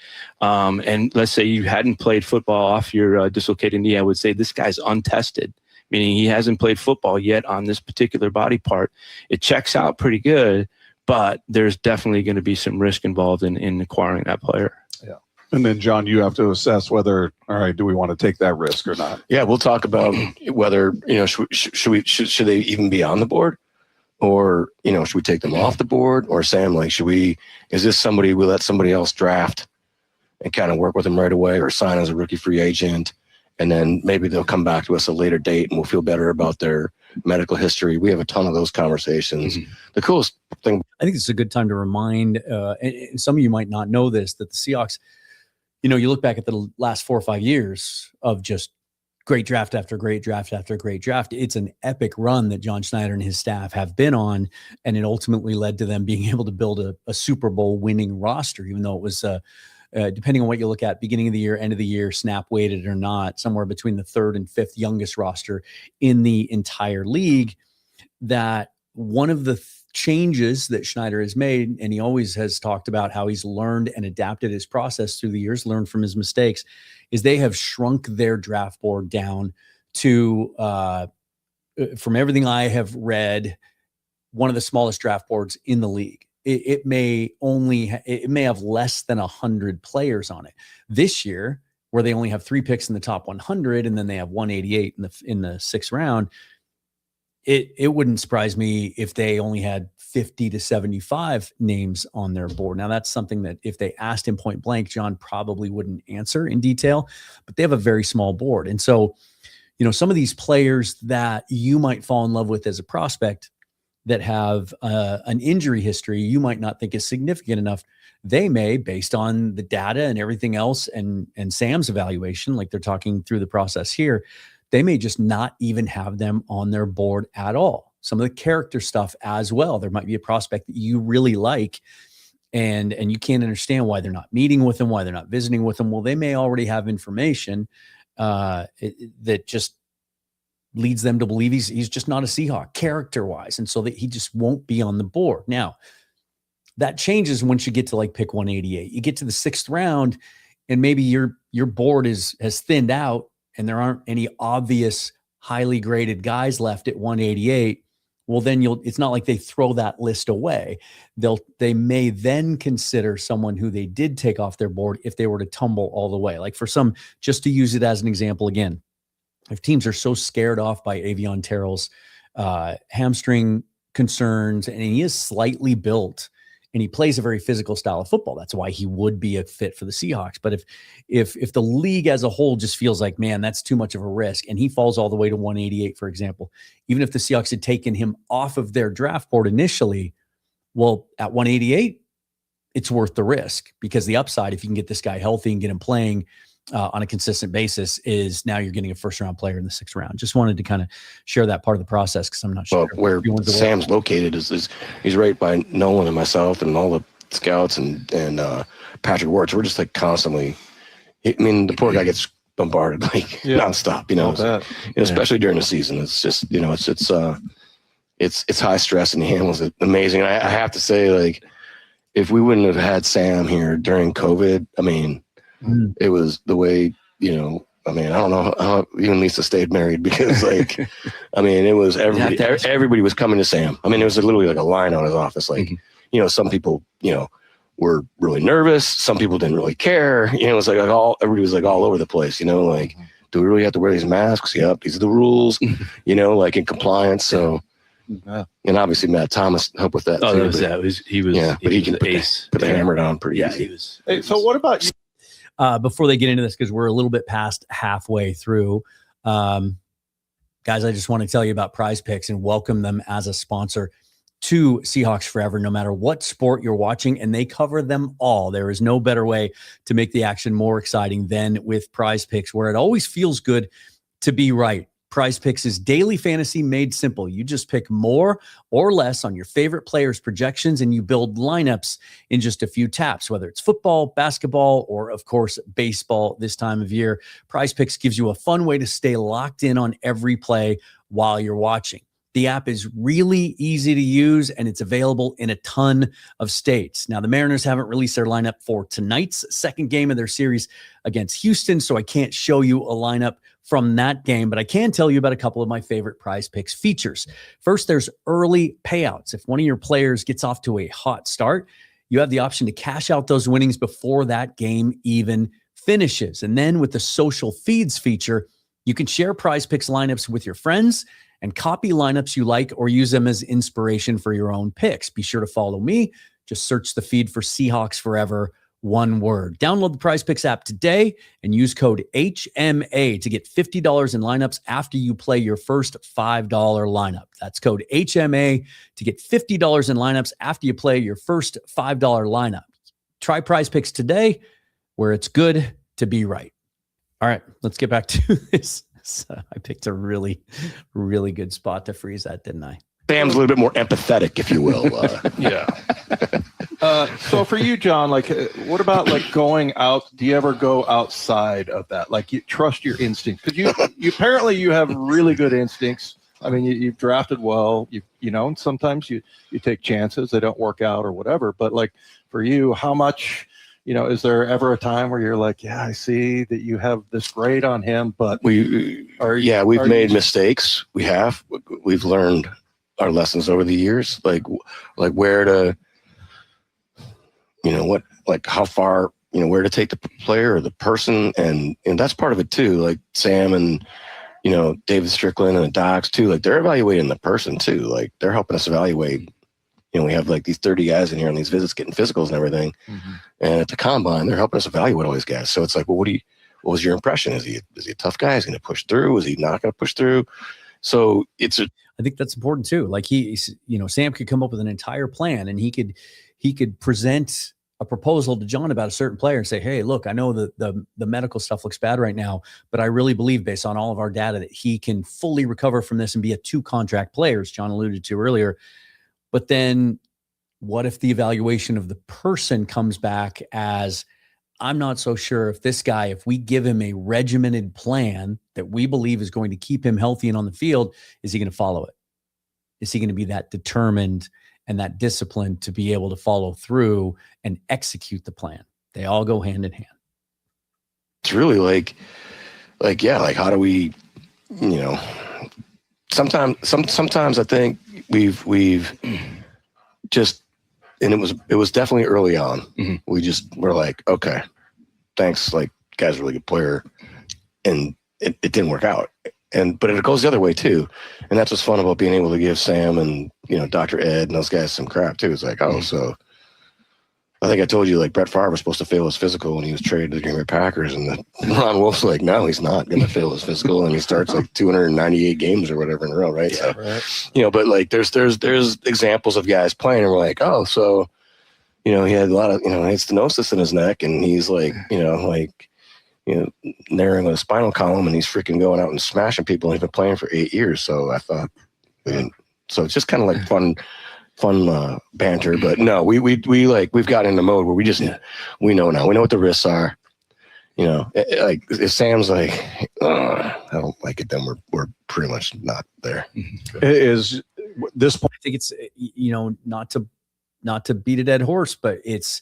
and let's say you hadn't played football off your dislocated knee, I would say this guy's untested, meaning he hasn't played football yet on this particular body part. It checks out pretty good, but there's definitely going to be some risk involved in acquiring that player. Yeah. And then, John, you have to assess whether, all right, do we want to take that risk or not? Yeah, we'll talk about whether, should they even be on the board, or, should we take them off the board, or Sam, like, is this somebody we let somebody else draft and kind of work with them right away, or sign as a rookie free agent, and then maybe they'll come back to us a later date and we'll feel better about their medical history. We have a ton of those conversations. The coolest thing, I think it's a good time to remind, and some of you might not know this, that the Seahawks, you look back at the last 4 or 5 years of just great draft after great draft after great draft. It's an epic run that John Schneider and his staff have been on, and it ultimately led to them being able to build a Super Bowl winning roster, even though it was, depending on what you look at, beginning of the year, end of the year, snap weighted or not, somewhere between the 3rd and 5th youngest roster in the entire league. That one of the changes that Schneider has made, and he always has talked about how he's learned and adapted his process through the years, learned from his mistakes, is they have shrunk their draft board down to, from everything I have read, one of the smallest draft boards in the league. It may have less than 100 players on it. This year, where they only have 3 picks in the top 100, and then they have 188 in the 6th round, it wouldn't surprise me if they only had 50 to 75 names on their board. Now, that's something that if they asked him point blank, John probably wouldn't answer in detail, but they have a very small board. And so, some of these players that you might fall in love with as a prospect that have an injury history you might not think is significant enough, they may, based on the data and everything else and Sam's evaluation, like they're talking through the process here, they may just not even have them on their board at all. Some of the character stuff as well. There might be a prospect that you really like and you can't understand why they're not meeting with them, why they're not visiting with them. Well, they may already have information that just leads them to believe he's just not a Seahawk character-wise, and so that he just won't be on the board. Now, that changes once you get to like pick 188. You get to the 6th round, and maybe your board has thinned out, and there aren't any obvious highly graded guys left at 188. Well, then it's not like they throw that list away. They may then consider someone who they did take off their board if they were to tumble all the way. Like for some, just to use it as an example again, if teams are so scared off by Avion Terrell's hamstring concerns, and he is slightly built, and he plays a very physical style of football. That's why he would be a fit for the Seahawks. But if the league as a whole just feels like, man, that's too much of a risk, and he falls all the way to 188, for example, even if the Seahawks had taken him off of their draft board initially, well, at 188, it's worth the risk, because the upside, if you can get this guy healthy and get him playing on a consistent basis, is now you're getting a first-round player in the 6th round. Just wanted to kind of share that part of the process, because I'm not sure. Well, where Sam's located is he's right by Nolan and myself and all the scouts and Patrick Wirtz. We're just like constantly. I mean, the poor guy gets bombarded like nonstop. Especially during the season. It's just it's high stress, and he handles it amazing. And I have to say, like, if we wouldn't have had Sam here during COVID, I mean, it was the way, I mean, I don't know how even Lisa stayed married, because, like, I mean, it was everybody was coming to Sam. I mean, it was literally like a line on his office. Like, some people, were really nervous. Some people didn't really care. It was like everybody was like all over the place, like, do we really have to wear these masks? Yep. These are the rules, like in compliance. So, and obviously Matt Thomas helped with that. Oh, too, he was but he can the ace. Put the hammer down pretty easy. He was. Hey, so what about you? Before they get into this, because we're a little bit past halfway through, guys, I just want to tell you about Prize Picks and welcome them as a sponsor to Seahawks Forever, no matter what sport you're watching, and they cover them all. There is no better way to make the action more exciting than with Prize Picks, where it always feels good to be right. Prize Picks is daily fantasy made simple. You just pick more or less on your favorite players' projections, and you build lineups in just a few taps, whether it's football, basketball, or, of course, baseball this time of year. Prize Picks gives you a fun way to stay locked in on every play while you're watching. The app is really easy to use, and it's available in a ton of states. Now, the Mariners haven't released their lineup for tonight's second game of their series against Houston, so I can't show you a lineup from that game, but I can tell you about a couple of my favorite Prize Picks features. First, there's early payouts. If one of your players gets off to a hot start, you have the option to cash out those winnings before that game even finishes. And then with the social feeds feature, you can share Prize Picks lineups with your friends and copy lineups you like, or use them as inspiration for your own picks. Be sure to follow me. Just search the feed for Seahawks Forever, one word. Download the Prize Picks app today and use code HMA to get $50 in lineups after you play your first $5 lineup. That's code HMA to get $50 in lineups after you play your first $5 lineup. Try Prize Picks today, where it's good to be right. All right, let's get back to this. I picked a really, really good spot to freeze that, didn't I? Sam's a little bit more empathetic, if you will. So for you, John, like, what about like going out? Do you ever go outside of that? Like, you trust your instincts, because you apparently you have really good instincts. I mean, you've drafted well. And sometimes you take chances, they don't work out or whatever. But like for you, how much? Is there ever a time where you're like, yeah, I see that you have this grade on him, but we've made mistakes. We've learned our lessons over the years, like where to, how far, where to take the player or the person. And that's part of it too. Like Sam and, David Strickland and the docs too, like they're evaluating the person too. Like they're helping us evaluate. We have like these 30 guys in here on these visits getting physicals and everything. Mm-hmm. And at the combine, they're helping us evaluate all these guys. So it's like, well, what was your impression? Is he a tough guy? Is he going to push through? Is he not going to push through? So I think that's important too. Like Sam could come up with an entire plan, and he could present a proposal to John about a certain player and say, hey, look, I know the medical stuff looks bad right now, but I really believe based on all of our data that he can fully recover from this and be a 2-contract player, as John alluded to earlier. But then what if the evaluation of the person comes back as, I'm not so sure if this guy, if we give him a regimented plan that we believe is going to keep him healthy and on the field, is he going to follow it? Is he going to be that determined and that disciplined to be able to follow through and execute the plan? They all go hand in hand. It's really like how do we, sometimes I think we've just, and it was definitely early on. Mm-hmm. We just were like, okay, thanks. Like, guy's a really good player. And it didn't work out. But it goes the other way too. And that's what's fun about being able to give Sam and, Dr. Ed and those guys some crap too. It's like, oh, so I think I told you, like, Brett Favre was supposed to fail his physical when he was traded to the Green Bay Packers, and Ron Wolf's like, no, he's not going to fail his physical, and he starts like 298 games or whatever in a row, right? Yeah, so, right. you know, but like, there's examples of guys playing, and we're like, oh, so, you know, he had a lot of, you know, he had stenosis in his neck, and he's like, narrowing a spinal column, and he's freaking going out and smashing people, and he's been playing for 8 years. So I thought, so it's just kind of like fun banter, but no, we've gotten in the mode where we know now. We know what the risks are. You know, like if Sam's like, I don't like it, then we're pretty much not there. Is this point? I think it's, not to beat a dead horse, but it's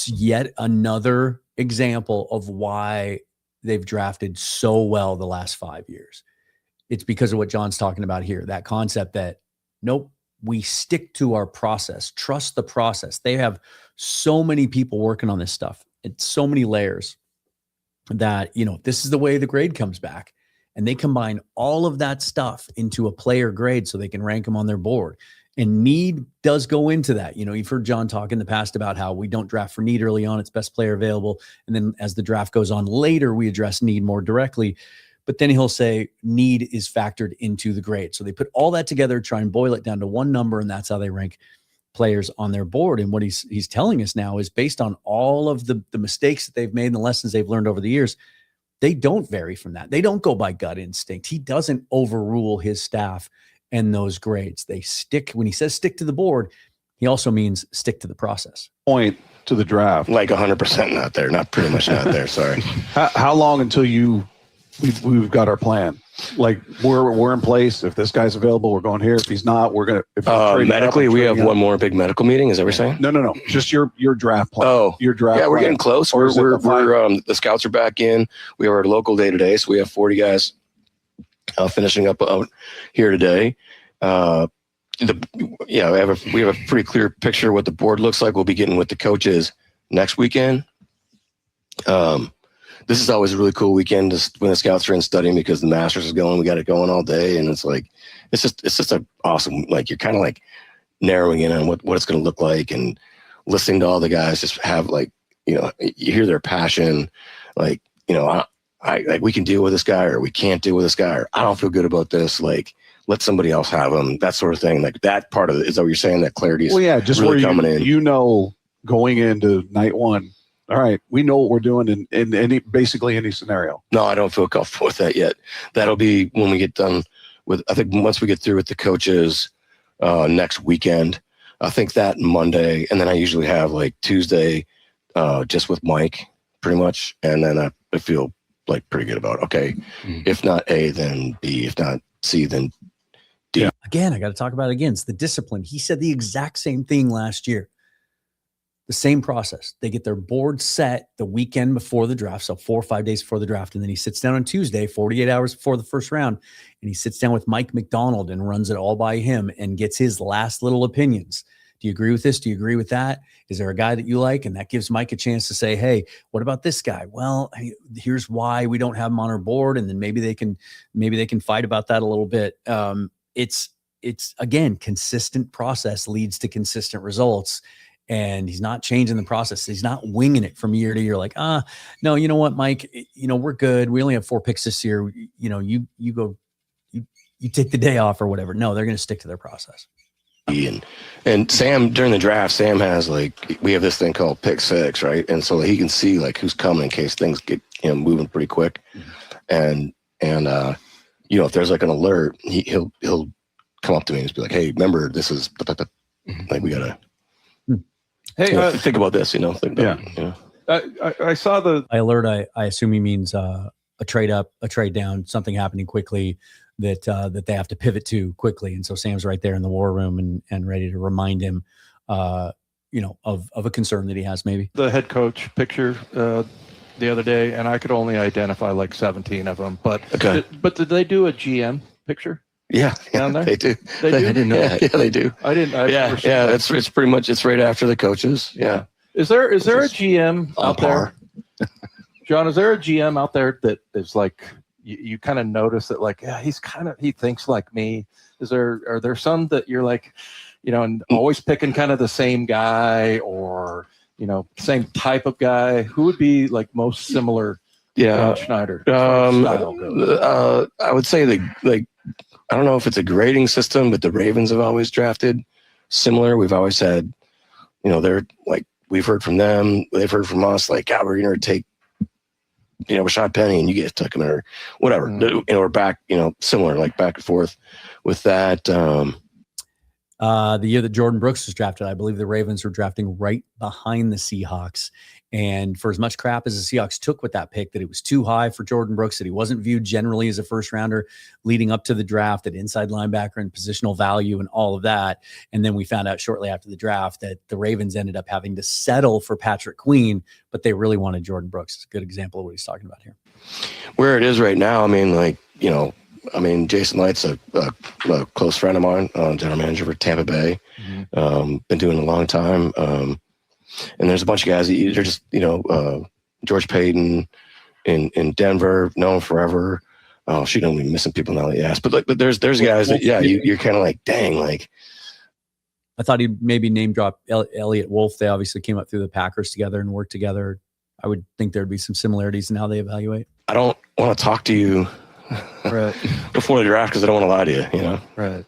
yet another example of why they've drafted so well the last 5 years. It's because of what John's talking about here. That concept that, nope, we stick to our process, trust the process. They have so many people working on this stuff. It's so many layers that, this is the way the grade comes back. And they combine all of that stuff into a player grade so they can rank them on their board. And need does go into that. You've heard John talk in the past about how we don't draft for need early on. It's best player available. And then as the draft goes on later, we address need more directly. But then he'll say need is factored into the grade. So they put all that together, try and boil it down to one number, and that's how they rank players on their board. And what he's telling us now is based on all of the mistakes that they've made and the lessons they've learned over the years, they don't vary from that. They don't go by gut instinct. He doesn't overrule his staff and those grades. They stick, when he says stick to the board, he also means stick to the process. Point to the draft. Like 100% not there, not pretty much not there. Sorry. How long until we've got our plan? Like we're in place. If this guy's available, we're going here. If he's not, we're going to medically. We have one more big medical meeting. Is that what you're saying? No. Just your draft plan. Oh, your draft. Yeah, we're plan. getting close. We're the scouts are back in. We have our local day today, so we have 40 guys finishing up out here today. We have a pretty clear picture of what the board looks like. We'll be getting with the coaches next weekend. This is always a really cool weekend when the scouts are in studying because the Masters is going. We got it going all day, and it's like it's just an awesome. Like you're kind of like narrowing in on what it's going to look like, and listening to all the guys just have you hear their passion. Like I like we can deal with this guy, or we can't deal with this guy, or I don't feel good about this. Like let somebody else have them. That sort of thing. Like that part of it is that what you're saying. That clarity is just really where coming in. Going into night one. All right, we know what we're doing in basically any scenario. No, I don't feel comfortable with that yet. That'll be when we get done with. I think once we get through with the coaches next weekend. I think that Monday, and then I usually have like Tuesday, just with Mike, pretty much, and then I feel like pretty good about if not A, then B, if not C, then D. Yeah. Again, I got to talk about it again. It's the discipline. He said the exact same thing last year. The same process. They get their board set the weekend before the draft, so 4 or 5 days before the draft, and then he sits down on Tuesday, 48 hours before the first round, and he sits down with Mike McDonald and runs it all by him and gets his last little opinions. Do you agree with this? Do you agree with that? Is there a guy that you like? And that gives Mike a chance to say, hey, what about this guy? Well, here's why we don't have him on our board, and then maybe they can fight about that a little bit. It's again, consistent process leads to consistent results. And he's not changing the process. He's not winging it from year to year. Like, no, you know what, Mike, we're good. We only have 4 picks this year. You go, you take the day off or whatever. No, they're going to stick to their process. And Sam, during the draft, Sam has we have this thing called pick 6, right? And so he can see who's coming in case things get moving pretty quick. And if there's an alert, he'll come up to me and just be like, hey, remember this is like we gotta. Hey, think about this, I saw the alert. I assume he means a trade up, a trade down, something happening quickly that they have to pivot to quickly. And so Sam's right there in the war room and ready to remind him, of a concern that he has maybe. The head coach picture the other day, and I could only identify 17 of them. But did they do a GM picture? Yeah, down there they do. They do. I didn't know. Yeah, they do. I didn't. It's pretty much it's right after the coaches. Yeah. Is there a GM out there, John? Is there a GM out there that is you kind of notice that he thinks like me? Are there some that you're like, and always picking kind of the same guy or, same type of guy, who would be like most similar to John Schneider? I would say I don't know if it's a grading system, but the Ravens have always drafted similar. We've always had, they're like, we've heard from them, they've heard from us, like, God, we're going to take, Rashad Penny and you guys took him or whatever. We're back, similar, like back and forth with that. The year that Jordan Brooks was drafted, I believe the Ravens were drafting right behind the Seahawks. And for as much crap as the Seahawks took with that pick, that it was too high for Jordan Brooks, that he wasn't viewed generally as a first rounder leading up to the draft, that inside linebacker and positional value and all of that. And then we found out shortly after the draft that the Ravens ended up having to settle for Patrick Queen, but they really wanted Jordan Brooks. It's a good example of what he's talking about here. Where it is right now, Jason Light's a close friend of mine, general manager for Tampa Bay. Been doing it a long time. And there's a bunch of guys that they're just, George Payton in Denver, known forever. Oh, shoot, I'm missing people now that you asked. But there's guys that, you're kind of like, dang, like. I thought he'd maybe name drop Elliott Wolf. They obviously came up through the Packers together and worked together. I would think there'd be some similarities in how they evaluate. I don't want to talk to you before the draft because I don't want to lie to you, Right.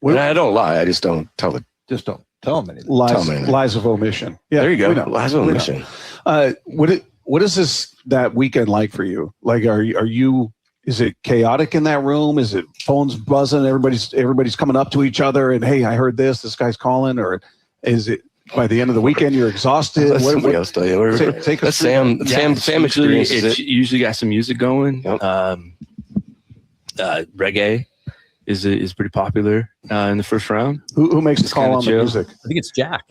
When I don't lie, I just don't tell the. Just don't tell them anything. Lies of omission. Yeah, there you go. Lies of omission. What is that weekend like for you? Like, are you? Is it chaotic in that room? Is it phones buzzing? Everybody's coming up to each other and, hey, I heard this guy's calling, or is it by the end of the weekend you're exhausted? Let somebody else tell you. Take us Sam. Sam experiences it's usually got some music going. Yep. Reggae is pretty popular in the first round. Who makes the call on the music? I think it's Jack.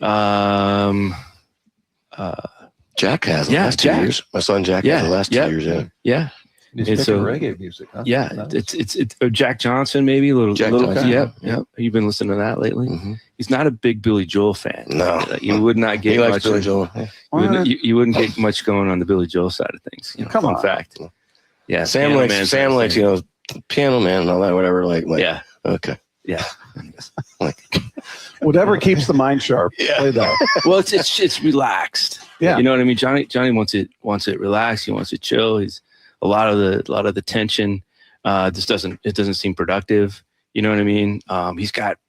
Jack has the last 2 years. My son Jack has the last 2 years. Yeah. He's picking reggae music, huh? Yeah, nice. it's Jack Johnson, maybe a little. Johnson. Yeah. You've been listening to that lately. Mm-hmm. He's not a big Billy Joel fan. No, you would not get he much. Likes Billy Joel. You wouldn't get much going on the Billy Joel side of things. Come on. Fact. Yeah, Sam likes Piano Man and all that, whatever. Like yeah. Okay. Yeah. Whatever keeps the mind sharp. Yeah. Play that. Well, it's relaxed. Yeah. You know what I mean? Johnny wants it relaxed. He wants it chill. He's a lot of the tension just doesn't seem productive. You know what I mean? He's got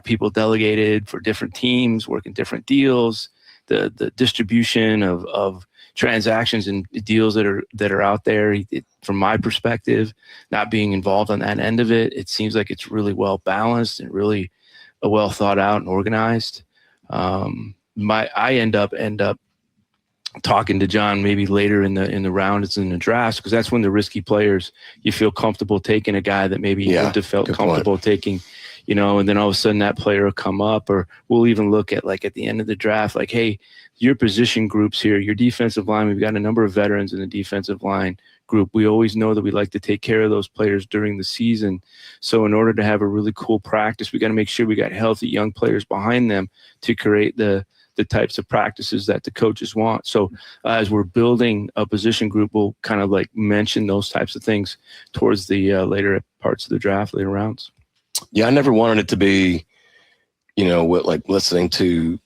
people delegated for different teams, working different deals. The distribution of transactions and deals that are out there. From my perspective, not being involved on that end of it, it seems like it's really well balanced and really well thought out and organized. I end up talking to John maybe later in the round, it's in the drafts, because that's when the risky players, you feel comfortable taking a guy that maybe you wouldn't have felt comfortable taking, and then all of a sudden that player will come up, or we'll even look at like at the end of the draft, like, hey, your position groups here, your defensive line, we've got a number of veterans in the defensive line group. We always know that we like to take care of those players during the season. So in order to have a really cool practice, we got to make sure we got healthy young players behind them to create the types of practices that the coaches want. So as we're building a position group, we'll kind of like mention those types of things towards the later parts of the draft, later rounds. Yeah, I never wanted it to be, what like listening to.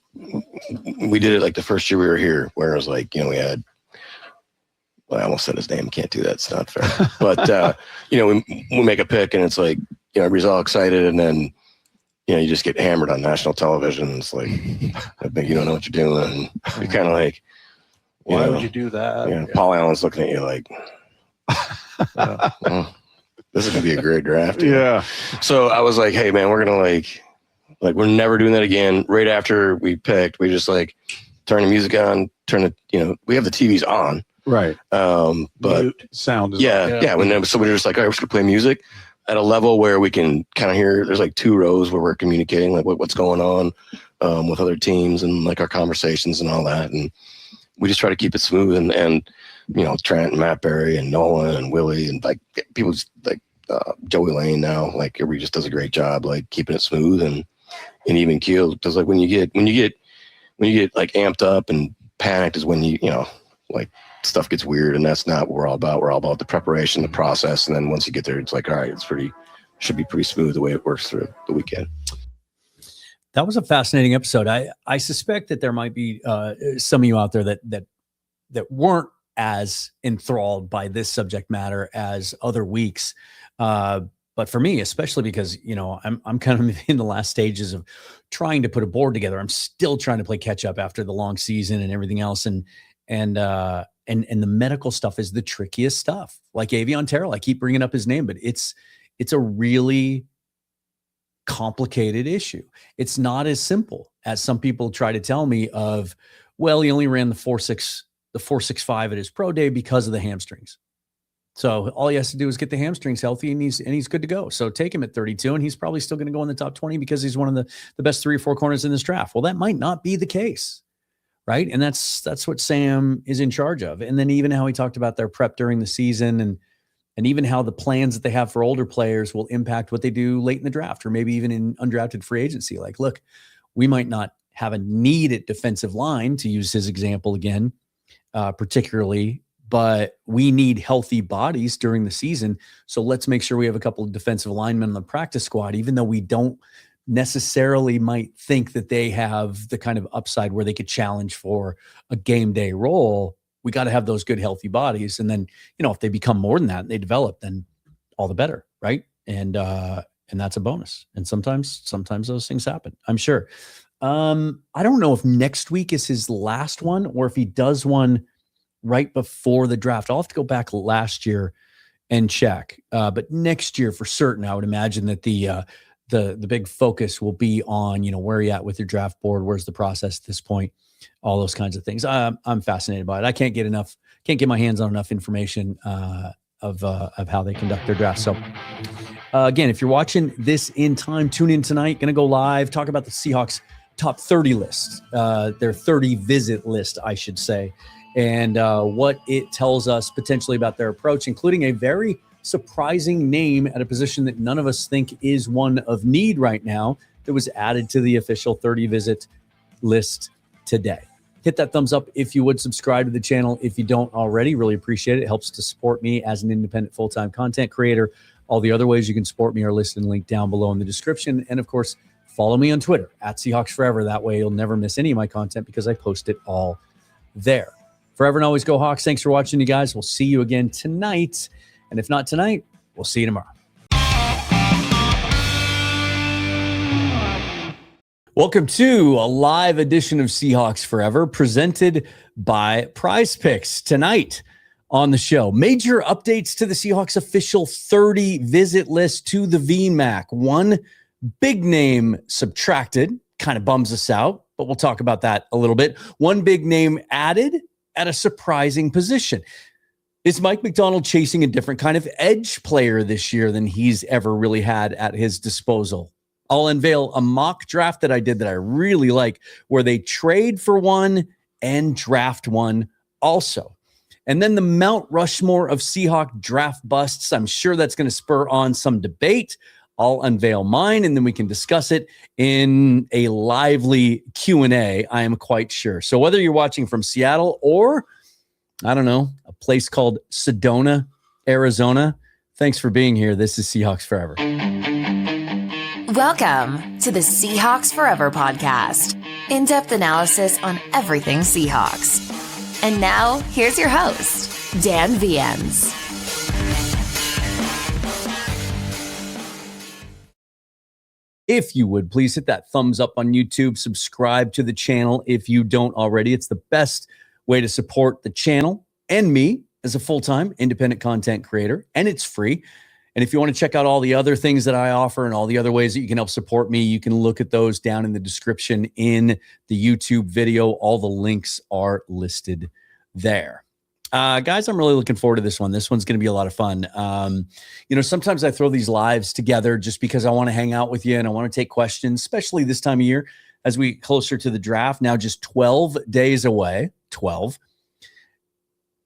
We did it like the first year we were here, where it was like, we had. Well, I almost said his name. Can't do that. It's not fair. But we make a pick, and it's like everybody's all excited, and then. You just get hammered on national television. It's like, I think you don't know what you're doing. You're kind of like, why would you do that? Paul Allen's looking at you like, this is going to be a great draft. Yeah. So I was like, hey, man, we're going to we're never doing that again. Right after we picked, we just turn the music on, we have the TVs on. Right. But mute sound. Yeah. So we're just like, all right, we're just going to play music at a level where we can kind of hear. There's like 2 rows where we're communicating like what's going on with other teams and like our conversations and all that, and we just try to keep it smooth. And Trent and Matt Berry and Nolan and Willie and like people just, like Joey Lane now, like everybody just does a great job like keeping it smooth and even keeled. Because like when you get like amped up and panicked is when like stuff gets weird, and that's not what we're all about. We're all about the preparation, the process, and then once you get there, it's like, all right, should be pretty smooth the way it works through the weekend. That was a fascinating episode. I suspect that there might be some of you out there that weren't as enthralled by this subject matter as other weeks. But for me, especially because, I'm kind of in the last stages of trying to put a board together. I'm still trying to play catch up after the long season and everything else. And the medical stuff is the trickiest stuff. Like Avion Terrell, I keep bringing up his name, but it's a really complicated issue. It's not as simple as some people try to tell me of, well, he only ran the 4.65 at his pro day because of the hamstrings. So all he has to do is get the hamstrings healthy and he's good to go. So take him at 32 and he's probably still going to go in the top 20 because he's one of the best 3 or 4 corners in this draft. Well, that might not be the case. Right. And that's what Sam is in charge of. And then even how he talked about their prep during the season and even how the plans that they have for older players will impact what they do late in the draft or maybe even in undrafted free agency. Like, look, we might not have a need at defensive line, to use his example again, particularly, but we need healthy bodies during the season. So let's make sure we have a couple of defensive linemen on the practice squad, even though we don't necessarily might think that they have the kind of upside where they could challenge for a game day role. We got to have those good, healthy bodies. And then, if they become more than that and they develop, then all the better. Right. And that's a bonus. And sometimes those things happen, I'm sure. I don't know if next week is his last one or if he does one right before the draft. I'll have to go back last year and check. But next year for certain, I would imagine that the big focus will be on, where are you at with your draft board? Where's the process at this point? All those kinds of things. I'm fascinated by it. I can't get my hands on enough information of how they conduct their draft. So again, if you're watching this in time, tune in tonight. Going to go live, talk about the Seahawks top 30 list, their 30 visit list, I should say, and what it tells us potentially about their approach, including a very surprising name at a position that none of us think is one of need right now that was added to the official 30 visit list today. Hit that thumbs up if you would. Subscribe to the channel if you don't already. Really appreciate it. It helps to support me as an independent full-time content creator. All the other ways you can support me are listed and linked down below in the description. And of course, follow me on Twitter at Seahawks Forever. That way you'll never miss any of my content because I post it all there. Forever and always go Hawks. Thanks for watching, you guys. We'll see you again tonight. And if not tonight, we'll see you tomorrow. Welcome to a live edition of Seahawks Forever, presented by Prize Picks. Tonight on the show, major updates to the Seahawks official 30 visit list to the VMAC. One big name subtracted, kind of bums us out, but we'll talk about that a little bit. One big name added at a surprising position. Is Mike Macdonald chasing a different kind of edge player this year than he's ever really had at his disposal? I'll unveil a mock draft that I did that I really like, where they trade for one and draft one also. And then the Mount Rushmore of Seahawk draft busts. I'm sure that's going to spur on some debate. I'll unveil mine, and then we can discuss it in a lively Q&A, I am quite sure. So whether you're watching from Seattle or, I don't know, a place called Sedona, Arizona, thanks for being here. This is Seahawks Forever. Welcome to the Seahawks Forever podcast. In-depth analysis on everything Seahawks. And now, here's your host, Dan Viens. If you would, please hit that thumbs up on YouTube. Subscribe to the channel if you don't already. It's the best way to support the channel and me as a full-time independent content creator, and it's free. And if you want to check out all the other things that I offer and all the other ways that you can help support me, you can look at those down in the description in the YouTube video. All the links are listed there. Guys, I'm really looking forward to this one. This one's going to be a lot of fun. Sometimes I throw these lives together just because I want to hang out with you and I want to take questions, especially this time of year as we closer to the draft. Now just 12 days away, 12.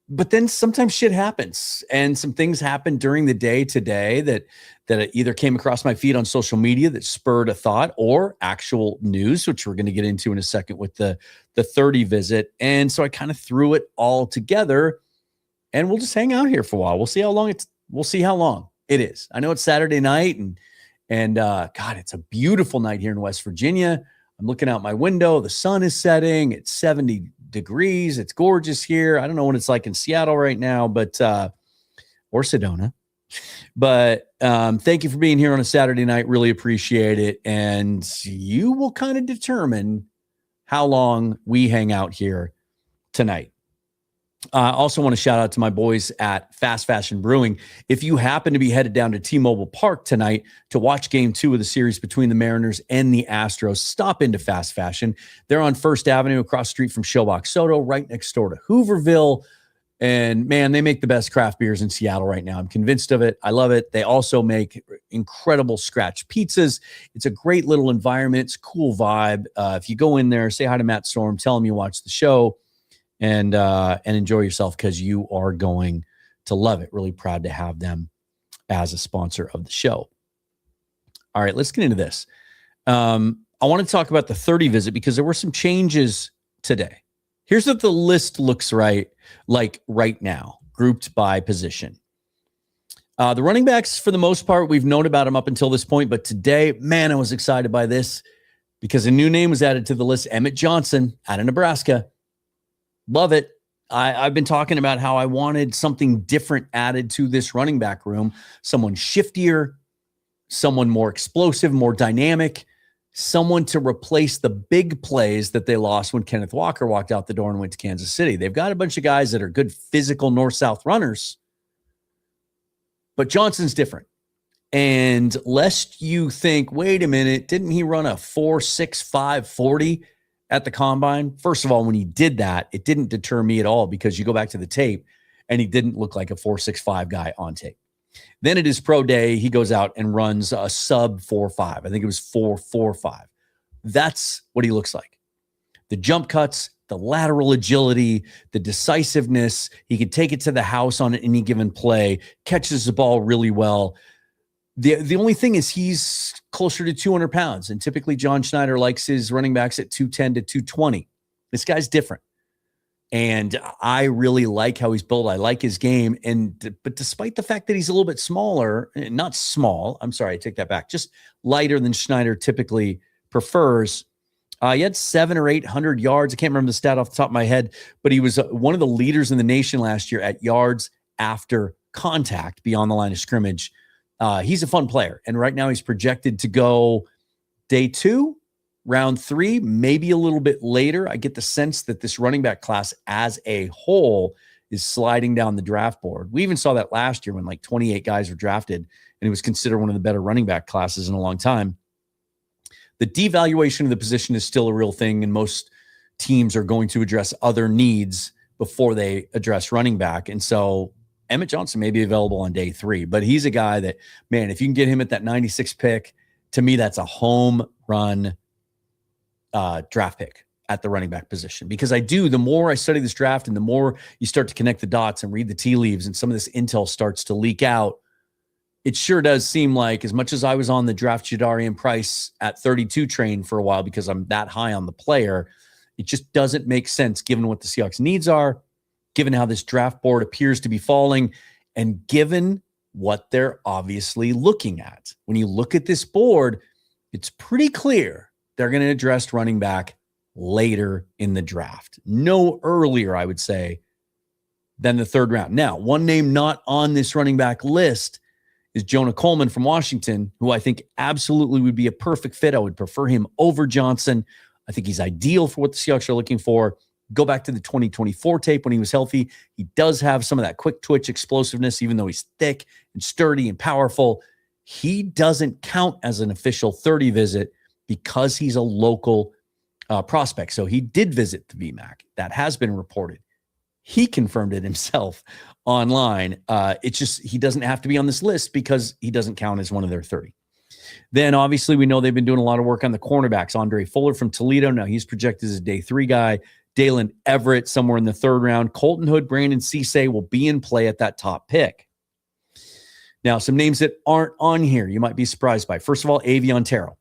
But then sometimes shit happens, and some things happen during the day today that either came across my feed on social media that spurred a thought, or actual news, which we're going to get into in a second with the 30 visit. And so I kind of threw it all together, and we'll just hang out here for a while. We'll see how long it is. I know it's Saturday night, and God, it's a beautiful night here in West Virginia. I'm looking out my window. The sun is setting. It's 70 degrees. It's gorgeous here. I don't know what it's like in Seattle right now, but or Sedona. But thank you for being here on a Saturday night. Really appreciate it. And you will kind of determine how long we hang out here tonight. I also want to shout out to my boys at Fast Fashion Brewing. If you happen to be headed down to T-Mobile Park tonight to watch game 2 of the series between the Mariners and the Astros, stop into Fast Fashion. They're on First Avenue across the street from Showbox Soto, right next door to Hooverville. And man, they make the best craft beers in Seattle right now. I'm convinced of it. I love it. They also make incredible scratch pizzas. It's a great little environment. It's a cool vibe. If you go in there, say hi to Matt Storm, tell him you watch the show, and enjoy yourself because you are going to love it. Really proud to have them as a sponsor of the show. All right, let's get into this. I want to talk about the 30 visit because there were some changes today. Here's what the list looks like right now, grouped by position. The running backs, for the most part, we've known about them up until this point, but today, man, I was excited by this because a new name was added to the list, Emmett Johnson out of Nebraska. Love it. I've been talking about how I wanted something different added to this running back room, someone shiftier, someone more explosive, more dynamic, someone to replace the big plays that they lost when Kenneth Walker walked out the door and went to Kansas City. They've got a bunch of guys that are good physical north-south runners, but Johnson's different. And lest you think, wait a minute, didn't he run a 4.65 40 at the combine? First of all, when he did that, it didn't deter me at all because you go back to the tape and he didn't look like a 4.65 guy on tape. Then at his pro day, he goes out and runs a sub 4.5. I think it was 4.45. That's what he looks like. The jump cuts, the lateral agility, the decisiveness. He can take it to the house on any given play, catches the ball really well. The only thing is he's closer to 200 pounds, and typically John Schneider likes his running backs at 210 to 220. This guy's different, and I really like how he's built. I like his game, but despite the fact that he's a little bit smaller, not small, I'm sorry, I take that back, just lighter than Schneider typically prefers. He had 700 or 800 yards. I can't remember the stat off the top of my head, but he was one of the leaders in the nation last year at yards after contact beyond the line of scrimmage. He's a fun player, and right now he's projected to go day 2, round 3, maybe a little bit later. I get the sense that this running back class as a whole is sliding down the draft board. We even saw that last year when like 28 guys were drafted, and it was considered one of the better running back classes in a long time. The devaluation of the position is still a real thing, and most teams are going to address other needs before they address running back. And so Emmett Johnson may be available on day 3, but he's a guy that, man, if you can get him at that 96 pick, to me, that's a home run draft pick at the running back position. Because the more I study this draft and the more you start to connect the dots and read the tea leaves and some of this intel starts to leak out, it sure does seem like, as much as I was on the draft Jadarian Price at 32 train for a while because I'm that high on the player, it just doesn't make sense given what the Seahawks needs are, given how this draft board appears to be falling, and given what they're obviously looking at. When you look at this board, it's pretty clear they're going to address running back later in the draft. No earlier, I would say, than the 3rd round. Now, one name not on this running back list is Jonah Coleman from Washington, who I think absolutely would be a perfect fit. I would prefer him over Johnson. I think he's ideal for what the Seahawks are looking for. Go back to the 2024 tape when he was healthy. He does have some of that quick twitch explosiveness, even though he's thick and sturdy and powerful. He doesn't count as an official 30 visit because he's a local prospect. So he did visit the VMAC. That has been reported. He confirmed it himself online. It's just he doesn't have to be on this list because he doesn't count as one of their 30. Then obviously we know they've been doing a lot of work on the cornerbacks. Andre Fuller from Toledo. Now he's projected as a day 3 guy. Dalen Everett somewhere in the 3rd round. Colton Hood, Brandon Cisse will be in play at that top pick. Now, some names that aren't on here you might be surprised by. First of all, Avion Terrell.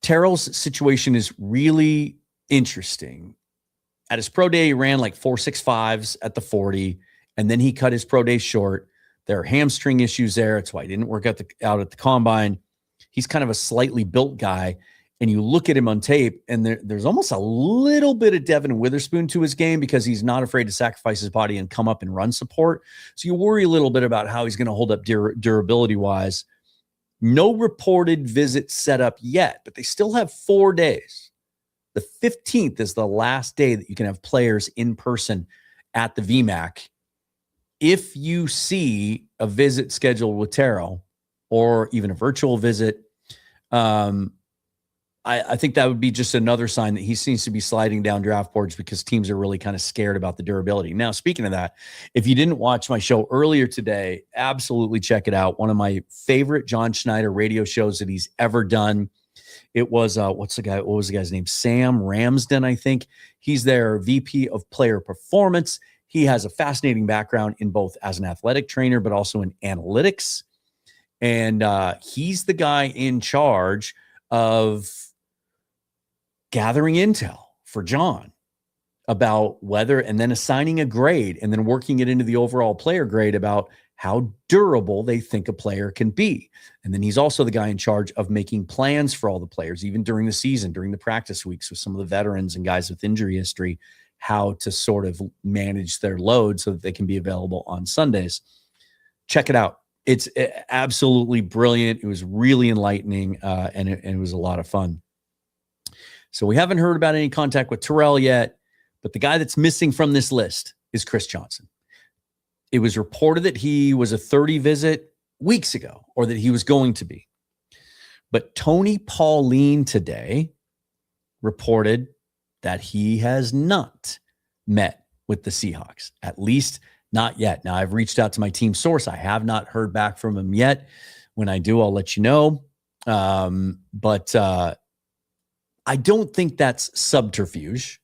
Terrell's situation is really interesting. At his pro day, he ran like 4.65s at the 40, and then he cut his pro day short. There are hamstring issues there. That's why he didn't work out at the combine. He's kind of a slightly built guy. and you look at him on tape, and there's almost a little bit of Devin Witherspoon to his game because he's not afraid to sacrifice his body and come up and run support. So you worry a little bit about how he's going to hold up durability-wise. No reported visit set up yet, but they still have 4 days. The 15th is the last day that you can have players in person at the VMAC. If you see a visit scheduled with Terrell or even a virtual visit, I think that would be just another sign that he seems to be sliding down draft boards because teams are really kind of scared about the durability. Now, speaking of that, if you didn't watch my show earlier today, absolutely check it out. One of my favorite John Schneider radio shows that he's ever done. It was, what was the guy's name? Sam Ramsden, I think. He's their VP of player performance. He has a fascinating background in both as an athletic trainer, but also in analytics. And he's the guy in charge of gathering intel for John about whether, and then assigning a grade and then working it into the overall player grade about how durable they think a player can be. And then he's also the guy in charge of making plans for all the players, even during the season, during the practice weeks with some of the veterans and guys with injury history, how to sort of manage their load so that they can be available on Sundays. Check it out. It's absolutely brilliant. It was really enlightening, and it was a lot of fun. So we haven't heard about any contact with Terrell yet, but the guy that's missing from this list is Chris Johnson. It was reported that he was a 30 visit weeks ago, or that he was going to be. But Tony Pauline today reported that he has not met with the Seahawks, at least not yet. Now, I've reached out to my team source. I have not heard back from him yet. When I do, I'll let you know. But I don't think that's subterfuge,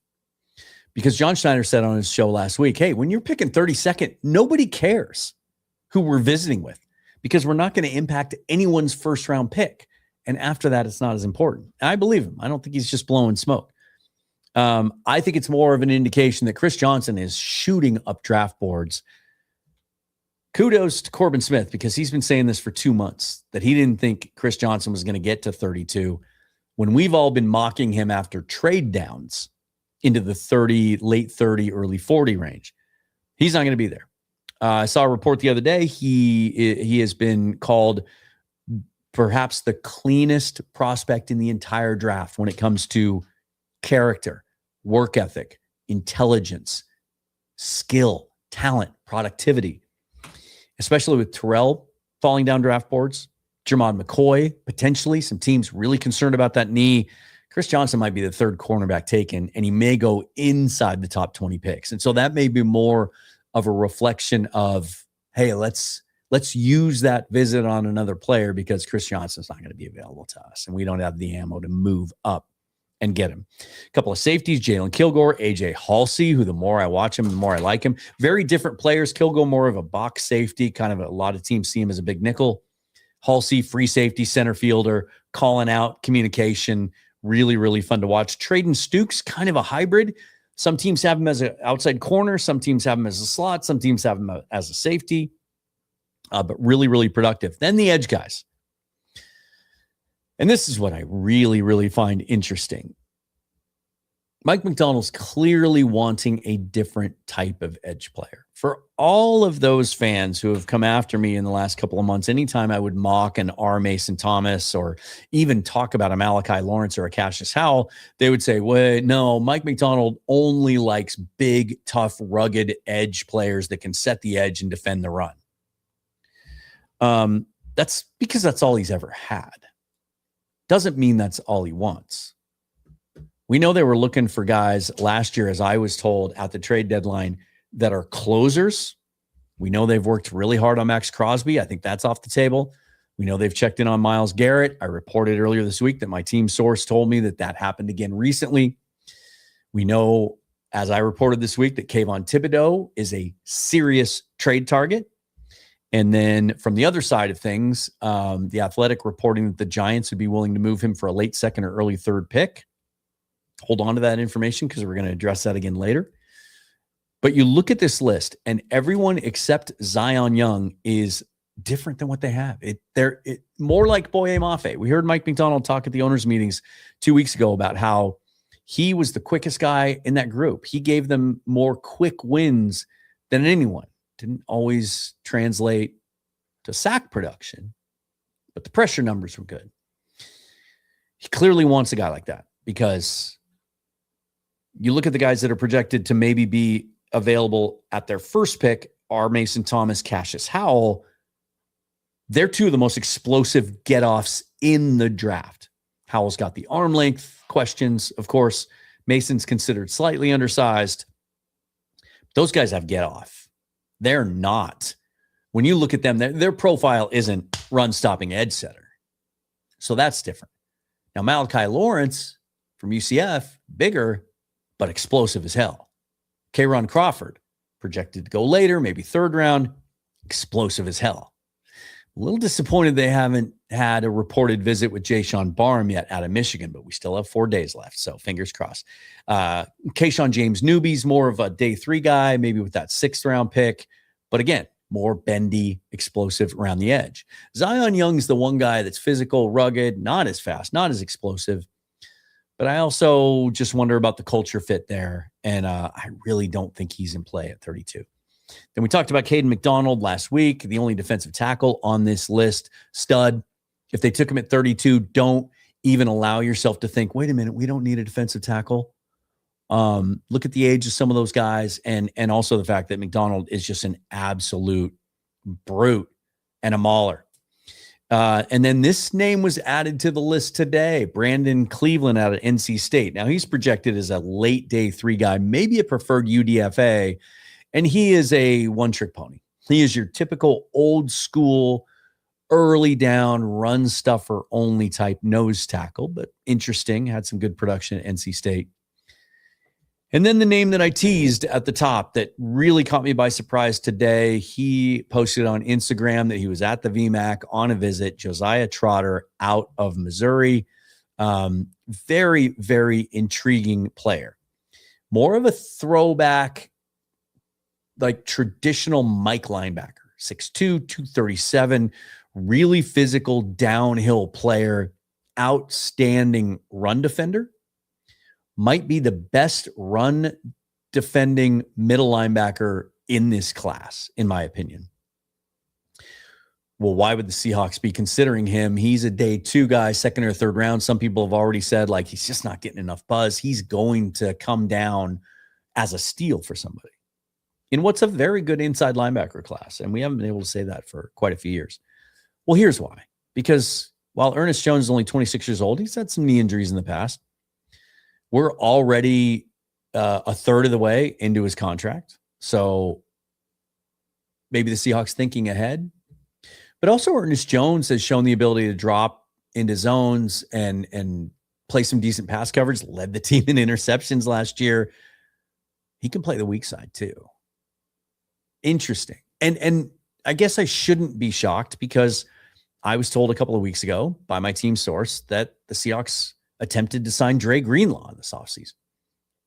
because John Schneider said on his show last week, hey, when you're picking 32nd, nobody cares who we're visiting with, because we're not going to impact anyone's first round pick. And after that, it's not as important. And I believe him. I don't think he's just blowing smoke. I think it's more of an indication that Chris Johnson is shooting up draft boards. Kudos to Corbin Smith, because he's been saying this for 2 months, that he didn't think Chris Johnson was going to get to 32, when we've all been mocking him after trade downs into the 30, late 30, early 40 range. He's not going to be there. I saw a report the other day. He has been called perhaps the cleanest prospect in the entire draft when it comes to character, work ethic, intelligence, skill, talent, productivity, especially with Terrell falling down draft boards. Jermod McCoy, potentially, some teams really concerned about that knee. Chris Johnson might be the third cornerback taken, and he may go inside the top 20 picks. And so that may be more of a reflection of, hey, let's use that visit on another player, because Chris Johnson's not going to be available to us, and we don't have the ammo to move up and get him. A couple of safeties, Jalen Kilgore, AJ Halsey, who the more I watch him, the more I like him. Very different players. Kilgore, more of a box safety, kind of a lot of teams see him as a big nickel. Halsey, free safety, center fielder, calling out, communication, really, really fun to watch. Traden Stukes, kind of a hybrid. Some teams have him as an outside corner. Some teams have him as a slot. Some teams have him as a safety. But really, really productive. Then the edge guys. And this is what I really, really find interesting. Mike Macdonald's clearly wanting a different type of edge player. For all of those fans who have come after me in the last couple of months, anytime I would mock an R. Mason Thomas or even talk about a Malachi Lawrence or a Cassius Howell, they would say, wait, no, Mike Macdonald only likes big, tough, rugged edge players that can set the edge and defend the run. That's because that's all he's ever had. Doesn't mean that's all he wants. We know they were looking for guys last year, as I was told at the trade deadline, that are closers. We know they've worked really hard on Max Crosby. I think that's off the table. We know they've checked in on Myles Garrett. I reported earlier this week that my team source told me that happened again recently. We know, as I reported this week, that Kayvon Thibodeau is a serious trade target. And then from the other side of things, the Athletic reporting that the Giants would be willing to move him for a late second or early third pick. Hold on to that information, because we're going to address that again later. But you look at this list, and everyone except Zion Young is different than what they have. They're more like Boye Mafe. We heard Mike McDonald talk at the owners' meetings 2 weeks ago about how he was the quickest guy in that group. He gave them more quick wins than anyone. Didn't always translate to sack production, but the pressure numbers were good. He clearly wants a guy like that because you look at the guys that are projected to maybe be available at their first pick are Mason Thomas, Cassius Howell. They're two of the most explosive get-offs in the draft. Howell's got the arm length questions, of course. Mason's considered slightly undersized. Those guys have get-off. They're not. When you look at them, their profile isn't run-stopping edge setter. So that's different. Now, Malachi Lawrence from UCF, bigger, but explosive as hell. K'Ron Crawford, projected to go later, maybe third round, explosive as hell. A little disappointed they haven't had a reported visit with Jayshon Barham yet out of Michigan, but we still have 4 days left, so fingers crossed. Kayshawn James Newby's more of a day 3 guy, maybe with that 6th round pick, but again, more bendy, explosive around the edge. Zion Young's the one guy that's physical, rugged, not as fast, not as explosive, but I also just wonder about the culture fit there, and I really don't think he's in play at 32. Then we talked about Caden McDonald last week, the only defensive tackle on this list, stud. If they took him at 32, don't even allow yourself to think, wait a minute, we don't need a defensive tackle. Look at the age of some of those guys, and also the fact that McDonald is just an absolute brute and a mauler. And then this name was added to the list today, Brandon Cleveland out of NC State. Now, he's projected as a late day 3 guy, maybe a preferred UDFA, and he is a one-trick pony. He is your typical old school, early down, run stuffer only type nose tackle, but interesting, had some good production at NC State. And then the name that I teased at the top that really caught me by surprise today, he posted on Instagram that he was at the VMAC on a visit, Josiah Trotter out of Missouri. Very, very intriguing player. More of a throwback, like traditional Mike linebacker, 6'2", 237, really physical downhill player, outstanding run defender. Might be the best run defending middle linebacker in this class, in my opinion. Well, why would the Seahawks be considering him? He's a day 2 guy, 2nd or 3rd round. Some people have already said, like, he's just not getting enough buzz. He's going to come down as a steal for somebody in what's a very good inside linebacker class. And we haven't been able to say that for quite a few years. Well, here's why. Because while Ernest Jones is only 26 years old, he's had some knee injuries in the past. We're already a third of the way into his contract. So maybe the Seahawks thinking ahead. But also Ernest Jones has shown the ability to drop into zones and play some decent pass coverage, led the team in interceptions last year. He can play the weak side too. Interesting. And I guess I shouldn't be shocked because I was told a couple of weeks ago by my team source that the Seahawks attempted to sign Dre Greenlaw in this offseason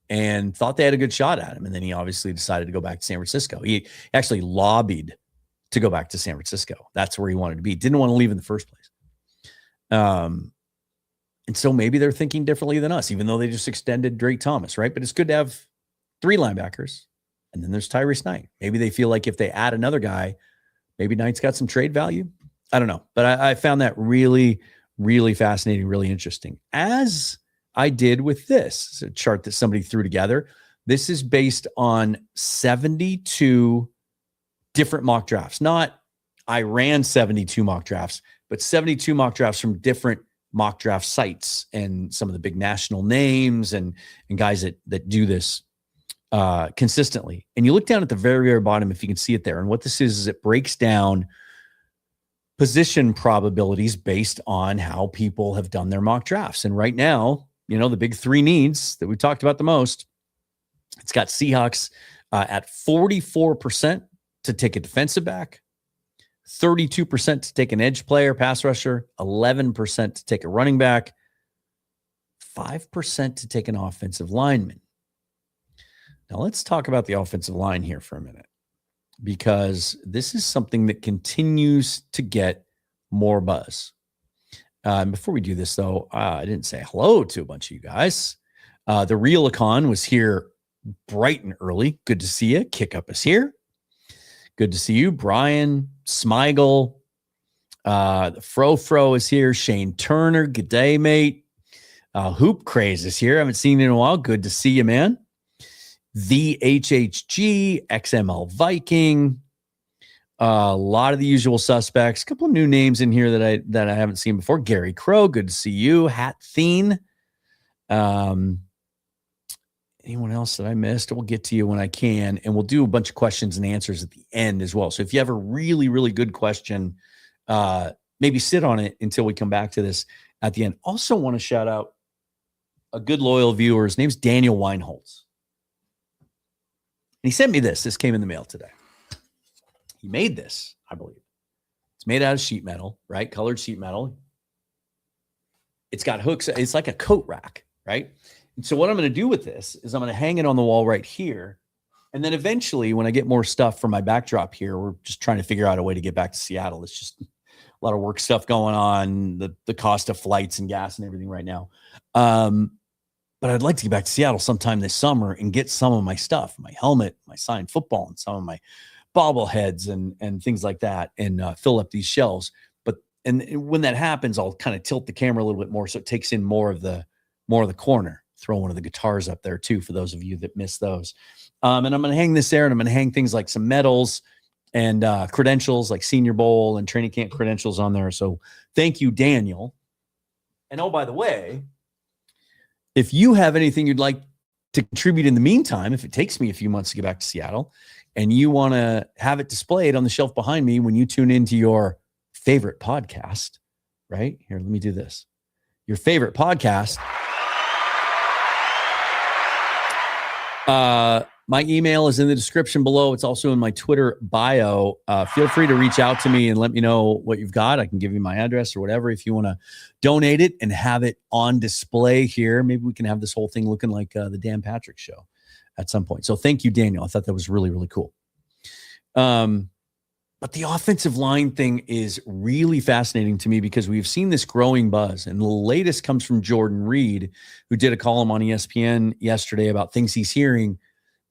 and thought they had a good shot at him. And then he obviously decided to go back to San Francisco. He actually lobbied to go back to San Francisco. That's where he wanted to be. Didn't want to leave in the first place. And so maybe they're thinking differently than us, even though they just extended Drake Thomas, right? But it's good to have 3 linebackers. And then there's Tyrese Knight. Maybe they feel like if they add another guy, maybe Knight's got some trade value. I don't know. But I found that really, really fascinating, really interesting. As I did with this. It's a chart that somebody threw together. This is based on 72 different mock drafts. Not I ran 72 mock drafts, but 72 mock drafts from different mock draft sites and some of the big national names and guys that do this consistently. And you look down at the very, very bottom, if you can see it there. And what this is it breaks down position probabilities based on how people have done their mock drafts. And right now, you know, the big 3 needs that we talked about the most, it's got Seahawks at 44% to take a defensive back, 32% to take an edge player, pass rusher, 11% to take a running back, 5% to take an offensive lineman. Now let's talk about the offensive line here for a minute. because this is something that continues to get more buzz. Before we do this, though, I didn't say hello to a bunch of you guys. The Real Econ was here bright and early. Good to see you. Kick Up is here. Good to see you. Brian, Smigel, the Fro is here. Shane Turner, good day, mate. Hoop Craze is here. I haven't seen you in a while. Good to see you, man. The HHG, XML Viking, a lot of the usual suspects. A couple of new names in here that I haven't seen before. Gary Crow, good to see you. Hat Thien. Anyone else that I missed? We'll get to you when I can, and we'll do a bunch of questions and answers at the end as well. So if you have a really, really good question, maybe sit on it until we come back to this at the end. Also want to shout out a good loyal viewer. His name's Daniel Weinholz. And he sent me this. This came in the mail today. He made this, I believe. It's made out of sheet metal, right? Colored sheet metal. It's got hooks. It's like a coat rack, right? And so what I'm going to do with this is I'm going to hang it on the wall right here. And then eventually, when I get more stuff for my backdrop here, we're just trying to figure out a way to get back to Seattle. It's just a lot of work stuff going on, the cost of flights and gas and everything right now. But I'd like to get back to Seattle sometime this summer and get some of my stuff, my helmet, my signed football, and some of my bobbleheads and things like that, and fill up these shelves. And when that happens, I'll kind of tilt the camera a little bit more so it takes in more of the corner. Throw one of the guitars up there too for those of you that miss those. And I'm going to hang this there, and I'm going to hang things like some medals and credentials like Senior Bowl and training camp credentials on there. So thank you, Daniel. And oh, by the way, if you have anything you'd like to contribute in the meantime, if it takes me a few months to get back to Seattle and you want to have it displayed on the shelf behind me when you tune into your favorite podcast, right? Here, let me do this. Your favorite podcast. My email is in the description below. It's also in my Twitter bio. Feel free to reach out to me and let me know what you've got. I can give you my address or whatever if you want to donate it and have it on display here. Maybe we can have this whole thing looking like the Dan Patrick Show at some point. So thank you, Daniel. I thought that was really, really cool. But the offensive line thing is really fascinating to me because we've seen this growing buzz. And the latest comes from Jordan Reed, who did a column on ESPN yesterday about things he's hearing.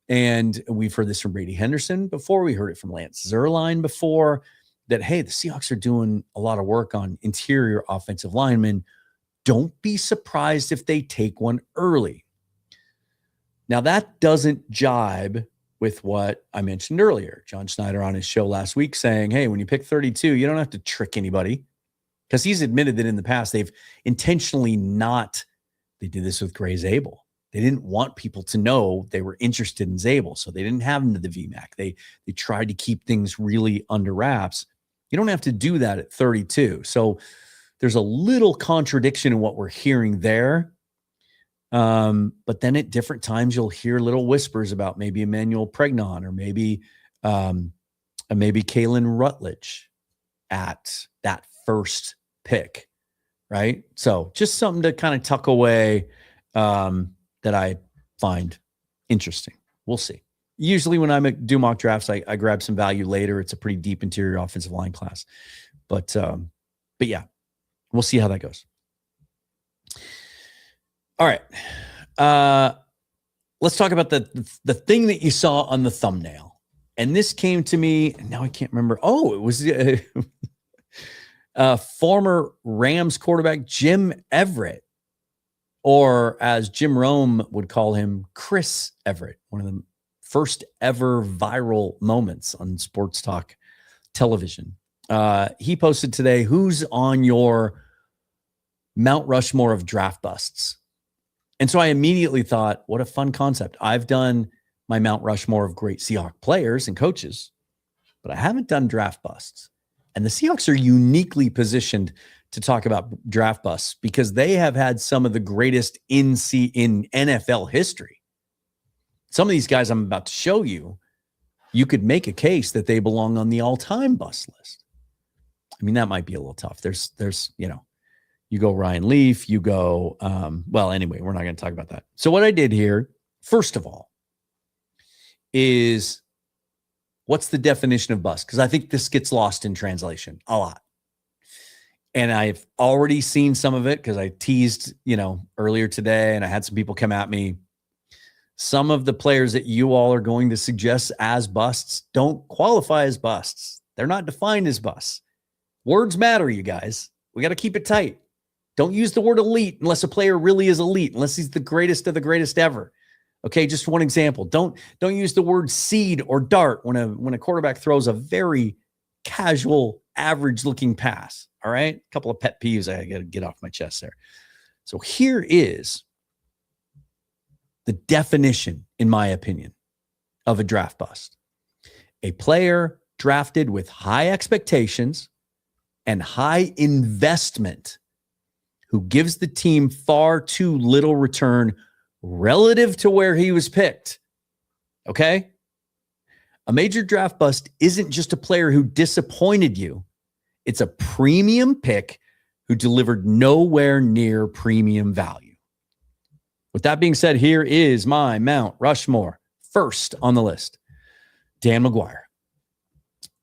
And we've heard this from Brady Henderson before. We heard it from Lance Zierlein before, that, hey, the Seahawks are doing a lot of work on interior offensive linemen. Don't be surprised if they take one early. Now, that doesn't jibe with what I mentioned earlier. John Schneider on his show last week saying, hey, when you pick 32, you don't have to trick anybody, because he's admitted that in the past they've intentionally not. They did this with Gray Zabel. They didn't want people to know they were interested in Zabel, so they didn't have him to the VMAC. They tried to keep things really under wraps. You don't have to do that at 32. So there's a little contradiction in what we're hearing there. But then at different times, you'll hear little whispers about maybe Emmanuel Pregnon or maybe Kalen Rutledge at that first pick, right? So just something to kind of tuck away that I find interesting. We'll see. Usually when I do mock drafts, I grab some value later. It's a pretty deep interior offensive line class. But yeah, we'll see how that goes. All right. Let's talk about the thing that you saw on the thumbnail. And this came to me, and now I can't remember. Oh, it was former Rams quarterback Jim Everett, or as Jim Rome would call him, Chris Everett, one of the first ever viral moments on sports talk television. He posted today, who's on your Mount Rushmore of draft busts? And so I immediately thought, what a fun concept. I've done my Mount Rushmore of great Seahawks players and coaches, but I haven't done draft busts. And the Seahawks are uniquely positioned to talk about draft busts because they have had some of the greatest in NFL history. Some of these guys I'm about to show you, you could make a case that they belong on the all-time bust list. I mean, that might be a little tough. There's, you go Ryan Leaf, you go, well, anyway, we're not going to talk about that. So what I did here, first of all, is What's the definition of bust? Because I think this gets lost in translation a lot. And I've already seen some of it because I teased, earlier today, and I had some people come at me. Some of the players that you all are going to suggest as busts don't qualify as busts. They're not defined as busts. Words matter, you guys. We got to keep it tight. Don't use the word elite unless a player really is elite, unless he's the greatest of the greatest ever. Okay, just one example. Don't use the word seed or dart when a quarterback throws a very casual, average-looking pass. All right, a couple of pet peeves I got to get off my chest there. So here is the definition, in my opinion, of a draft bust. A player drafted with high expectations and high investment who gives the team far too little return relative to where he was picked. Okay? A major draft bust isn't just a player who disappointed you. It's a premium pick who delivered nowhere near premium value. With that being said, here is my Mount Rushmore. First on the list, Dan McGuire,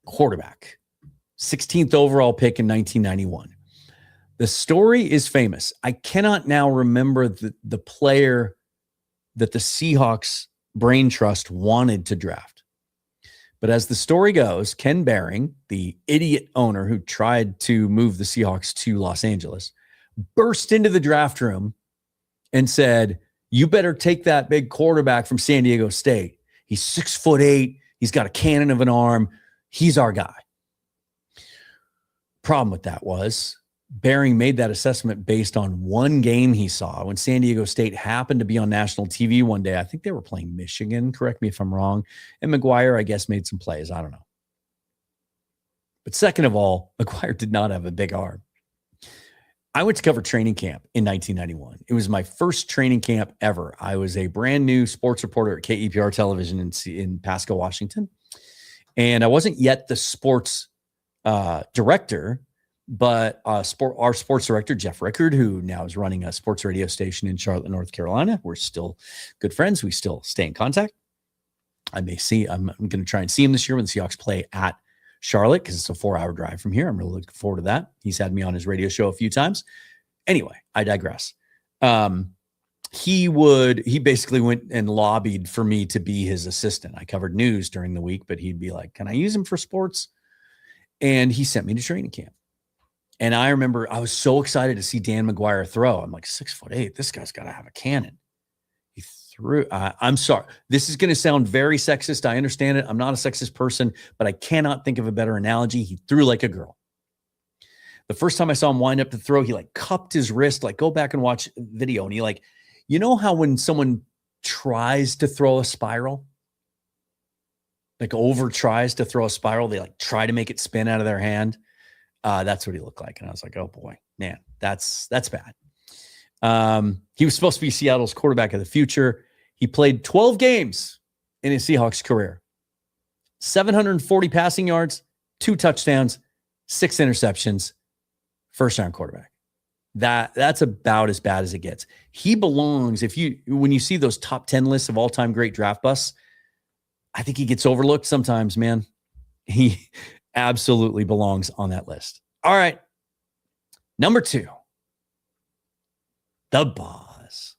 quarterback, 16th overall pick in 1991. The story is famous. I cannot now remember the player that the Seahawks brain trust wanted to draft. But as the story goes, Ken Behring, the idiot owner who tried to move the Seahawks to Los Angeles, burst into the draft room and said, "You better take that big quarterback from San Diego State. He's 6'8". He's got a cannon of an arm. He's our guy." Problem with that was Behring made that assessment based on one game he saw when San Diego State happened to be on national TV one day. I think they were playing Michigan. Correct me if I'm wrong. And McGuire, I guess, made some plays. I don't know. But second of all, McGuire did not have a big arm. I went to cover training camp in 1991. It was my first training camp ever. I was a brand new sports reporter at KEPR television in Pasco, Washington. And I wasn't yet the sports director, but our sports director, Jeff Rickard, who now is running a sports radio station in Charlotte, North Carolina. We're still good friends. We still stay in contact. I'm going to try and see him this year when the Seahawks play at Charlotte, because it's a 4-hour drive from here. I'm really looking forward to that. He's had me on his radio show a few times. Anyway, I digress. He basically went and lobbied for me to be his assistant. I covered news during the week, but he'd be like, "Can I use him for sports?" And he sent me to training camp. And I remember I was so excited to see Dan McGuire throw. I'm like, 6'8". This guy's got to have a cannon. He threw. I'm sorry. This is going to sound very sexist. I understand it. I'm not a sexist person, but I cannot think of a better analogy. He threw like a girl. The first time I saw him wind up to throw, he cupped his wrist. Go back and watch video. And he how when someone tries to throw a spiral, over tries to throw a spiral, they try to make it spin out of their hand. That's what he looked like. And I was like, oh boy, man, that's bad. He was supposed to be Seattle's quarterback of the future. He played 12 games in his Seahawks career, 740 passing yards, 2 touchdowns, 6 interceptions, first-round quarterback. That's about as bad as it gets. He belongs, when you see those top 10 lists of all-time great draft busts, I think he gets overlooked sometimes, man. He absolutely belongs on that list. All right. Number 2, the Boz.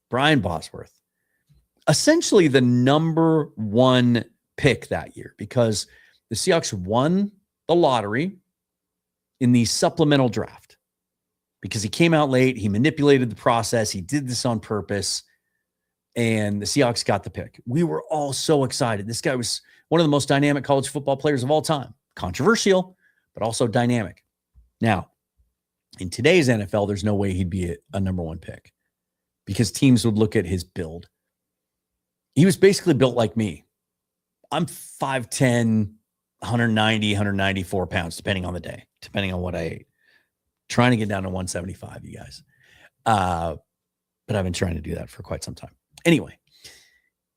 Brian Bosworth. Essentially the number 1 pick that year because the Seahawks won the lottery in the supplemental draft because he came out late. He manipulated the process. He did this on purpose. And the Seahawks got the pick. We were all so excited. This guy was one of the most dynamic college football players of all time. Controversial, but also dynamic. Now, in today's NFL, there's no way he'd be a number 1 pick because teams would look at his build. He was basically built like me. I'm 5'10", 190, 194 pounds, depending on the day, depending on what I ate. Trying to get down to 175, you guys. But I've been trying to do that for quite some time. Anyway,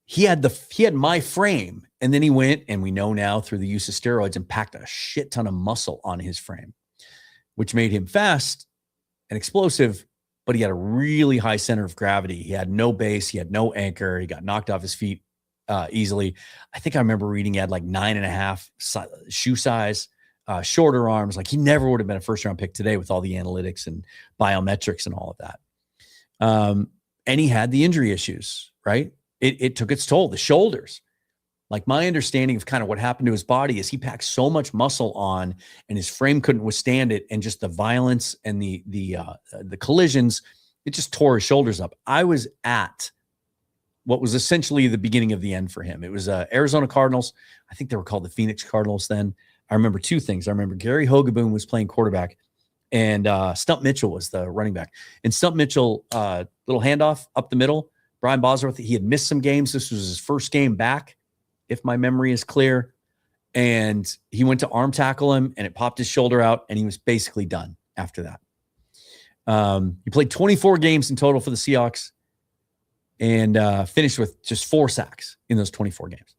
he had my frame, and then he went, and we know now through the use of steroids, and packed a shit ton of muscle on his frame, which made him fast and explosive, but he had a really high center of gravity. He had no base. He had no anchor. He got knocked off his feet easily. I think I remember reading he had like 9.5 shoe size, shorter arms. Like he never would have been a first round pick today with all the analytics and biometrics and all of that. And he had the injury issues, right? It took its toll, the shoulders. Like my understanding of kind of what happened to his body is he packed so much muscle on and his frame couldn't withstand it. And just the violence and the collisions, it just tore his shoulders up. I was at what was essentially the beginning of the end for him. It was Arizona Cardinals. I think they were called the Phoenix Cardinals then. I remember two things. I remember Gary Hogaboom was playing quarterback and Stump Mitchell was the running back. And Stump Mitchell, little handoff up the middle. Brian Bosworth, he had missed some games. This was his first game back, if my memory is clear. And he went to arm tackle him and it popped his shoulder out and he was basically done after that. He played 24 games in total for the Seahawks and finished with just 4 sacks in those 24 games.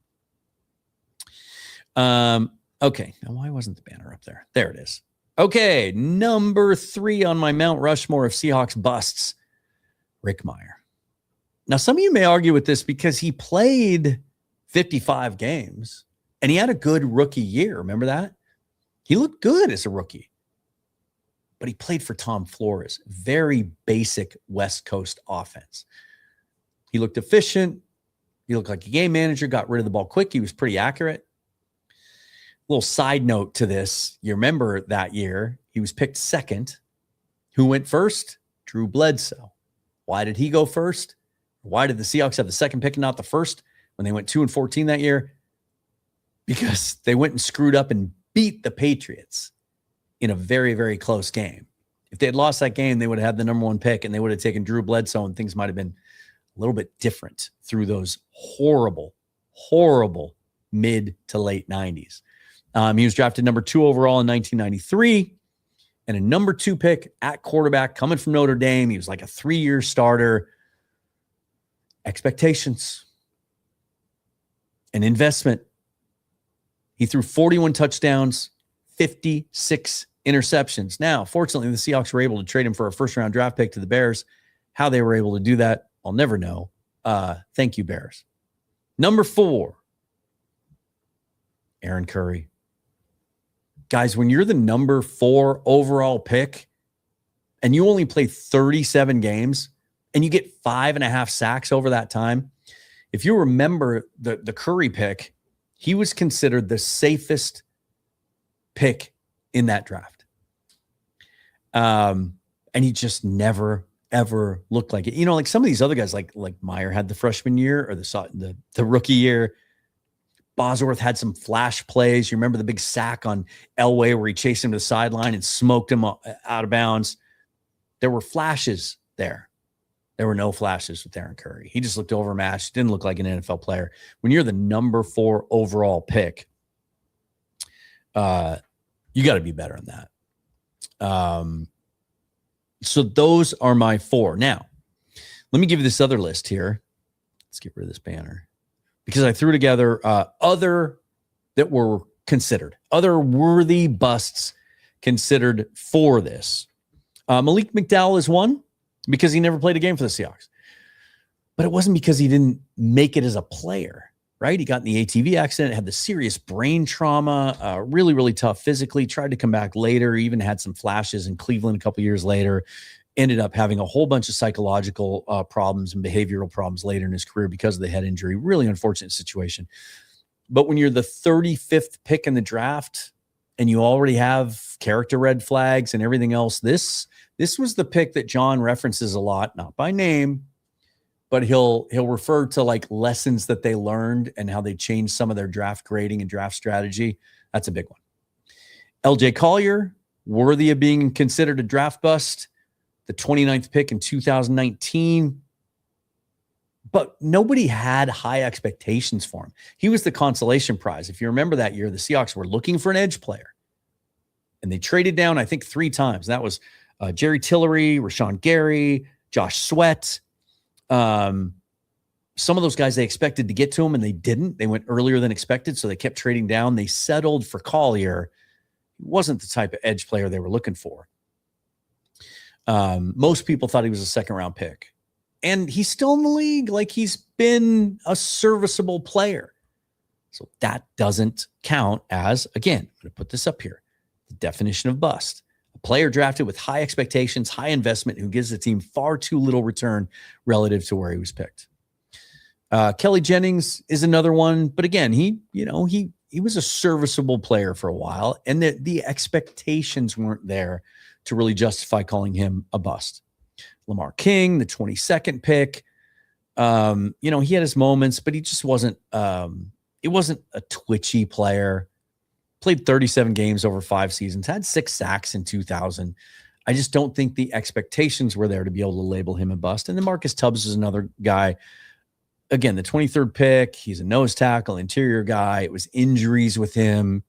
Okay. Now, why wasn't the banner up there? There it is. Okay. Number 3 on my Mount Rushmore of Seahawks busts, Rick Mirer. Now, some of you may argue with this because he played 55 games and he had a good rookie year. Remember that? He looked good as a rookie, but he played for Tom Flores, very basic West Coast offense. He looked efficient. He looked like a game manager, got rid of the ball quick. He was pretty accurate. Little side note to this. You remember that year he was picked second. Who went first? Drew Bledsoe. Why did he go first? Why did the Seahawks have the second pick and not the first when they went 2-14 that year? Because they went and screwed up and beat the Patriots in a very, very close game. If they had lost that game, they would have had the number 1 pick and they would have taken Drew Bledsoe and things might have been a little bit different through those horrible, horrible mid to late 90s. He was drafted number 2 overall in 1993 and a number 2 pick at quarterback coming from Notre Dame. He was like a 3-year starter. Expectations. An investment. He threw 41 touchdowns, 56 interceptions. Now, fortunately, the Seahawks were able to trade him for a first-round draft pick to the Bears. How they were able to do that, I'll never know. Thank you, Bears. Number 4, Aaron Curry. Guys, when you're the number 4 overall pick and you only play 37 games and you get 5.5 sacks over that time, if you remember the Curry pick, he was considered the safest pick in that draft. And he just never, ever looked like it. You know, like some of these other guys, like Mirer had the freshman year or the rookie year. Bosworth had some flash plays. You remember the big sack on Elway where he chased him to the sideline and smoked him out of bounds. There were flashes there. There were no flashes with Aaron Curry. He just looked overmatched, didn't look like an NFL player. When you're the number 4 overall pick, you got to be better than that. So those are my 4. Now, let me give you this other list here. Let's get rid of this banner because I threw together other that were considered, other worthy busts considered for this. Malik McDowell is one because he never played a game for the Seahawks. But it wasn't because he didn't make it as a player, right? He got in the ATV accident, had the serious brain trauma, really, really tough physically, tried to come back later, even had some flashes in Cleveland a couple years later, ended up having a whole bunch of psychological problems and behavioral problems later in his career because of the head injury. Really unfortunate situation. But when you're the 35th pick in the draft and you already have character red flags and everything else, this was the pick that John references a lot, not by name, but he'll refer to like lessons that they learned and how they changed some of their draft grading and draft strategy. That's a big one. LJ Collier, worthy of being considered a draft bust, the 29th pick in 2019. But nobody had high expectations for him. He was the consolation prize. If you remember that year, the Seahawks were looking for an edge player. And they traded down, I think, 3 times. That was Jerry Tillery, Rashawn Gary, Josh Sweat. Some of those guys they expected to get to him, and they didn't. They went earlier than expected, so they kept trading down. They settled for Collier. He wasn't the type of edge player they were looking for. Most people thought he was a second-round pick. And he's still in the league. Like, he's been a serviceable player. So that doesn't count as, again, I'm going to put this up here, the definition of bust. A player drafted with high expectations, high investment, who gives the team far too little return relative to where he was picked. Kelly Jennings is another one, but again, he was a serviceable player for a while, and the expectations weren't there to really justify calling him a bust. Lamar King, the 22nd pick, he had his moments, but he just wasn't. It wasn't a twitchy player. Played 37 games over 5 seasons, had 6 sacks in 2000. I just don't think the expectations were there to be able to label him a bust. And then Marcus Tubbs is another guy. Again, the 23rd pick, he's a nose tackle, interior guy. It was injuries with him.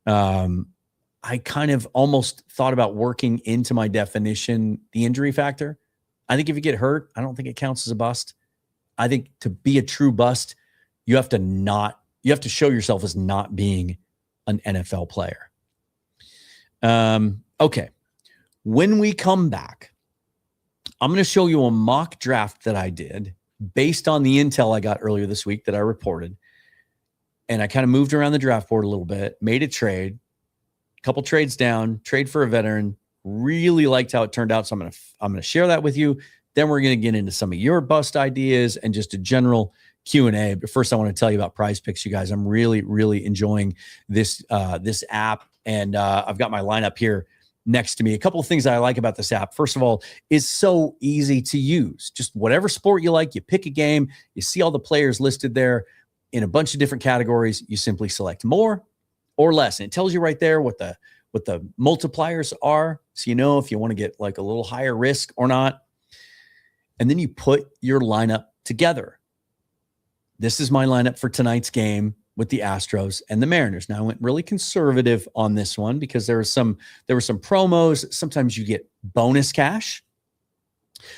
I kind of almost thought about working into my definition the injury factor. I think if you get hurt, I don't think it counts as a bust. I think to be a true bust, you have to show yourself as not being an NFL player. Okay. When we come back, I'm going to show you a mock draft that I did based on the intel I got earlier this week that I reported. And I kind of moved around the draft board a little bit, made a trade, a couple trades down, trade for a veteran, really liked how it turned out. So I'm going to share that with you. Then we're going to get into some of your bust ideas and just a general Q&A. But first, I want to tell you about Prize Picks, you guys. I'm really, really enjoying this app. And I've got my lineup here next to me. A couple of things that I like about this app. First of all, it's so easy to use. Just whatever sport you like, you pick a game, you see all the players listed there in a bunch of different categories. You simply select more or less. And it tells you right there what the multipliers are. So you know if you want to get like a little higher risk or not. And then you put your lineup together. This is my lineup for tonight's game with the Astros and the Mariners. Now, I went really conservative on this one because there were some promos. Sometimes you get bonus cash.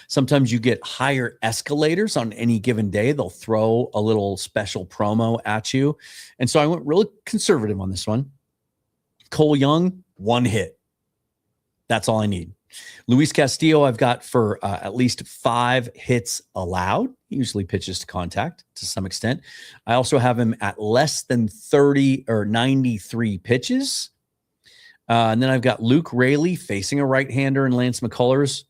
Sometimes you get higher escalators on any given day. They'll throw a little special promo at you. And so I went really conservative on this one. Cole Young, 1 hit. That's all I need. Luis Castillo, I've got for at least 5 hits allowed. He usually pitches to contact to some extent. I also have him at less than 30 or 93 pitches. And then I've got Luke Raley facing a right-hander and Lance McCullers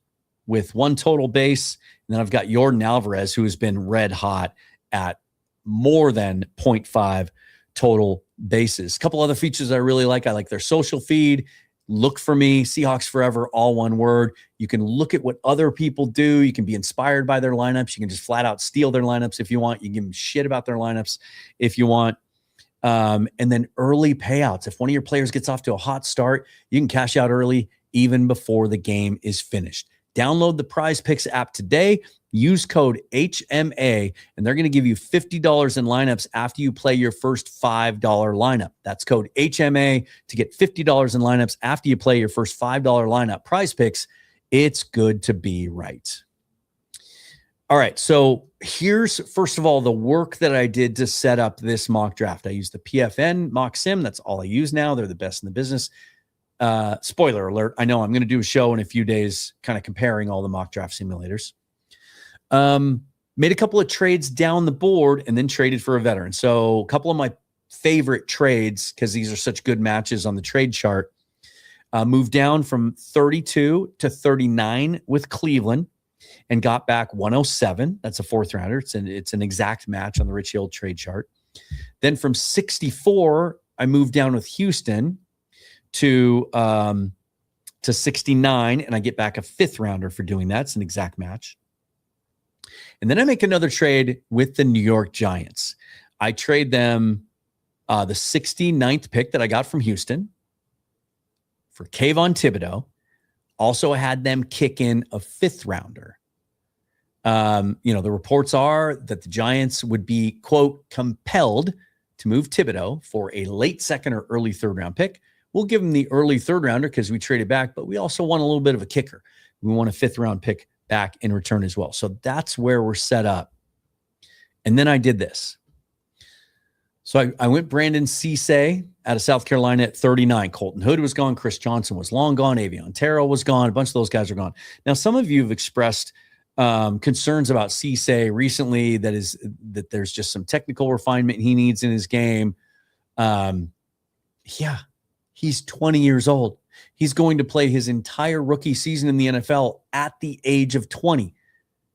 with 1 total base. And then I've got Yordan Alvarez, who has been red hot at more than 0.5 total bases. A couple other features I really like. I like their social feed. Look for me, Seahawks Forever, all one word. You can look at what other people do. You can be inspired by their lineups. You can just flat out steal their lineups if you want. You can give them shit about their lineups if you want. And then early payouts. If one of your players gets off to a hot start, you can cash out early even before the game is finished. Download the Prize Picks app today. Use code HMA, and they're going to give you $50 in lineups after you play your first $5 lineup. That's code HMA to get $50 in lineups after you play your first $5 lineup. Prize Picks, it's good to be right. All right, so here's, first of all, the work that I did to set up this mock draft. I used the PFN mock sim. That's all I use now. They're the best in the business. Spoiler alert, I know I'm going to do a show in a few days kind of comparing all the mock draft simulators. Made a couple of trades down the board and then traded for a veteran. So a couple of my favorite trades, because these are such good matches on the trade chart, moved down from 32 to 39 with Cleveland and got back 107. That's a 4th rounder. It's an exact match on the Rich Hill trade chart. Then from 64, I moved down with Houston to 69, and I get back a 5th rounder for doing that. It's an exact match. And then I make another trade with the New York Giants. I trade them the 69th pick that I got from Houston for Kayvon Thibodeau. Also had them kick in a 5th rounder. The reports are that the Giants would be, quote, compelled to move Thibodeau for a late 2nd or early 3rd round pick. We'll give them the early 3rd rounder because we traded back, but we also want a little bit of a kicker. We want a 5th round pick back in return as well. So that's where we're set up. And then I did this. So I went Brandon Cisse out of South Carolina at 39. Colton Hood was gone. Chris Johnson was long gone. Avion Terrell was gone. A bunch of those guys are gone. Now, some of you have expressed Concerns about Cisse recently that there's just some technical refinement he needs in his game. Yeah, he's 20 years old. He's going to play his entire rookie season in the NFL at the age of 20.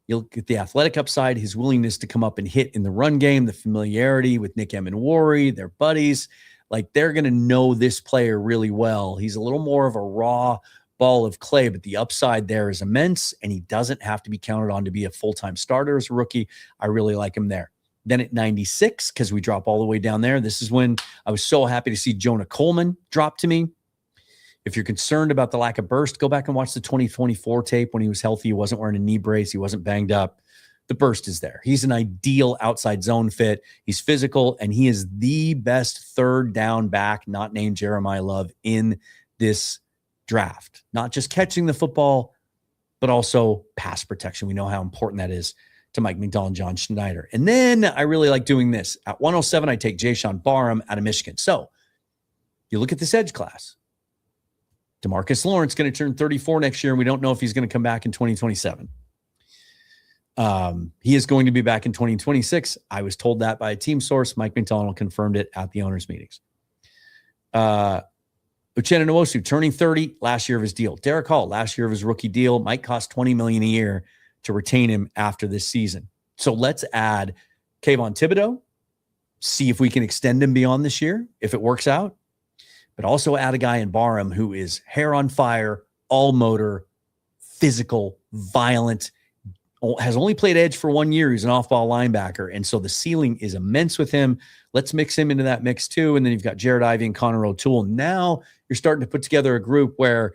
You look at the athletic upside, his willingness to come up and hit in the run game, the familiarity with Nick Emenwari, their buddies. Like, they're going to know this player really well. He's a little more of a raw ball of clay, but the upside there is immense, and he doesn't have to be counted on to be a full-time starter as a rookie. I really like him there. Then at 96, because we drop all the way down there, this is when I was so happy to see Jonah Coleman drop to me. If you're concerned about the lack of burst, go back and watch the 2024 tape when he was healthy. He wasn't wearing a knee brace. He wasn't banged up. The burst is there. He's an ideal outside zone fit. He's physical, and he is the best third down back, not named Jeremiah Love, in this draft. Not just catching the football, but also pass protection. We know how important that is to Mike McDonald and John Schneider. And then I really like doing this. At 107, I take Jayshawn Barham out of Michigan. So you look at this edge class. DeMarcus Lawrence going to turn 34 next year, and we don't know if he's going to come back in 2027. He is going to be back in 2026. I was told that by a team source. Mike McDonald confirmed it at the owners' meetings. Uchenna Nwosu turning 30 last year of his deal. Derek Hall last year of his rookie deal might cost $20 million a year to retain him after this season. So let's add Kayvon Thibodeau, see if we can extend him beyond this year if it works out. But also add a guy in Barham who is hair on fire, all motor, physical, violent, has only played edge for 1 year. He's an off-ball linebacker, and so the ceiling is immense with him. Let's mix him into that mix too, and then you've got Jared Ivey and Connor O'Toole. Now you're starting to put together a group where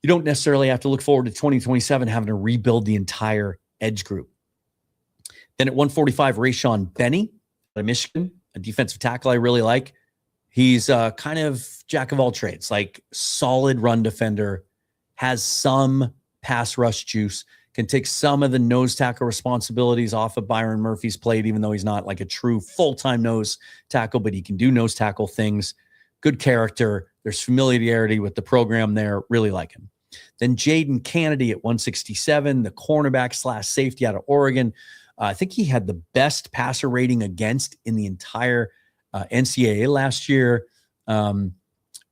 you don't necessarily have to look forward to 2027 having to rebuild the entire edge group. Then at 145, Rayshawn Benny out of Michigan, a defensive tackle I really like. He's kind of jack of all trades, like solid run defender, has some pass rush juice, can take some of the nose tackle responsibilities off of Byron Murphy's plate, even though he's not like a true full-time nose tackle, but he can do nose tackle things. Good character. There's familiarity with the program there. Really like him. Then Jaden Kennedy at 167, the cornerback / safety out of Oregon. I think he had the best passer rating against in the entire NCAA last year.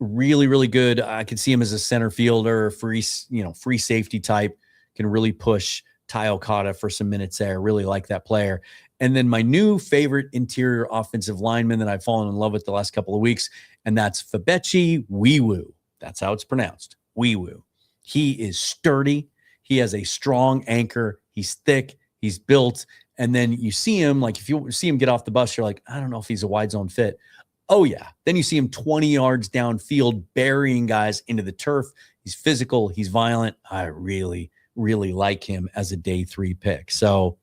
Really, really good. I could see him as a center fielder, free safety type, can really push Ty Okada for some minutes there. Really like that player. And then my new favorite interior offensive lineman that I've fallen in love with the last couple of weeks, and that's Febechi Wiwu. That's how it's pronounced. Wiwu. He is sturdy. He has a strong anchor. He's thick. He's built. And then you see him, like if you see him get off the bus, you're like, I don't know if he's a wide zone fit. Oh, yeah. Then you see him 20 yards downfield, burying guys into the turf. He's physical. He's violent. I really, really like him as a day 3 pick. So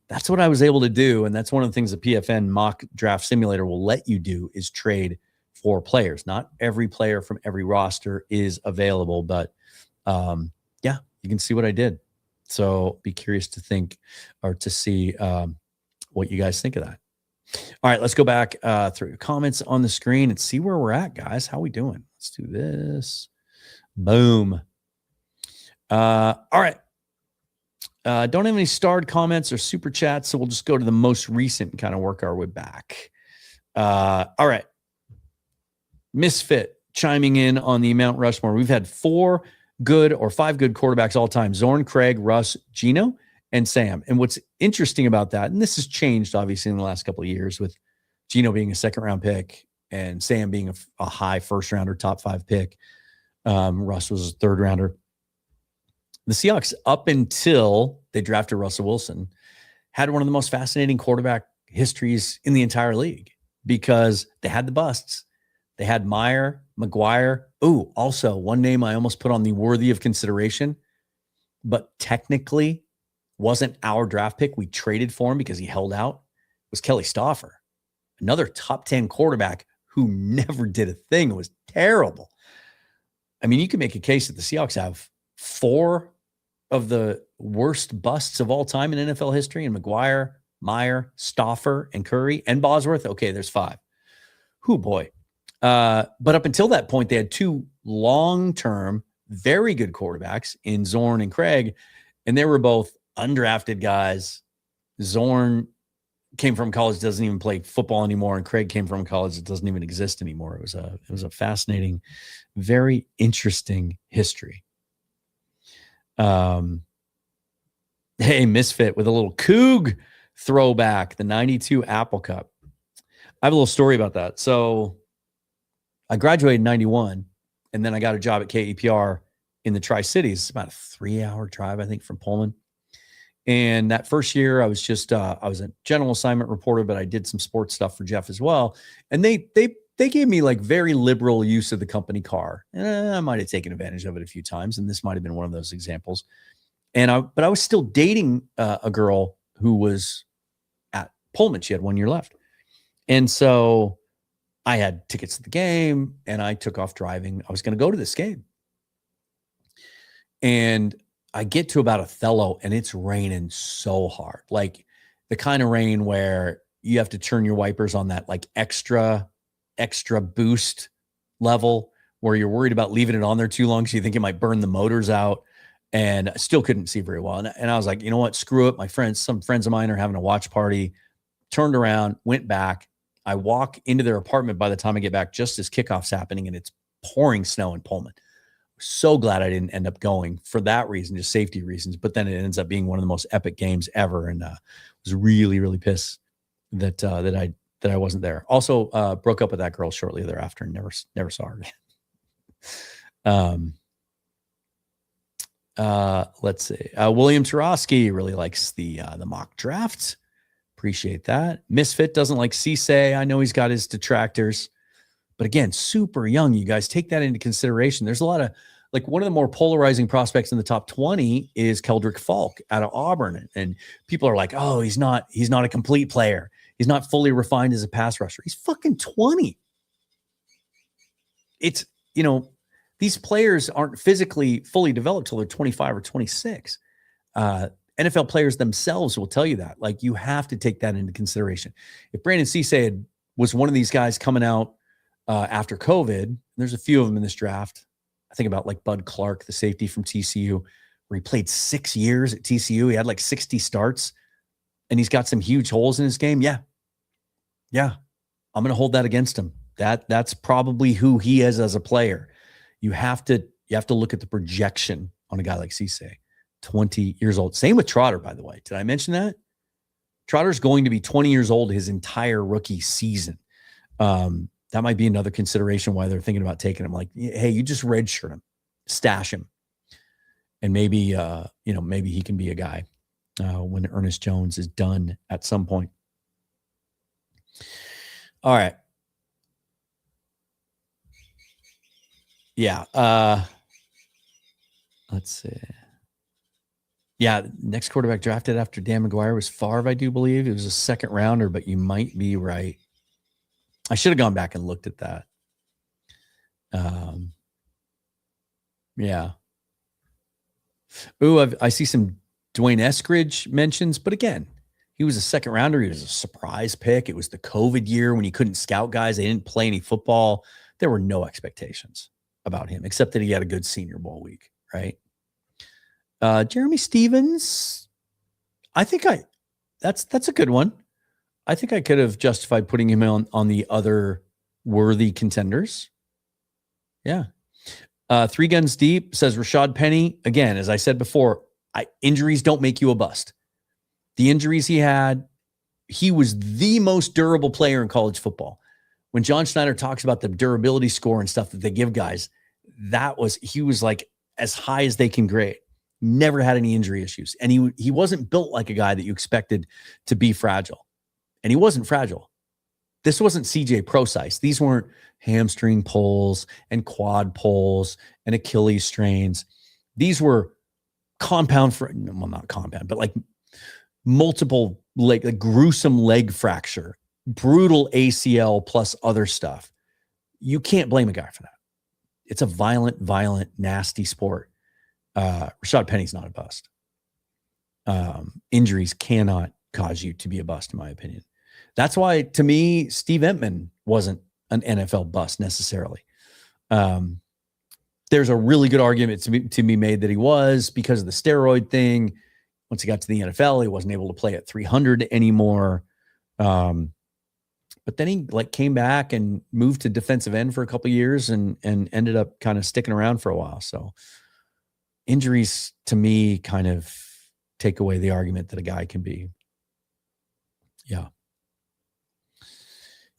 that's what I was able to do. And that's one of the things the PFN mock draft simulator will let you do is trade for players. Not every player from every roster is available, but yeah, you can see what I did. So be curious to think or to see what you guys think of that. All right, let's go back through your comments on the screen and see where we're at, guys. How we doing? Let's do this. Boom. All right. Don't have any starred comments or super chats, so we'll just go to the most recent and kind of work our way back. All right. Misfit chiming in on the Mount Rushmore. We've had 5 good quarterbacks all time: Zorn, Craig, Russ, Gino, and Sam. And what's interesting about that, and this has changed obviously in the last couple of years with Gino being a 2nd-round pick and Sam being a high 1st-rounder, top 5 pick. Russ was a 3rd-rounder. The Seahawks, up until they drafted Russell Wilson, had one of the most fascinating quarterback histories in the entire league because they had the busts. They had Meyer, McGuire. Ooh, also one name I almost put on the worthy of consideration, but technically wasn't our draft pick. We traded for him because he held out. Was Kelly Stauffer, another top 10 quarterback who never did a thing. It was terrible. I mean, you can make a case that the Seahawks have 4 of the worst busts of all time in NFL history, and McGuire, Meyer, Stauffer, and Curry, and Bosworth. Okay, there's 5. Whew, boy. But up until that point, they had 2 long-term, very good quarterbacks in Zorn and Craig. And they were both undrafted guys. Zorn came from college, doesn't even play football anymore, and Craig came from college that doesn't even exist anymore. It was a fascinating, very interesting history. Hey, Misfit with a little Coug throwback, the 92 Apple Cup. I have a little story about that. So I graduated in 91, and then I got a job at KEPR in the Tri-Cities. It's about a 3-hour drive, I think, from Pullman. And that first year, I was just I was a general assignment reporter, but I did some sports stuff for Jeff as well. And they gave me like very liberal use of the company car. And I might have taken advantage of it a few times, and this might have been one of those examples. But I was still dating a girl who was at Pullman. She had 1 year left. And so I had tickets to the game, and I took off driving. I was going to go to this game. And I get to about Othello, and it's raining so hard. Like the kind of rain where you have to turn your wipers on that like extra boost level where you're worried about leaving it on there too long, so you think it might burn the motors out. And I still couldn't see very well. And I was like, you know what? Screw it. Some friends of mine are having a watch party. Turned around, went back. I walk into their apartment by the time I get back, just as kickoff's happening, and it's pouring snow in Pullman. So glad I didn't end up going for that reason, just safety reasons. But then it ends up being one of the most epic games ever, and was really, really pissed that I wasn't there. Also, broke up with that girl shortly thereafter and never saw her again. Let's see. William Tarosky really likes the mock draft. Appreciate that. Misfit doesn't like Cisse. I know he's got his detractors, but again, super young. You guys take that into consideration. There's a lot of like one of the more polarizing prospects in the top 20 is Keldrick Falk out of Auburn, and people are like, "Oh, he's not a complete player. He's not fully refined as a pass rusher. He's fucking 20." It's these players aren't physically fully developed till they're 25 or 26. NFL players themselves will tell you that. Like, you have to take that into consideration. If Brandon Cisse was one of these guys coming out after COVID, there's a few of them in this draft. I think about like Bud Clark, the safety from TCU, where he played 6 years at TCU. He had like 60 starts, and he's got some huge holes in his game. Yeah. I'm going to hold that against him. That's probably who he is as a player. You have to look at the projection on a guy like Cisse, 20 years old. Same with Trotter, by the way. Did I mention that? Trotter's going to be 20 years old his entire rookie season. That might be another consideration why they're thinking about taking him. Like, hey, you just redshirt him, stash him, and maybe maybe he can be a guy when Ernest Jones is done at some point. All right. Yeah. Let's see. Yeah, next quarterback drafted after Dan McGuire was Favre, I do believe. It was a second rounder, but you might be right. I should have gone back and looked at that. Yeah. Ooh, I see some Dwayne Eskridge mentions, but again, he was a second rounder. He was a surprise pick. It was the COVID year when he couldn't scout guys. They didn't play any football. There were no expectations about him, except that he had a good Senior Bowl week, right? Jeremy Stevens, I think that's a good one. I think I could have justified putting him on the other worthy contenders. Yeah. Three Guns Deep says Rashad Penny. Again, as I said before, injuries don't make you a bust. The injuries he had, he was the most durable player in college football. When John Schneider talks about the durability score and stuff that they give guys, he was like as high as they can grade. Never had any injury issues. And he wasn't built like a guy that you expected to be fragile. And he wasn't fragile. This wasn't CJ Procise. These weren't hamstring pulls and quad pulls and Achilles strains. These were not compound, but like multiple like gruesome leg fracture, brutal ACL plus other stuff. You can't blame a guy for that. It's a violent, nasty sport. Rashad Penny's not a bust. Injuries cannot cause you to be a bust, in my opinion. That's why, to me, Steve Entman wasn't an NFL bust necessarily. There there's a really good argument to be made that he was, because of the steroid thing. Once he got to the NFL, he wasn't able to play at 300 anymore. But then he came back and moved to defensive end for a couple of years and ended up kind of sticking around for a while. So injuries to me kind of take away the argument that a guy can be. Yeah.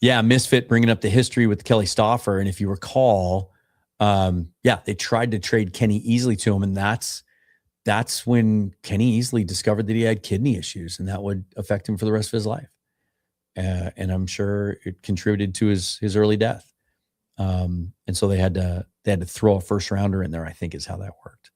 Yeah. Misfit bringing up the history with Kelly Stauffer. And if you recall, they tried to trade Kenny Easley to him. And that's when Kenny Easley discovered that he had kidney issues, and that would affect him for the rest of his life. And I'm sure it contributed to his early death. And so they had to throw a first rounder in there, I think is how that worked.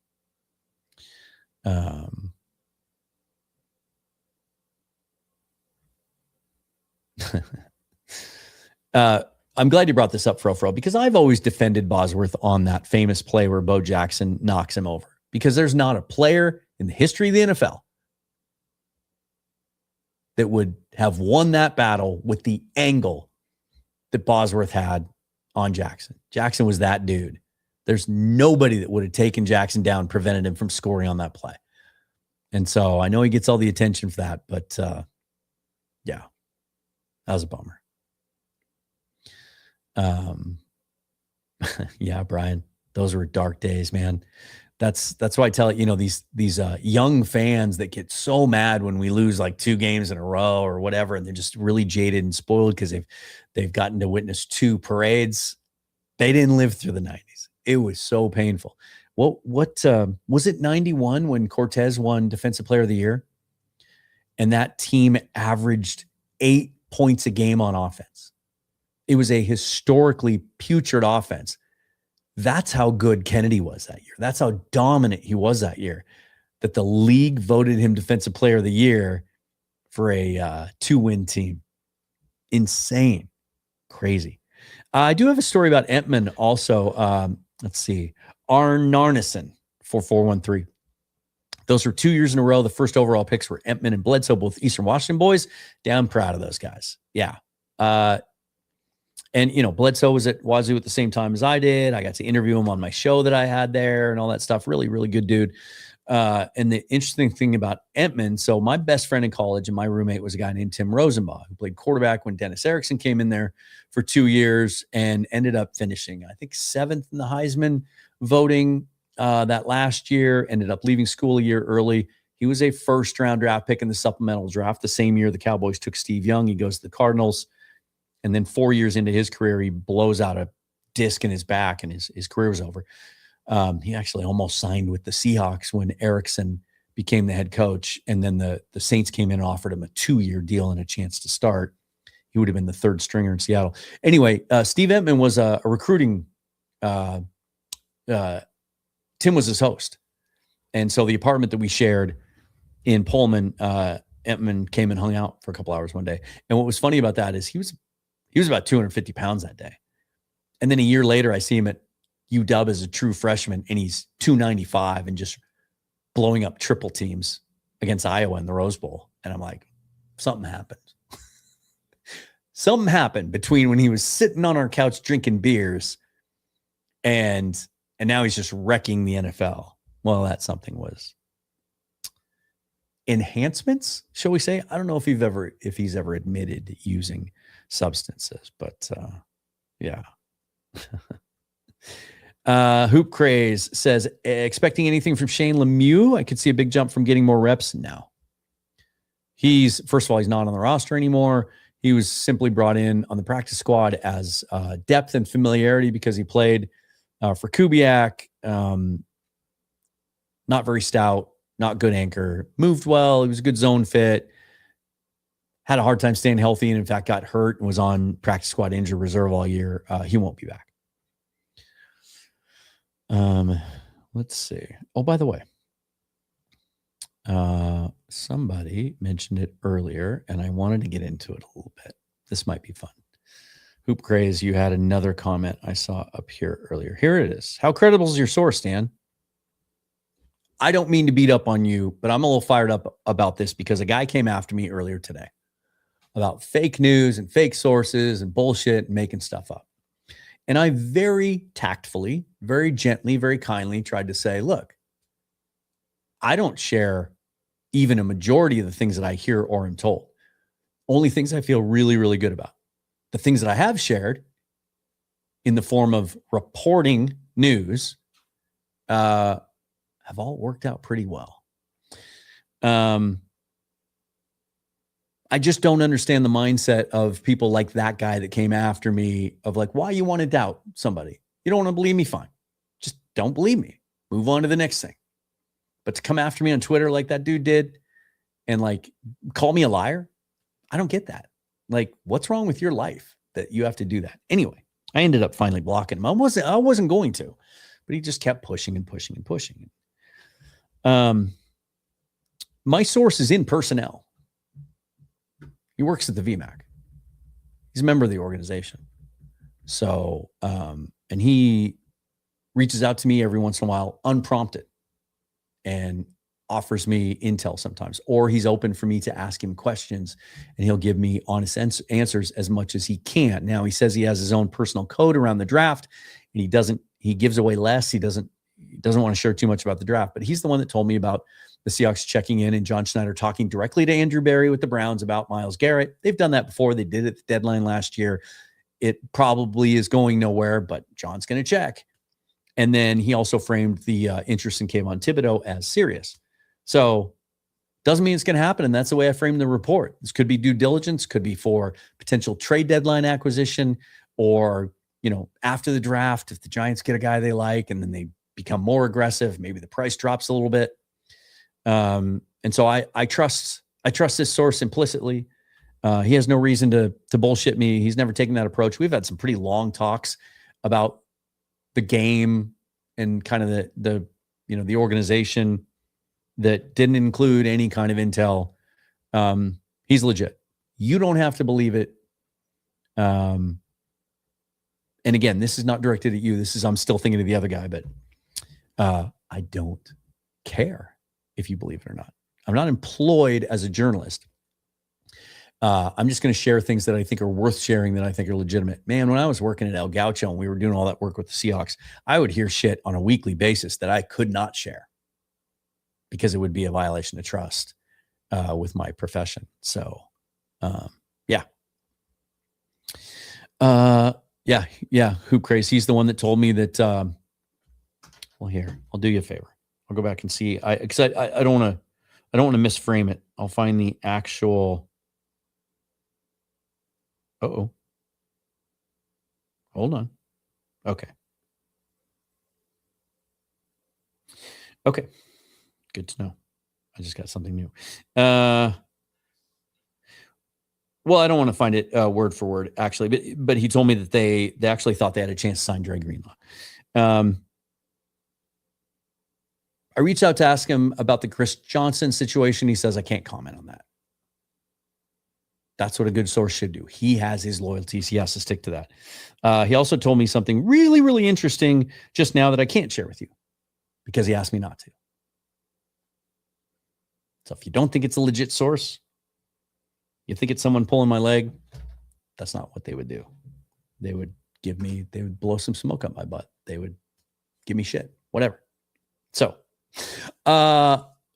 I'm glad you brought this up, Fro, because I've always defended Bosworth on that famous play where Bo Jackson knocks him over, because there's not a player in the history of the NFL that would have won that battle with the angle that Bosworth had on Jackson. Jackson was that dude. There's nobody that would have taken Jackson down, prevented him from scoring on that play. And so I know he gets all the attention for that, but yeah, that was a bummer. Yeah, Brian, those were dark days, man. That's why I tell it, these young fans that get so mad when we lose like 2 games in a row or whatever, and they're just really jaded and spoiled because they've gotten to witness 2 parades. They didn't live through the 90s. It was so painful. What was it 91 when Cortez won Defensive Player of the Year? And that team averaged 8 points a game on offense. It was a historically putrid offense. That's how good Kennedy was that year. That's how dominant he was that year, that the league voted him Defensive Player of the Year for a 2-win team. Insane. Crazy. I do have a story about Entman also. Let's see. Arnarnison, 4413. Those were 2 years in a row. The first overall picks were Entman and Bledsoe, both Eastern Washington boys. Damn proud of those guys. Yeah. And, Bledsoe was at Wazoo at the same time as I did. I got to interview him on my show that I had there and all that stuff. Really, really good dude. And the interesting thing about Entman, so my best friend in college and my roommate was a guy named Tim Rosenbaugh, who played quarterback when Dennis Erickson came in there for 2 years and ended up finishing, I think, 7th in the Heisman voting that last year, ended up leaving school a year early. He was a first-round draft pick in the supplemental draft. The same year the Cowboys took Steve Young, he goes to the Cardinals. And then 4 years into his career, he blows out a disc in his back and his career was over. He actually almost signed with the Seahawks when Erickson became the head coach. And then the Saints came in and offered him a 2-year deal and a chance to start. He would have been the 3rd stringer in Seattle. Anyway, Steve Entman was a recruiting. Tim was his host. And so the apartment that we shared in Pullman, Entman came and hung out for a couple hours one day. And what was funny about that is he was about 250 pounds that day. And then a year later, I see him at UW as a true freshman, and he's 295 and just blowing up triple teams against Iowa in the Rose Bowl. And I'm like, something happened. Something happened between when he was sitting on our couch drinking beers and now he's just wrecking the NFL. Well, that something was enhancements, shall we say? I don't know if he's ever admitted using substances, but yeah. Hoop Craze says, expecting anything from Shane Lemieux? I could see a big jump from getting more reps now. First of all, he's not on the roster anymore. He was simply brought in on the practice squad as depth and familiarity because he played for Kubiak. Not very stout, not good anchor, moved well. He was a good zone fit. Had a hard time staying healthy and, in fact, got hurt and was on practice squad injured reserve all year. He won't be back. Let's see. Oh, by the way, somebody mentioned it earlier, and I wanted to get into it a little bit. This might be fun. Hoop Craze, you had another comment I saw up here earlier. Here it is. How credible is your source, Dan? I don't mean to beat up on you, but I'm a little fired up about this because a guy came after me earlier today about fake news and fake sources and bullshit and making stuff up. And I very tactfully, very gently, very kindly tried to say, look, I don't share even a majority of the things that I hear or am told. Only things I feel really, really good about. The things that I have shared in the form of reporting news have all worked out pretty well. I just don't understand the mindset of people like that guy that came after me of like, why you want to doubt somebody? You don't want to believe me? Fine. Just don't believe me. Move on to the next thing. But to come after me on Twitter like that dude did and like call me a liar, I don't get that. Like, what's wrong with your life that you have to do that? Anyway, I ended up finally blocking him. I wasn't going to, but he just kept pushing and pushing and pushing. My source is in personnel. He works at the VMAC. He's a member of the organization. So, and he reaches out to me every once in a while, unprompted, and offers me intel sometimes, or he's open for me to ask him questions and he'll give me honest answers as much as he can. Now he says he has his own personal code around the draft and he gives away less. He doesn't want to share too much about the draft, but he's the one that told me about the Seahawks checking in and John Schneider talking directly to Andrew Berry with the Browns about Myles Garrett. They've done that before. They did it at the deadline last year. It probably is going nowhere, but John's going to check. And then he also framed the interest in Kayvon Thibodeau as serious. So doesn't mean it's going to happen. And that's the way I framed the report. This could be due diligence, could be for potential trade deadline acquisition, or, you know, after the draft, if the Giants get a guy they like and then they become more aggressive, maybe the price drops a little bit. And so I trust this source implicitly. He has no reason to bullshit me. He's never taken that approach. We've had some pretty long talks about the game and kind of the organization that didn't include any kind of intel. He's legit. You don't have to believe it. And again, this is not directed at you. I'm still thinking of the other guy, but I don't care if you believe it or not. I'm not employed as a journalist. I'm just going to share things that I think are worth sharing, that I think are legitimate. Man, when I was working at El Gaucho and we were doing all that work with the Seahawks, I would hear shit on a weekly basis that I could not share because it would be a violation of trust with my profession. So, yeah. Hoop Craze. He's the one that told me that, well, here, I'll do you a favor. I'll go back and see. Because I don't want to misframe it. I'll find the actual. Uh-oh. Hold on. Okay. Good to know. I just got something new. Well, I don't want to find it word for word, actually, but he told me that they actually thought they had a chance to sign Dre Greenlaw. I reached out to ask him about the Chris Johnson situation. He says, I can't comment on that. That's what a good source should do. He has his loyalties. He has to stick to that. He also told me something really, really interesting just now that I can't share with you because he asked me not to. So if you don't think it's a legit source, you think it's someone pulling my leg, that's not what they would do. They would blow some smoke up my butt. They would give me shit, whatever. So,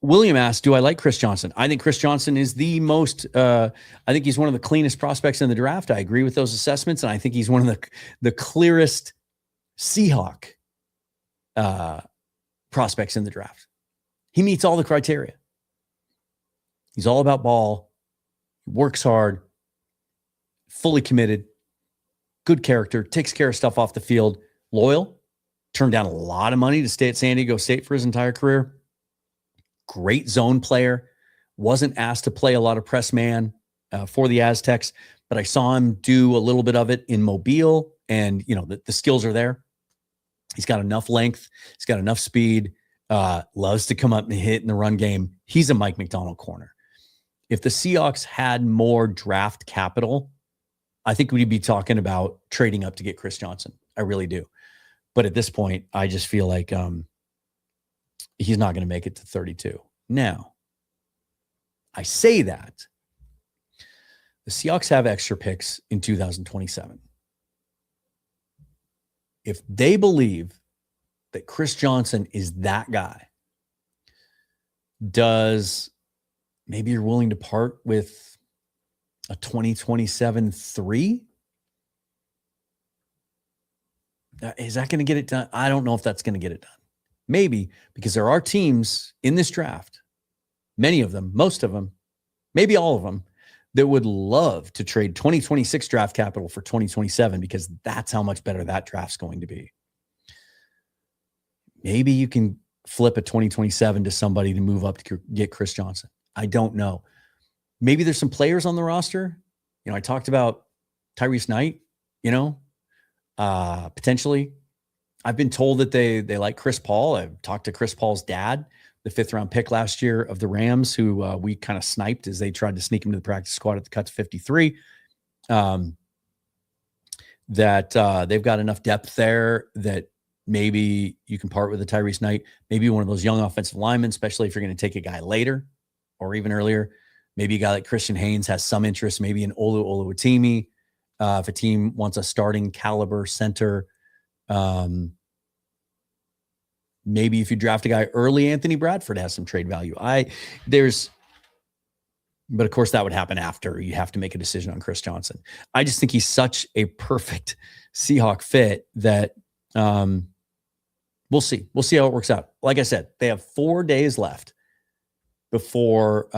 William asked, do I like Chris Johnson? I think Chris Johnson is the most, I think he's one of the cleanest prospects in the draft. I agree with those assessments. And I think he's one of the clearest Seahawk prospects in the draft. He meets all the criteria. He's all about ball, works hard, fully committed, good character, takes care of stuff off the field, loyal, turned down a lot of money to stay at San Diego State for his entire career. Great zone player. Wasn't asked to play a lot of press man for the Aztecs, but I saw him do a little bit of it in Mobile, and you know the skills are there. He's got enough length. He's got enough speed. Loves to come up and hit in the run game. He's a Mike McDonald corner. If the Seahawks had more draft capital, I think we'd be talking about trading up to get Chris Johnson. I really do. But at this point, I just feel like he's not going to make it to 32. Now, I say that. The Seahawks have extra picks in 2027. if they believe that Chris Johnson is that guy, maybe you're willing to part with a 2027 3? Is that going to get it done? I don't know if that's going to get it done. Maybe, because there are teams in this draft, many of them, most of them, maybe all of them, that would love to trade 2026 draft capital for 2027 because that's how much better that draft's going to be. Maybe you can flip a 2027 to somebody to move up to get Chris Johnson. I don't know. Maybe there's some players on the roster. I talked about Tyrese Knight, potentially. I've been told that they like Chris Paul. I've talked to Chris Paul's dad, the 5th round pick last year of the Rams, who we kind of sniped as they tried to sneak him to the practice squad at the cut to 53. That they've got enough depth there that maybe you can part with a Tyrese Knight, maybe one of those young offensive linemen, especially if you're going to take a guy later or even earlier. Maybe a guy like Christian Haynes has some interest, maybe in Olu Oluwatimi. If a team wants a starting caliber center, maybe if you draft a guy early, Anthony Bradford has some trade value. But of course that would happen after you have to make a decision on Chris Johnson. I just think he's such a perfect Seahawk fit that we'll see. We'll see how it works out. Like I said, they have 4 days left before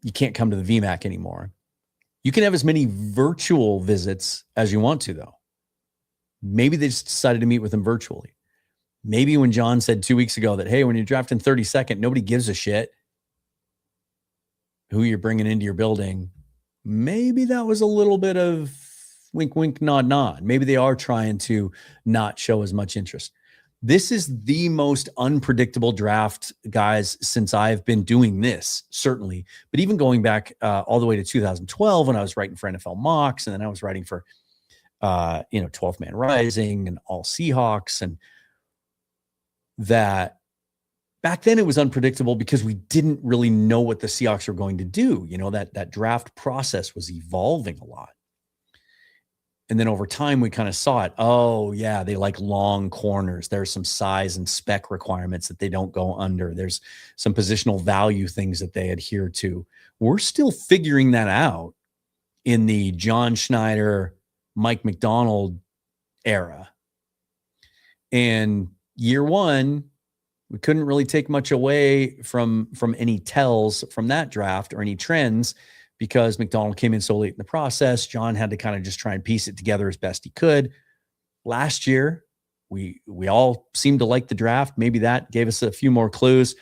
you can't come to the VMAC anymore. You can have as many virtual visits as you want to, though. Maybe they just decided to meet with him virtually. Maybe when John said 2 weeks ago that, hey, when you're drafting 32nd, nobody gives a shit who you're bringing into your building. Maybe that was a little bit of wink, wink, nod, nod. Maybe they are trying to not show as much interest. This is the most unpredictable draft, guys, since I've been doing this, certainly. But even going back all the way to 2012 when I was writing for NFL Mocks, and then I was writing for 12 Man Rising and All Seahawks, and that back then it was unpredictable because we didn't really know what the Seahawks were going to do. That draft process was evolving a lot. And then over time, we kind of saw it. Oh, yeah, they like long corners. There's some size and spec requirements that they don't go under. There's some positional value things that they adhere to. We're still figuring that out in the John Schneider, Mike McDonald era. And year one, we couldn't really take much away from any tells from that draft or any trends, because McDonald came in so late in the process. John had to kind of just try and piece it together as best he could. Last year, we all seemed to like the draft. Maybe that gave us a few more clues,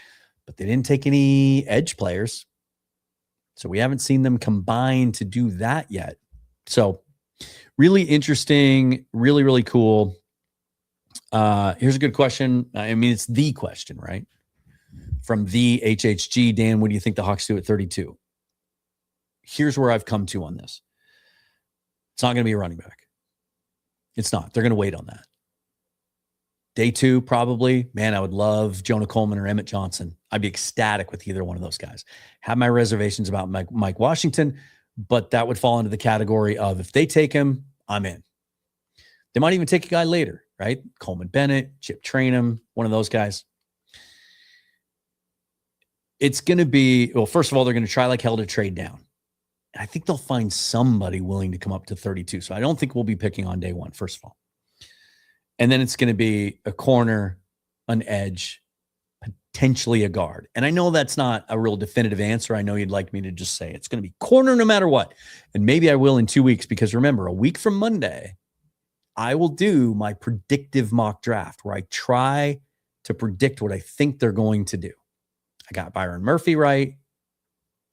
but they didn't take any edge players. So we haven't seen them combine to do that yet. So really interesting, really, really cool. Here's a good question. I mean, it's the question, right? From the HHG, Dan, what do you think the Hawks do at 32? Here's where I've come to on this. It's not going to be a running back. It's not. They're going to wait on that. Day 2, probably. Man, I would love Jonah Coleman or Emmett Johnson. I'd be ecstatic with either one of those guys. Have my reservations about Mike Washington, but that would fall into the category of if they take him, I'm in. They might even take a guy later, right? Coleman Bennett, Chip Trainum, one of those guys. It's going to be, well, first of all, they're going to try like hell to trade down. And I think they'll find somebody willing to come up to 32. So I don't think we'll be picking on day 1, first of all. And then it's going to be a corner, an edge, potentially a guard. And I know that's not a real definitive answer. I know you'd like me to just say it's going to be corner no matter what. And maybe I will in 2 weeks, because remember, a week from Monday, I will do my predictive mock draft where I try to predict what I think they're going to do. I got Byron Murphy right.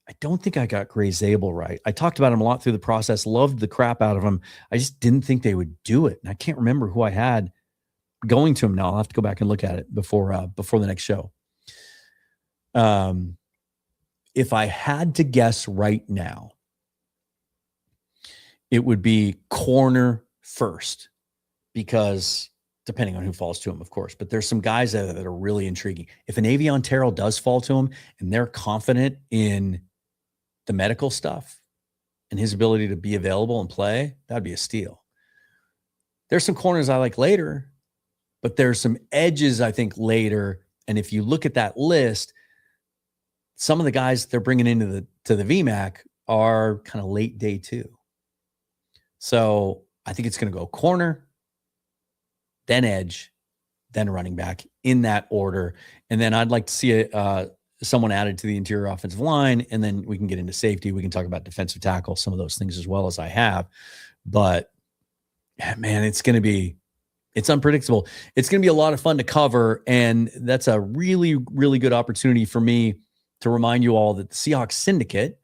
I don't think I got Gray Zabel right. I talked about him a lot through the process, loved the crap out of him. I just didn't think they would do it. And I can't remember who I had going to him now. I'll have to go back and look at it before the next show. If I had to guess right now, it would be corner first, because depending on who falls to him, of course, but there's some guys that are really intriguing. If an Avion Terrell does fall to him and they're confident in the medical stuff and his ability to be available and play, that'd be a steal. There's some corners I like later. but there's some edges, I think, later. And if you look at that list, some of the guys they're bringing into the VMAC are kind of late day 2. So I think it's going to go corner, then edge, then running back in that order. And then I'd like to see someone added to the interior offensive line, and then we can get into safety. We can talk about defensive tackle, some of those things as well as I have. But man, it's unpredictable. It's going to be a lot of fun to cover. And that's a really, really good opportunity for me to remind you all that the Seahawks Syndicate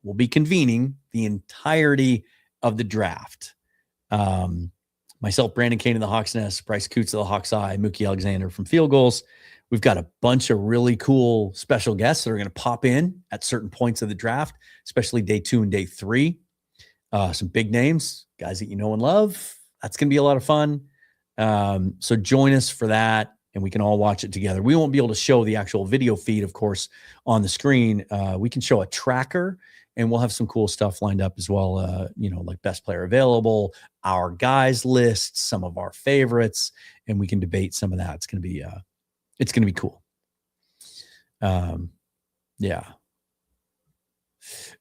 will be convening the entirety of the draft. Myself, Brandon Kane of the Hawks Nest, Bryce Coots of the Hawks Eye, Mookie Alexander from Field Goals. We've got a bunch of really cool special guests that are going to pop in at certain points of the draft, especially day 2 and day 3. Some big names, guys that you know and love. That's going to be a lot of fun. So join us for that, and we can all watch it together. We won't be able to show the actual video feed, of course, on the screen. We can show a tracker, and we'll have some cool stuff lined up as well. Like best player available, our guys lists, some of our favorites, and we can debate some of that. It's going to be cool. Yeah.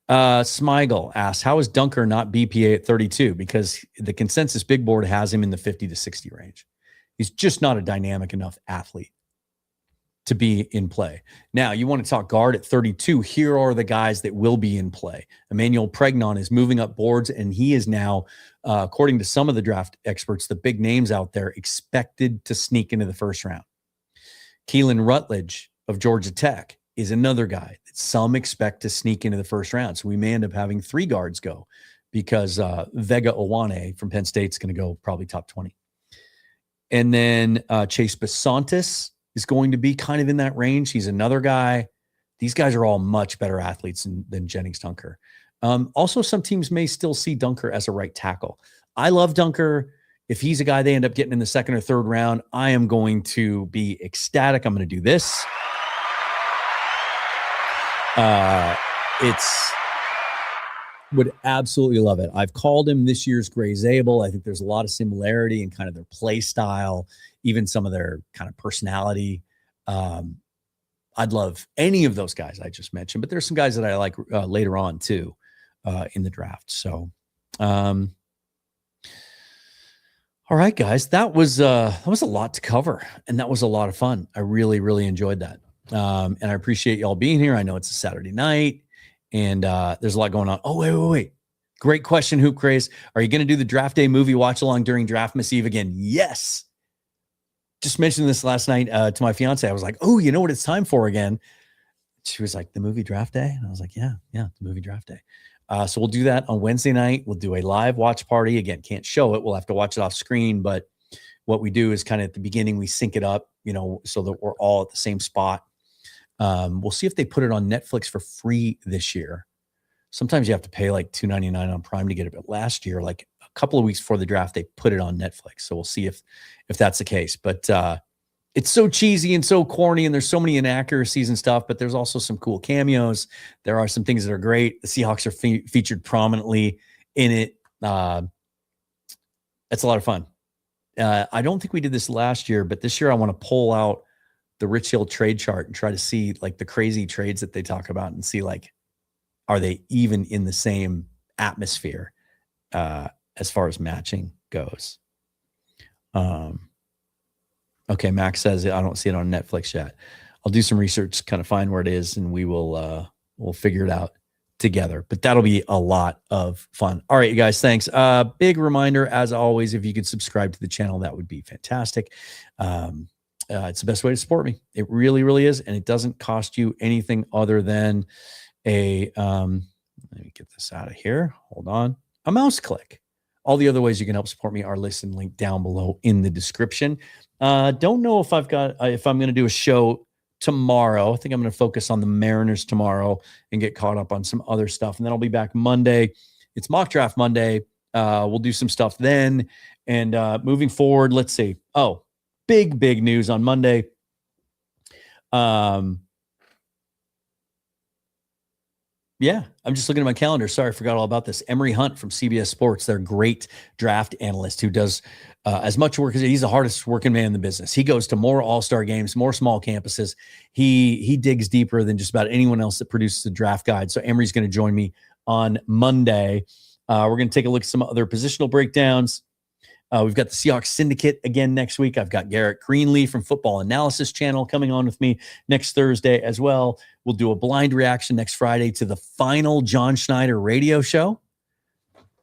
Smigel asks, how is Dunker not BPA at 32? Because the consensus big board has him in the 50 to 60 range. He's just not a dynamic enough athlete to be in play. Now, you want to talk guard at 32. Here are the guys that will be in play. Emmanuel Pregnon is moving up boards, and he is now, according to some of the draft experts, the big names out there, expected to sneak into the first round. Keelan Rutledge of Georgia Tech is another guy that some expect to sneak into the first round. So we may end up having 3 guards go because Vega Owane from Penn State is going to go probably top 20. And then Chase Basantis is going to be kind of in that range. He's another guy. These guys are all much better athletes than Jennings Dunker. Also, some teams may still see Dunker as a right tackle. I love Dunker. If he's a guy they end up getting in the 2nd or 3rd round, I am going to be ecstatic. I'm going to do this. Would absolutely love it. I've called him this year's Gray Zabel. I think there's a lot of similarity in kind of their play style, even some of their kind of personality. I'd love any of those guys I just mentioned, but there's some guys that I like later on too in the draft. So, all right, guys, that was a lot to cover, and that was a lot of fun. I really, really enjoyed that. And I appreciate y'all being here. I know it's a Saturday night and there's a lot going on. Oh, wait. Great question, Hoop Craze. Are you going to do the draft day movie watch along during Draftmas Eve again? Yes. Just mentioned this last night to my fiance. I was like, oh, you know what it's time for again? She was like, the movie draft day? And I was like, yeah, the movie draft day. So we'll do that on Wednesday night. We'll do a live watch party. Again, can't show it. We'll have to watch it off screen. But what we do is kind of at the beginning, we sync it up, so that we're all at the same spot. We'll see if they put it on Netflix for free this year. Sometimes you have to pay like $2.99 on Prime to get it. But last year, like a couple of weeks before the draft, they put it on Netflix. So we'll see if that's the case. But it's so cheesy and so corny, and there's so many inaccuracies and stuff, but there's also some cool cameos. There are some things that are great. The Seahawks are featured prominently in it. It's a lot of fun. I don't think we did this last year, but this year I want to pull out the Rich Hill trade chart and try to see like the crazy trades that they talk about and see like, are they even in the same atmosphere as far as matching goes? Okay, Max says I don't see it on Netflix yet. I'll do some research, kind of find where it is, and we'll figure it out together. But that'll be a lot of fun. All right, you guys, thanks. Big reminder, as always, if you could subscribe to the channel, that would be fantastic. It's the best way to support me. It really, really is, and it doesn't cost you anything other than a let me get this out of here. Hold on. A mouse click. All the other ways you can help support me are listed and linked down below in the description. Don't know if I'm going to do a show tomorrow. I think I'm going to focus on the Mariners tomorrow and get caught up on some other stuff. And then I'll be back Monday. It's Mock Draft Monday. We'll do some stuff then. And moving forward, let's see. Oh, big news on Monday. Yeah, I'm just looking at my calendar. Sorry, I forgot all about this. Emery Hunt from CBS Sports, their great draft analyst who does as much work as he's the hardest working man in the business. He goes to more all-star games, more small campuses. He digs deeper than just about anyone else that produces a draft guide. So Emery's going to join me on Monday. We're going to take a look at some other positional breakdowns. We've got the Seahawks Syndicate again next week. I've got Garrett Greenlee from Football Analysis Channel coming on with me next Thursday as well. We'll do a blind reaction next Friday to the final John Schneider radio show.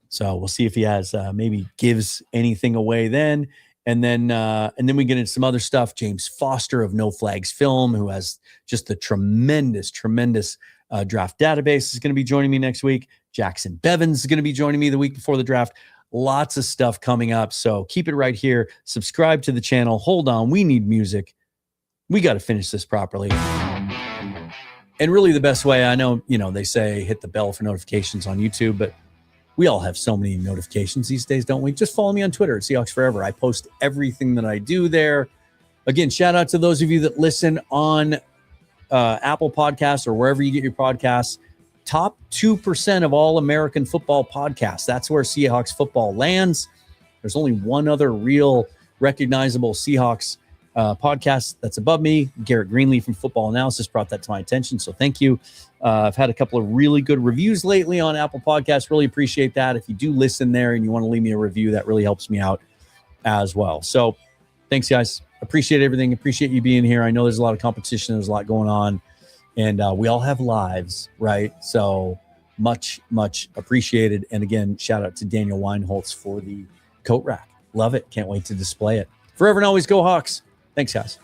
So we'll see if he has maybe gives anything away then. And then we get into some other stuff. James Foster of No Flags Film, who has just a tremendous draft database, is going to be joining me next week. Jackson Bevins is going to be joining me the week before the draft. Lots of stuff coming up. So keep it right here. Subscribe to the channel. Hold on. We need music. We got to finish this properly. And really the best way, I know, they say hit the bell for notifications on YouTube, but we all have so many notifications these days, don't we? Just follow me on Twitter at Seahawks Forever. I post everything that I do there. Again, shout out to those of you that listen on Apple Podcasts or wherever you get your podcasts. Top 2% of all American football podcasts. That's where Seahawks football lands. There's only one other real recognizable Seahawks podcast that's above me. Garrett Greenlee from Football Analysis brought that to my attention, so thank you. I've had a couple of really good reviews lately on Apple Podcasts. Really appreciate that. If you do listen there and you want to leave me a review, that really helps me out as well. So thanks, guys. Appreciate everything. Appreciate you being here. I know there's a lot of competition. There's a lot going on. And we all have lives, right? So much appreciated. And again, shout out to Daniel Weinholtz for the coat rack. Love it. Can't wait to display it. Forever and always go Hawks. Thanks, guys.